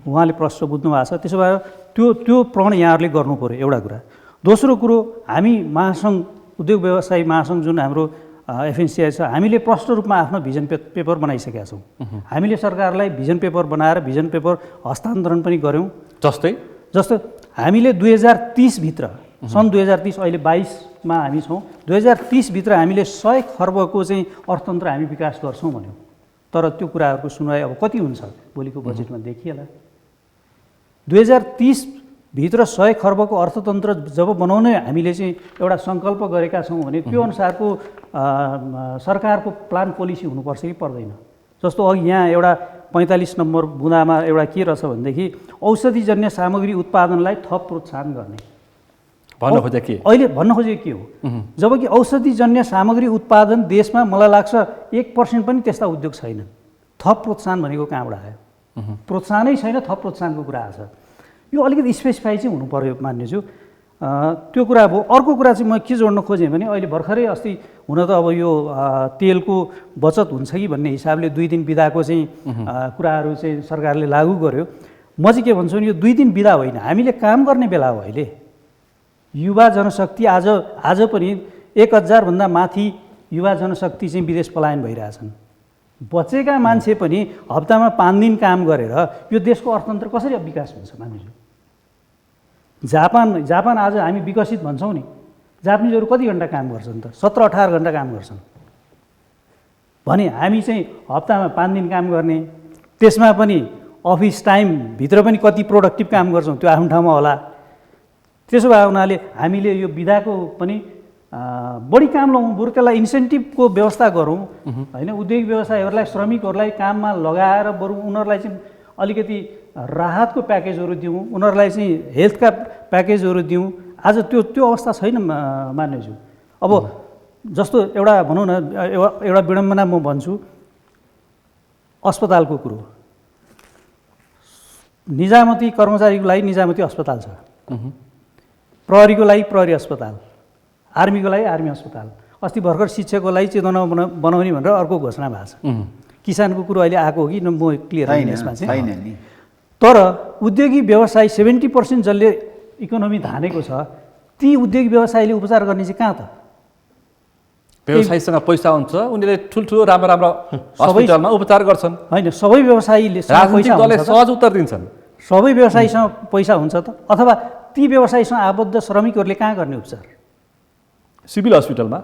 उहाँले प्रश्न बुझ्नु भएको छ। त्यसो भए त्यो प्रण यहाँहरूले गर्नु पऱ्यो, एउटा कुरा। दोस्रो कुरो, हामी महासङ्घ, उद्योग व्यवसायी महासङ्घ जुन हाम्रो एफएनसिआई छ, हामीले प्रष्ट रूपमा आफ्नो भिजन पेपर बनाइसकेका छौँ। हामीले सरकारलाई भिजन पेपर बनाएर भिजन पेपर हस्तान्तरण पनि गऱ्यौँ। जस्तो हामीले 2030 भित्र, सन् 2030, अहिले 22मा हामी छौँ, 2030 भित्र हामीले 100 खर्बको चाहिँ अर्थतन्त्र हामी विकास गर्छौँ भन्यौँ। तर त्यो कुराहरूको सुनवाई अब कति हुन्छ भोलिको बजेटमा देखिएला। 2030 भित्र 100 खर्बको अर्थतन्त्र जब बनाउने हामीले चाहिँ एउटा सङ्कल्प गरेका छौँ भने त्यो अनुसारको सरकारको प्लान पोलिसी हुनुपर्छ कि पर्दैन? जस्तो अघि यहाँ एउटा 45 नम्बर बुँदामा एउटा के रहेछ भनेदेखि औषधिजन्य सामग्री उत्पादनलाई थप प्रोत्साहन गर्ने अहिले भन्न खोजेको के हो? जबकि औषधिजन्य सामग्री उत्पादन देशमा मलाई लाग्छ 1% पनि त्यस्ता उद्योग छैनन्। थप प्रोत्साहन भनेको कहाँबाट आयो? प्रोत्साहनै छैन, थप प्रोत्साहनको कुरा आएको छ। यो अलिकति स्पेसिफाई चाहिँ हुनु पर्यो मान्यज्यू। त्यो कुरा भयो। अर्को कुरा चाहिँ म के जोड्न खोजेँ भने अहिले भर्खरै अस्ति हुन त अब यो तेलको बचत हुन्छ कि भन्ने हिसाबले 2 दिन बिदाको चाहिँ कुराहरू चाहिँ सरकारले लागू गर्यो। म चाहिँ के भन्छु भने यो 2 दिन बिदा होइन, हामीले काम गर्ने बेला हो। अहिले युवा जनशक्ति आज पनि 1000 भन्दा माथि युवा जनशक्ति चाहिँ विदेश पलायन भइरहेछन्। बचेका मान्छे पनि हप्तामा 5 दिन काम गरेर यो देशको अर्थतन्त्र कसरी विकास हुन्छ मान्यज्यू? जापान आज हामी विकसित भन्छौँ नि, जापानिजहरू कति घन्टा काम गर्छन् त? 17-18 घन्टा काम गर्छन्। भने हामी चाहिँ हप्तामा 5 दिन काम गर्ने, त्यसमा पनि अफिस टाइमभित्र पनि कति प्रोडक्टिभ काम गर्छौँ त्यो आफ्नो ठाउँमा होला। त्यसो भए हुनाले हामीले यो बिदाको पनि बढी काम लगाउँ, बरु त्यसलाई इन्सेन्टिभको व्यवस्था गरौँ होइन। उद्योग व्यवसायहरूलाई, श्रमिकहरूलाई काममा लगाएर बरु उनीहरूलाई चाहिँ अलिकति राहतको प्याकेजहरू दिउँ, उनीहरूलाई चाहिँ हेल्थका प्याकेजहरू दिउँ। आज त्यो अवस्था छैन मान्यज्यू। अब जस्तो एउटा भनौँ न, एउटा विडम्बना म भन्छु, अस्पतालको कुरो। निजामती कर्मचारीको लागि निजामती अस्पताल छ, प्रहरीको लागि प्रहरी अस्पताल, आर्मीको लागि आर्मी अस्पताल। अस्ति भर्खर शिक्षकको लागि चेतना बनाउने भनेर अर्को घोषणा भएको छ। किसानको कुरो अहिले आएको हो कि म क्लियर होइन यसमा चाहिँ। तर उद्योगी व्यवसाय 70% जसले इकोनोमी धानेको छ, ती उद्योगी व्यवसायले उपचार गर्ने चाहिँ कहाँ त? व्यवसायीसँग पैसा हुन्छ, उनीहरूले ठुल्ठुलो राम्रो राम्रो हस्पिटलमा उपचार गर्छन्। होइन, सबै व्यवसायीले राजनीतिक दलले सहज उत्तर दिन्छन्। सबै व्यवसायीसँग पैसा हुन्छ त? अथवा ती व्यवसायीसँग आबद्ध श्रमिकहरूले कहाँ गर्ने उपचार? सिभिल हस्पिटलमा।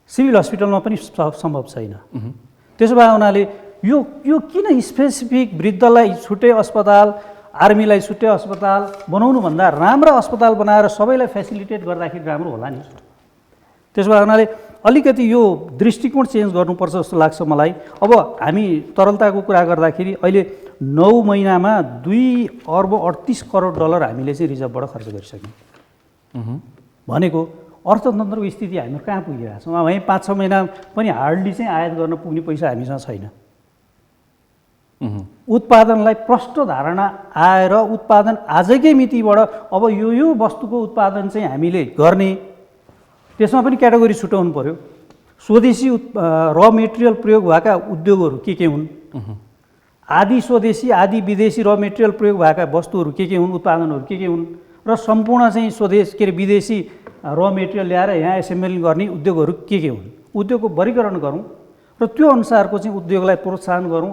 सिभिल हस्पिटलमा पनि सम्भव छैन। त्यसो भए हुनाले यो किन स्पेसिफिक वृद्धलाई छुट्टै अस्पताल, आर्मीलाई छुट्टै अस्पताल बनाउनुभन्दा राम्रा अस्पताल बनाएर सबैलाई फेसिलिटेट गर्दाखेरि राम्रो होला नि। त्यसो भए हुनाले अलिकति यो दृष्टिकोण चेन्ज गर्नुपर्छ जस्तो लाग्छ मलाई। अब हामी तरलताको कुरा गर्दाखेरि अहिले 9 महिनामा 2 अर्ब 38 करोड डलर हामीले चाहिँ रिजर्भबाट खर्च गरिसक्यौँ। भनेको अर्थतन्त्रको स्थिति हामीहरू कहाँ पुगिरहेको छौँ? वहीँ 5-6 महिना पनि हार्डली चाहिँ आयात गर्न पुग्ने पैसा हामीसँग छैन। उत्पादनलाई प्रष्ट धारणा आएर उत्पादन आजकै मितिबाट अब यो वस्तुको उत्पादन चाहिँ हामीले गर्ने, त्यसमा पनि क्याटेगोरी छुट्याउनु पर्यो। स्वदेशी र मेटेरियल प्रयोग भएका उद्योगहरू के हुन्, आदि स्वदेशी आदि विदेशी र मेटेरियल प्रयोग भएका वस्तुहरू के हुन्, उत्पादनहरू के हुन्, र सम्पूर्ण चाहिँ स्वदेश विदेशी र मेटेरियल ल्याएर यहाँ एसेम्बलिङ गर्ने उद्योगहरू के हुन्। उद्योगको वर्गीकरण गरौँ र त्यो अनुसारको चाहिँ उद्योगलाई प्रोत्साहन गरौँ।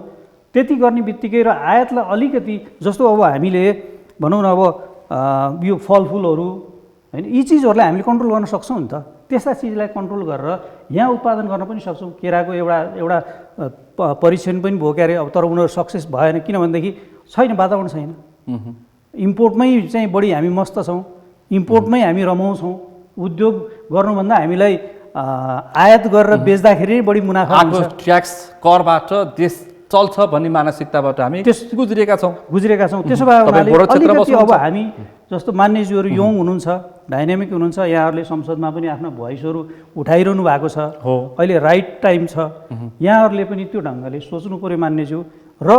त्यति गर्ने बित्तिकै र आयातलाई अलिकति, जस्तो अब हामीले भनौँ न, अब यो फलफुलहरू होइन, यी चिजहरूलाई हामीले कन्ट्रोल गर्न सक्छौँ नि त। त्यस्ता चिजलाई कन्ट्रोल गरेर यहाँ उत्पादन गर्न पनि सक्छौँ। केराको एउटा परीक्षण पनि भयो क्यारे, अब तर उनीहरू सक्सेस भएन किनभनेदेखि छैन, वातावरण छैन। इम्पोर्टमै चाहिँ बढी हामी मस्त छौँ, इम्पोर्टमै हामी रमाउँछौँ। उद्योग गर्नुभन्दा हामीलाई आयात गरेर बेच्दाखेरि बढी मुनाफा हुन्छ। ट्याक्स करबाट देश चल्छ भन्ने मानसिकताबाट हामी गुज्रिएका छौँ। त्यसो भए अलिकति अब हामी जस्तो मान्यज्यूहरू यङ हुनुहुन्छ, डाइनामिक हुनुहुन्छ, यहाँहरूले संसदमा पनि आफ्ना भोइसहरू उठाइरहनु भएको छ। अहिले राइट टाइम छ, यहाँहरूले पनि त्यो ढङ्गले सोच्नु पर्यो मान्यज्यू। र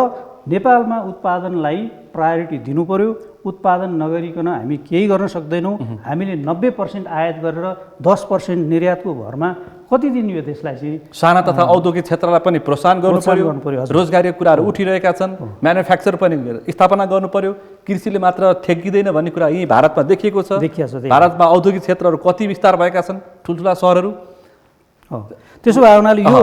नेपालमा उत्पादनलाई प्रायोरिटी दिनु पर्यो। उत्पादन नगरिकन हामी केही गर्न सक्दैनौँ। हामीले 90% आयात गरेर 10% निर्यातको भरमा कति दिन यो देशलाई चाहिँ साना तथा औद्योगिक क्षेत्रलाई पनि प्रोत्साहन गर्नु पर्यो। रोजगारीको कुराहरू उठिरहेका छन्, म्यानुफ्याक्चर पनि स्थापना गर्नु पर्यो। कृषिले मात्र ठेकिँदैन भन्ने कुरा यहीँ भारतमा देखिएको छ। भारतमा औद्योगिक क्षेत्रहरू कति विस्तार भएका छन्, ठुल्ठुला सहरहरू। त्यसो भए हुनाले यो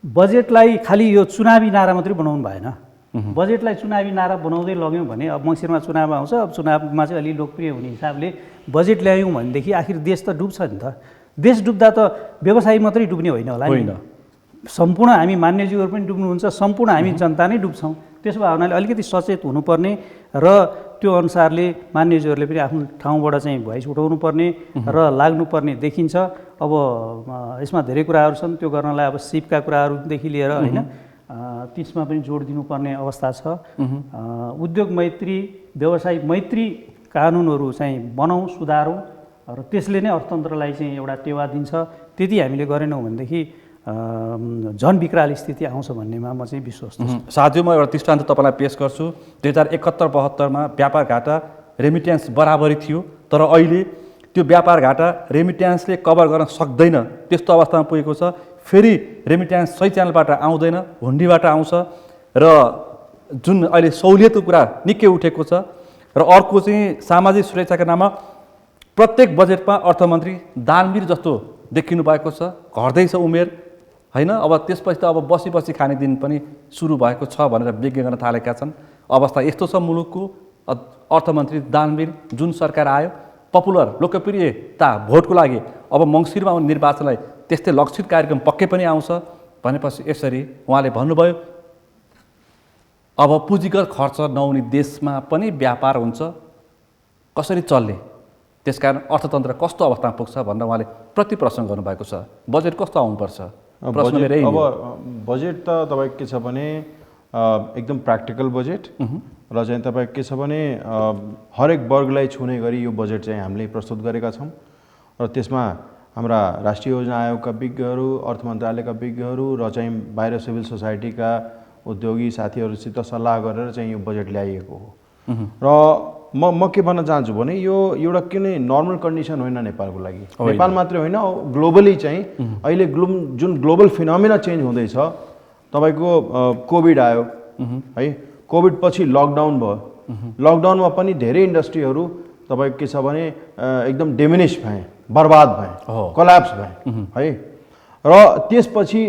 बजेटलाई खालि यो चुनावी नारा मात्रै बनाउनु भएन। बजेटलाई चुनावी नारा बनाउँदै लग्यौँ भने अब मङ्सिरमा चुनाव आउँछ, अब चुनावमा चाहिँ अलि लोकप्रिय हुने हिसाबले बजेट ल्यायौँ भनेदेखि आखिर देश त डुब्छ नि त। देश डुब्दा त व्यवसाय मात्रै डुब्ने होइन होला नि, सम्पूर्ण हामी मान्यज्यूहरू पनि डुब्नुहुन्छ, सम्पूर्ण हामी जनता नै डुब्छौँ। त्यसो भए हुनाले अलिकति सचेत हुनुपर्ने र त्यो अनुसारले मान्यज्यूहरूले पनि आफ्नो ठाउँबाट चाहिँ भोइस उठाउनु पर्ने र लाग्नुपर्ने देखिन्छ। अब यसमा धेरै कुराहरू छन्, त्यो गर्नलाई अब सिपका कुराहरूदेखि लिएर होइन त्यसमा पनि जोड दिनुपर्ने अवस्था छ। उद्योग मैत्री, व्यवसाय मैत्री कानुनहरू चाहिँ बनाउँ, सुधारौँ र त्यसले नै अर्थतन्त्रलाई चाहिँ एउटा टेवा दिन्छ। त्यति हामीले गरेनौँ भनेदेखि झन् विकराल स्थिति आउँछ भन्नेमा म चाहिँ विश्वस्त छु। साथै म एउटा दृष्टान्त तपाईँलाई पेश गर्छु। 2071-72मा व्यापार घाटा रेमिट्यान्स बराबरी थियो, तर अहिले त्यो व्यापार घाटा रेमिट्यान्सले कभर गर्न सक्दैन, त्यस्तो अवस्थामा पुगेको छ। फेरि रेमिट्यान्स सही च्यानलबाट आउँदैन, हुन्डीबाट आउँछ र जुन अहिले सहुलियतको कुरा निकै उठेको छ। र अर्को चाहिँ सामाजिक सुरक्षाका नाममा प्रत्येक बजेटमा अर्थमन्त्री दानवीर जस्तो देखिनु भएको छ, घट्दैछ उमेर होइन। अब त्यसपछि त अब बसी खाने दिन पनि सुरु भएको छ भनेर विज्ञ गर्न थालेका छन्। अवस्था यस्तो छ मुलुकको। अर्थमन्त्री दानवीर जुन सरकार आयो, पपुलर लोकप्रियता भोटको लागि अब मङ्सिरमा आउने निर्वाचनलाई त्यस्तै लक्षित कार्यक्रम पक्कै पनि आउँछ। भनेपछि यसरी उहाँले भन्नुभयो अब पुँजीगत खर्च नहुने देशमा पनि व्यापार हुन्छ, कसरी चल्ने, त्यसकारण अर्थतन्त्र कस्तो अवस्थामा पुग्छ भनेर उहाँले प्रतिप्रश्न गर्नुभएको छ। बजेट कस्तो आउनुपर्छ प्रश्न मेरै। अब बजेट त तपाईँको के छ भने एकदम प्र्याक्टिकल बजेट र चाहिँ तपाईँको के छ भने हरेक वर्गलाई छुने गरी यो बजेट चाहिँ हामीले प्रस्तुत गरेका छौँ र त्यसमा हाम्रा राष्ट्रिय योजना आयोगका विज्ञहरू, अर्थ मन्त्रालयका विज्ञहरू र चाहिँ बाहिर सिभिल सोसाइटीका उद्योगी साथीहरूसित सल्लाह गरेर चाहिँ यो बजेट ल्याइएको हो। र म के भन्न चाहन्छु भने यो एउटा किन नर्मल कन्डिसन होइन नेपालको लागि, नेपाल मात्रै होइन ग्लोबली चाहिँ अहिले जुन ग्लोबल फिनोमिना चेन्ज हुँदैछ। तपाईँको कोभिड आयो है, कोभिड पछि लकडाउन भयो, लकडाउनमा पनि धेरै इन्डस्ट्रीहरू तपाईँको के छ भने एकदम डिमिनिस भए, बर्बाद भए, कोल्याप्स भए है। र त्यसपछि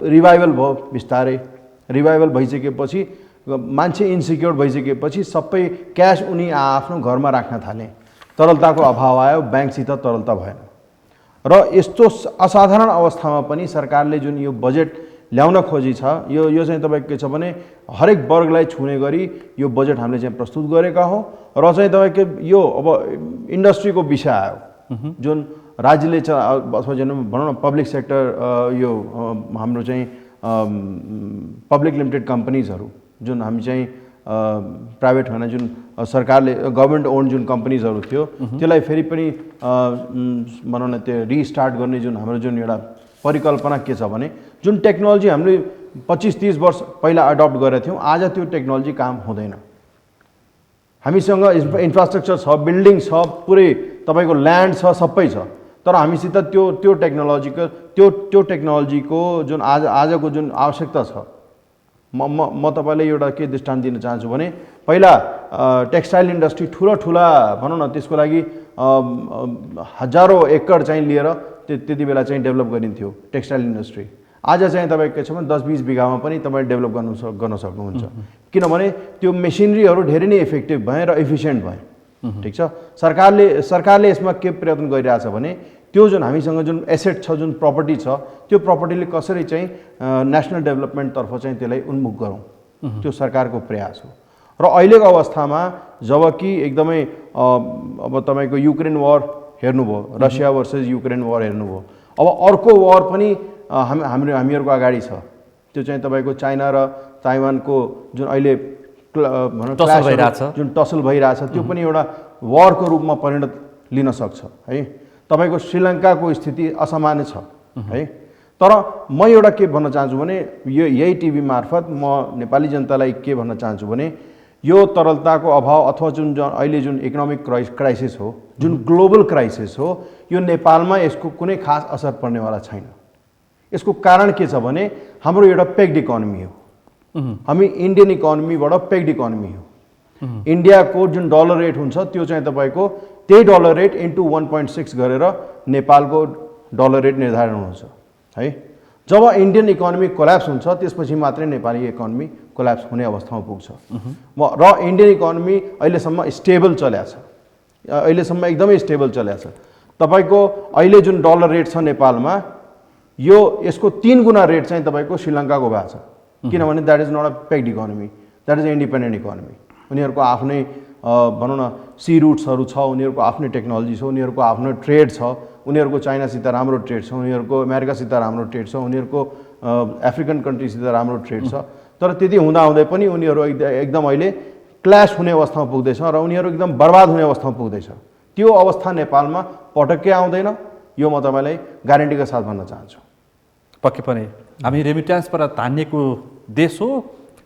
रिभाइभल भयो, बिस्तारै रिभाइभल भइसकेपछि मान्छे इन्सिक्योर भइसकेपछि सबै क्यास उनी आफ्नो घरमा राख्न थाले, तरलताको अभाव आयो, ब्याङ्कसित तरलता भएन। र यस्तो असाधारण अवस्थामा पनि सरकारले जुन यो बजेट ल्याउन खोजी छ, यो चाहिँ तपाईँको के छ भने हरेक वर्गलाई छुने गरी यो बजेट हामीले चाहिँ प्रस्तुत गरेका हो। र चाहिँ तपाईँको यो अब इन्डस्ट्रीको विषय आयो, जुन राज्यले अथवा भनौँ न पब्लिक सेक्टर, यो हाम्रो चाहिँ पब्लिक लिमिटेड कम्पनीजहरू जुन हामी चाहिँ प्राइभेट होइन, जुन सरकारले गभर्मेन्ट ओन्ड जुन कम्पनीजहरू थियो त्यसलाई फेरि पनि भनौँ न त्यो रिस्टार्ट गर्ने जुन हाम्रो जुन एउटा परिकल्पना के छ भने जुन टेक्नोलोजी हामीले 25-30 वर्ष पहिला एडप्ट गरेका थियौँ, आज त्यो टेक्नोलोजी काम हुँदैन। हामीसँग इन्फ्रास्ट्रक्चर छ, बिल्डिङ छ, पुरै तपाईँको ल्यान्ड छ, सबै छ, तर हामीसित त्यो टेक्नोलोजीको जुन आजको जुन आवश्यकता छ। म तपाईँलाई एउटा के दृष्टान्त दिन चाहन्छु भने पहिला टेक्सटाइल इन्डस्ट्री ठुला भनौँ न त्यसको लागि हजारौँ एकड चाहिँ लिएर त्यति बेला चाहिँ डेभलप गरिन्थ्यो टेक्सटाइल इन्डस्ट्री। आज चाहिँ तपाईँको के छ भने 10-20 बिघामा पनि तपाईँ डेभलप गर्न सक्नुहुन्छ, किनभने त्यो मेसिनरीहरू धेरै नै इफेक्टिभ भए र इफिसियन्ट भए। ठिक छ, सरकारले यसमा के प्रयत्न गरिरहेछ भने त्यो जुन हामीसँग जुन एसेट छ, जुन प्रपर्टी छ, त्यो प्रपर्टीले कसरी चाहिँ नेसनल डेभलपमेन्टतर्फ चाहिँ त्यसलाई उन्मुख गरौँ, त्यो सरकारको प्रयास हो। र अहिलेको अवस्थामा जब कि एकदमै अब तपाईँको युक्रेन वार हेर्नुभयो, रसिया वर्सेस युक्रेन वार हेर्नुभयो, अब अर्को वार पनि हामीहरूको अगाडि छ, त्यो चाहिँ तपाईँको चाइना र ताइवानको जुन अहिले जुन टसल भइरहेछ, त्यो पनि एउटा वारको रूपमा परिणत लिन सक्छ है। तपाईँको श्रीलङ्काको स्थिति असामान्य छ है। तर म एउटा के भन्न चाहन्छु भने यही टिभी मार्फत म नेपाली जनतालाई के भन्न चाहन्छु भने यो तरलताको अभाव अथवा अहिले जुन इकोनोमिक क्राइसिस हो, जुन ग्लोबल क्राइसिस हो, यो नेपालमा यसको कुनै खास असर पर्नेवाला छैन। यसको कारण के छ भने हाम्रो एउटा पेक्ड इकोनोमी हो, हामी इन्डियन इकोनोमीबाट पेक्ड इकोनोमी हो। इन्डियाको जुन डलर रेट हुन्छ त्यो चाहिँ तपाईँको त्यही डलर रेट इन्टु 1.6 गरेर नेपालको डलर रेट निर्धारण हुन्छ है। जब इन्डियन इकोनोमी कोल्याप्स हुन्छ त्यसपछि मात्रै नेपाली इकोनोमी कोल्याप्स हुने अवस्थामा पुग्छ। र इन्डियन इकोनोमी अहिलेसम्म स्टेबल चलेको छ, अहिलेसम्म एकदमै स्टेबल चलेको छ। तपाईँको अहिले जुन डलर रेट छ नेपालमा, यसको 3 गुणा रेट चाहिँ तपाईँको श्रीलङ्काको भएको छ, किनभने that is not a packed economy, that is independent economy. उनीहरूको आफ्नै भनौँ न सी रुट्सहरू छ, उनीहरूको आफ्नै टेक्नोलोजी छ, उनीहरूको आफ्नो ट्रेड छ, उनीहरूको चाइनासित राम्रो ट्रेड छ, उनीहरूको अमेरिकासित राम्रो ट्रेड छ, उनीहरूको अफ्रिकन कन्ट्रीसित राम्रो ट्रेड छ। तर त्यति हुँदाहुँदै पनि उनीहरू एकदम अहिले क्ल्यास हुने अवस्थामा पुग्दैछ र उनीहरू एकदम बर्बाद हुने अवस्थामा पुग्दैछ। त्यो अवस्था नेपालमा पटक्कै आउँदैन, यो म तपाईँलाई ग्यारेन्टीका साथ भन्न चाहन्छु। पक्कै पनि हामी रेमिट्यान्सबाट तानिएको देश हो।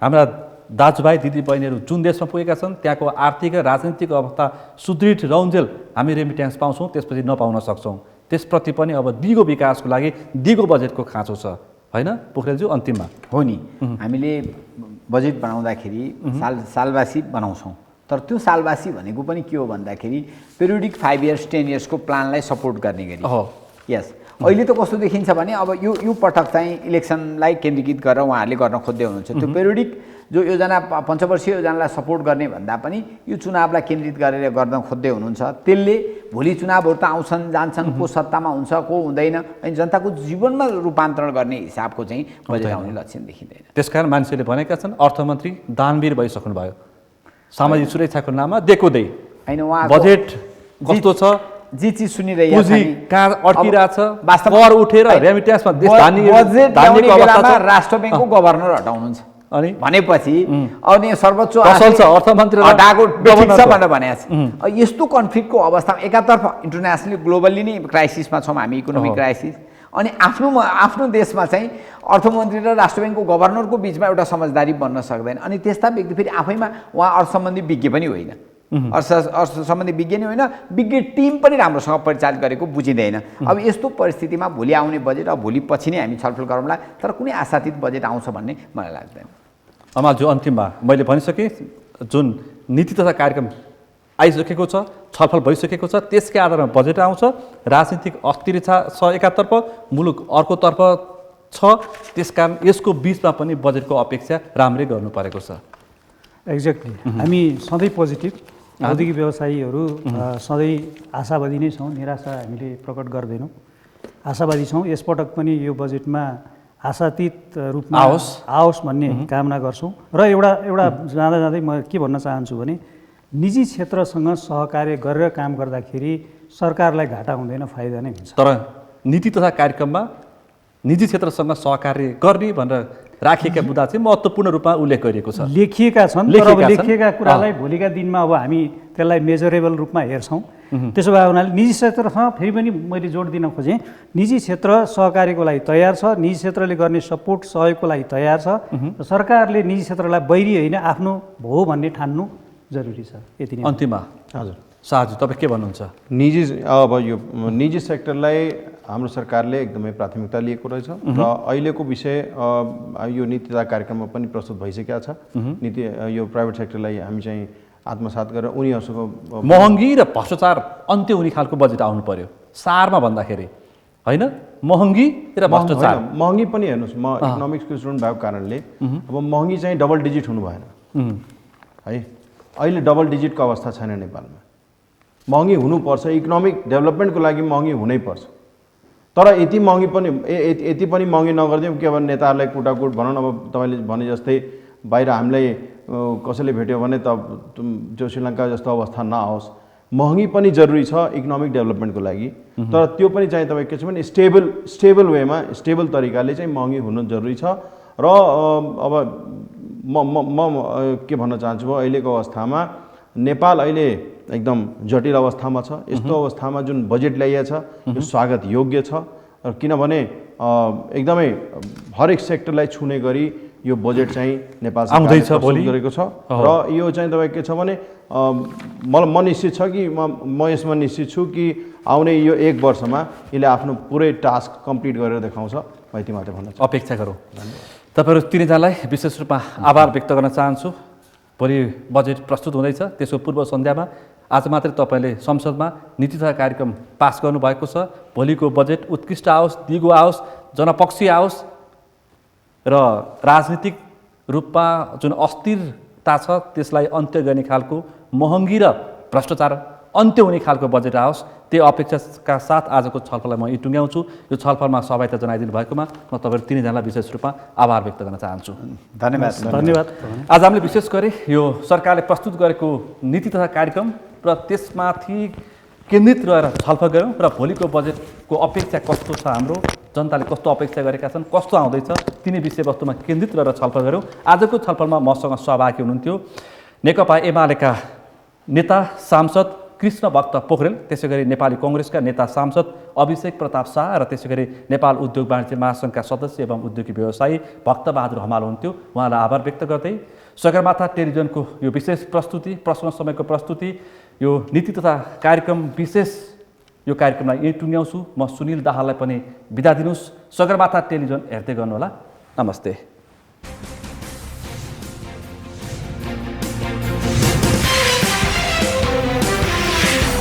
हाम्रा दाजुभाइ दिदीबहिनीहरू जुन देशमा पुगेका छन् त्यहाँको आर्थिक र राजनीतिक अवस्था सुदृढ रहन्जेल हामी रेमिट्यान्स पाउँछौँ, त्यसपछि नपाउन सक्छौँ। त्यसप्रति पनि अब दिगो विकासको लागि दिगो बजेटको खाँचो छ होइन पोखरेलज्यू? अन्तिममा हो नि, हामीले बजेट बनाउँदाखेरि सालबासी बनाउँछौँ, तर त्यो सालबासी भनेको पनि के हो भन्दाखेरि पिरियडिक 5 इयर्स 10 इयर्सको प्लानलाई सपोर्ट गर्ने गरी हो। यस, अहिले त कस्तो देखिन्छ भने अब यो पटक चाहिँ इलेक्सनलाई केन्द्रीकृत गरेर उहाँहरूले गर्न खोज्दै हुनुहुन्छ। त्यो पिरियडिक जो योजना पञ्चवर्षीय योजनालाई सपोर्ट गर्ने भन्दा पनि यो चुनावलाई केन्द्रित गरेर गर्न खोज्दै हुनुहुन्छ। त्यसले भोलि चुनावहरू त आउँछन् जान्छन्, को सत्तामा हुन्छ को हुँदैन, अनि जनताको जीवनमा रूपान्तरण गर्ने हिसाबको चाहिँ बजेट आउने लक्षण देखिँदैन। त्यसकारण मान्छेले भनेका छन् अर्थमन्त्री दानवीर भइसक्नुभयो, सामाजिक सुरक्षाको नाममा दिएको दे होइन उहाँ बजेट कस्तो छ, जे चिज सुनिरहेको पुँजी कहाँ अड्किरहेछ, वास्तवमा कर उठेर रेमिट्यान्समा देश धान्नेको अवस्था छ। राष्ट्र ब्याङ्कको गभर्नर हटाउनुहुन्छ अनि भनेपछि अनि सर्वोच्च असल छ अर्थमन्त्री हटाएको ठिक छ भनेर भनेको छ। यस्तो कन्फ्लिक्टको अवस्थामा एकातर्फ इन्टरनेसनली ग्लोबल्ली नै क्राइसिसमा छौँ हामी, इकोनोमिक क्राइसिस, अनि आफ्नो देशमा चाहिँ अर्थमन्त्री र राष्ट्र ब्याङ्कको गभर्नरको बिचमा एउटा समझदारी बन्न सक्दैन। अनि त्यस्ता व्यक्ति फेरि आफैमा उहाँ अर्थ सम्बन्धी विज्ञ पनि होइन, अर्थ सम्बन्धी विज्ञ नै होइन, विज्ञ टिम पनि राम्रोसँग परिचालित गरेको बुझिँदैन। अब यस्तो परिस्थितिमा भोलि आउने बजेट अब भोलि पछि नै हामी छलफल गरौँला, तर कुनै आशातीत बजेट आउँछ भन्ने मलाई लाग्दैन। अमाजु अन्तिममा मैले भनिसकेँ, जुन नीति तथा कार्यक्रम आइसकेको छ, छलफल भइसकेको छ, त्यसकै आधारमा बजेट आउँछ। राजनीतिक अस्थिरता छ एकातर्फ, मुलुक अर्कोतर्फ छ, त्यसकारण यसको बिचमा पनि बजेटको अपेक्षा राम्रै गर्नु परेको छ। एक्ज्याक्टली, हामी सधैँ पोजिटिभ औद्योगिक व्यवसायीहरू सधैँ आशावादी नै छौँ, निराशा हामीले प्रकट गर्दैनौँ, आशावादी छौँ। यसपटक पनि यो बजेटमा आशातीत रूपमा आओस् भन्ने कामना गर्छौँ। र एउटा जाँदा जाँदै म के भन्न चाहन्छु भने निजी क्षेत्रसँग सहकार्य गरेर काम गर्दाखेरि सरकारलाई घाटा हुँदैन, फाइदा नै हुन्छ। तर नीति तथा कार्यक्रममा निजी क्षेत्रसँग सहकार्य गर्ने भनेर राखिएका मुद्दा चाहिँ महत्त्वपूर्ण रूपमा उल्लेख गरिएको छ, लेखिएका छन्। तर अब लेखिएका कुरालाई भोलिका दिनमा अब हामी त्यसलाई मेजरेबल रूपमा हेर्छौँ। त्यसो भए हुनाले निजी क्षेत्रसँग फेरि पनि मैले जोड दिन खोजेँ, निजी क्षेत्र सहकार्यको लागि तयार छ, निजी क्षेत्रले गर्ने सपोर्ट सहयोगको लागि तयार छ। सरकारले निजी क्षेत्रलाई बैरी होइन आफ्नो हो भन्ने ठान्नु जरुरी छ। यति नै। अन्तिममा हजुर शाहजी तपाईँ के भन्नुहुन्छ? अब यो निजी सेक्टरलाई हाम्रो सरकारले एकदमै प्राथमिकता लिएको रहेछ र अहिलेको विषय यो नीति तथा कार्यक्रममा पनि प्रस्तुत भइसकेको छ। नीति यो प्राइभेट सेक्टरलाई हामी चाहिँ आत्मसात गरेर उनीहरूसँग महँगी र भ्रष्टाचार अन्त्य हुने खालको बजेट आउनु पर्यो सारमा भन्दाखेरि, होइन? महँगी र भ्रष्टाचार, महँगी पनि हेर्नुहोस्, म इकोनोमिक्सको स्टुडेन्ट भएको कारणले अब महँगी चाहिँ डबल डिजिट हुनु भएन है। अहिले डबल डिजिटको अवस्था छैन नेपालमा। महँगी हुनुपर्छ, इकोनोमिक डेभलपमेन्टको लागि महँगी हुनैपर्छ। तर यति महँगी पनि यति पनि महँगी नगरिदिउँ के भने नेताहरूलाई कुटाकुट भनौँ। अब तपाईँले भने जस्तै बाहिर हामीलाई कसैले भेट्यो भने त जो श्रीलङ्का जस्तो अवस्था नआओस्। महँगी पनि जरुरी छ इकोनोमिक डेभलपमेन्टको लागि, तर त्यो पनि चाहिँ तपाईँ के छ भने स्टेबल वेमा, स्टेबल तरिकाले चाहिँ महँगी हुनु जरुरी छ। र अब म के भन्न चाहन्छु अहिलेको अवस्थामा नेपाल अहिले एकदम जटिल अवस्थामा छ। यस्तो अवस्थामा जुन बजेट ल्याइएको छ यो स्वागत योग्य छ, किनभने एकदमै हरेक सेक्टरलाई छुने गरी यो बजेट चाहिँ नेपाल सरकारले प्रस्तुत गरेको छ। र यो चाहिँ तपाईँ के छ भने म निश्चित छ कि म यसमा निश्चित छु कि आउने यो 1 वर्षमा यसले आफ्नो पुरै टास्क कम्प्लिट गरेर देखाउँछ। म यति मात्रै भन्न चाहन्छु। अपेक्षा गरौँ। तपाईँहरू तिनैजनालाई विशेष रूपमा आभार व्यक्त गर्न चाहन्छु। भोलि बजेट प्रस्तुत हुँदैछ, त्यसको पूर्व सन्ध्यामा आज मात्रै तपाईँले संसदमा नीति तथा कार्यक्रम पास गर्नुभएको छ। भोलिको बजेट उत्कृष्ट आओस्, दिगो आओस्, जनपक्षी आओस् र राजनीतिक रूपमा जुन अस्थिरता छ त्यसलाई अन्त्य गर्ने खालको, महँगी र भ्रष्टाचार अन्त्य हुने खालको बजेट आओस्, त्यो अपेक्षाका साथ आजको छलफललाई म यहीँ टुङ्ग्याउँछु। यो छलफलमा सहभागिता जनाइदिनु भएकोमा म तपाईँहरू तिनैजनालाई विशेष रूपमा आभार व्यक्त गर्न चाहन्छु। धन्यवाद। आज हामीले विशेष गरी यो सरकारले प्रस्तुत गरेको नीति तथा कार्यक्रम र त्यसमाथि केन्द्रित रहेर छलफल गऱ्यौँ र भोलिको बजेटको अपेक्षा कस्तो छ, हाम्रो जनताले कस्तो अपेक्षा गरेका छन्, कस्तो आउँदैछ, तिनै विषयवस्तुमा केन्द्रित रहेर छलफल गऱ्यौँ। आजको छलफलमा मसँग सहभागी हुनुहुन्थ्यो नेकपा एमालेका नेता सांसद कृष्ण भक्त पोखरेल, त्यसै गरी नेपाली कङ्ग्रेसका नेता सांसद अभिषेक प्रताप शाह र त्यसै गरी नेपाल उद्योग वाणिज्य महासङ्घका सदस्य एवं उद्योगी व्यवसायी भक्तबहादुर हमाल हुनुहुन्थ्यो। उहाँलाई आभार व्यक्त गर्दै सगरमाथा टेलिभिजनको यो विशेष प्रस्तुति, प्रश्न समयको प्रस्तुति, यो नीति तथा कार्यक्रम विशेष यो कार्यक्रमलाई यहीँ टुङ्ग्याउँछु। म सुनिल दाहाललाई पनि बिदा दिनुहोस्। सगरमाथा टेलिभिजन हेर्दै गर्नुहोला। नमस्ते।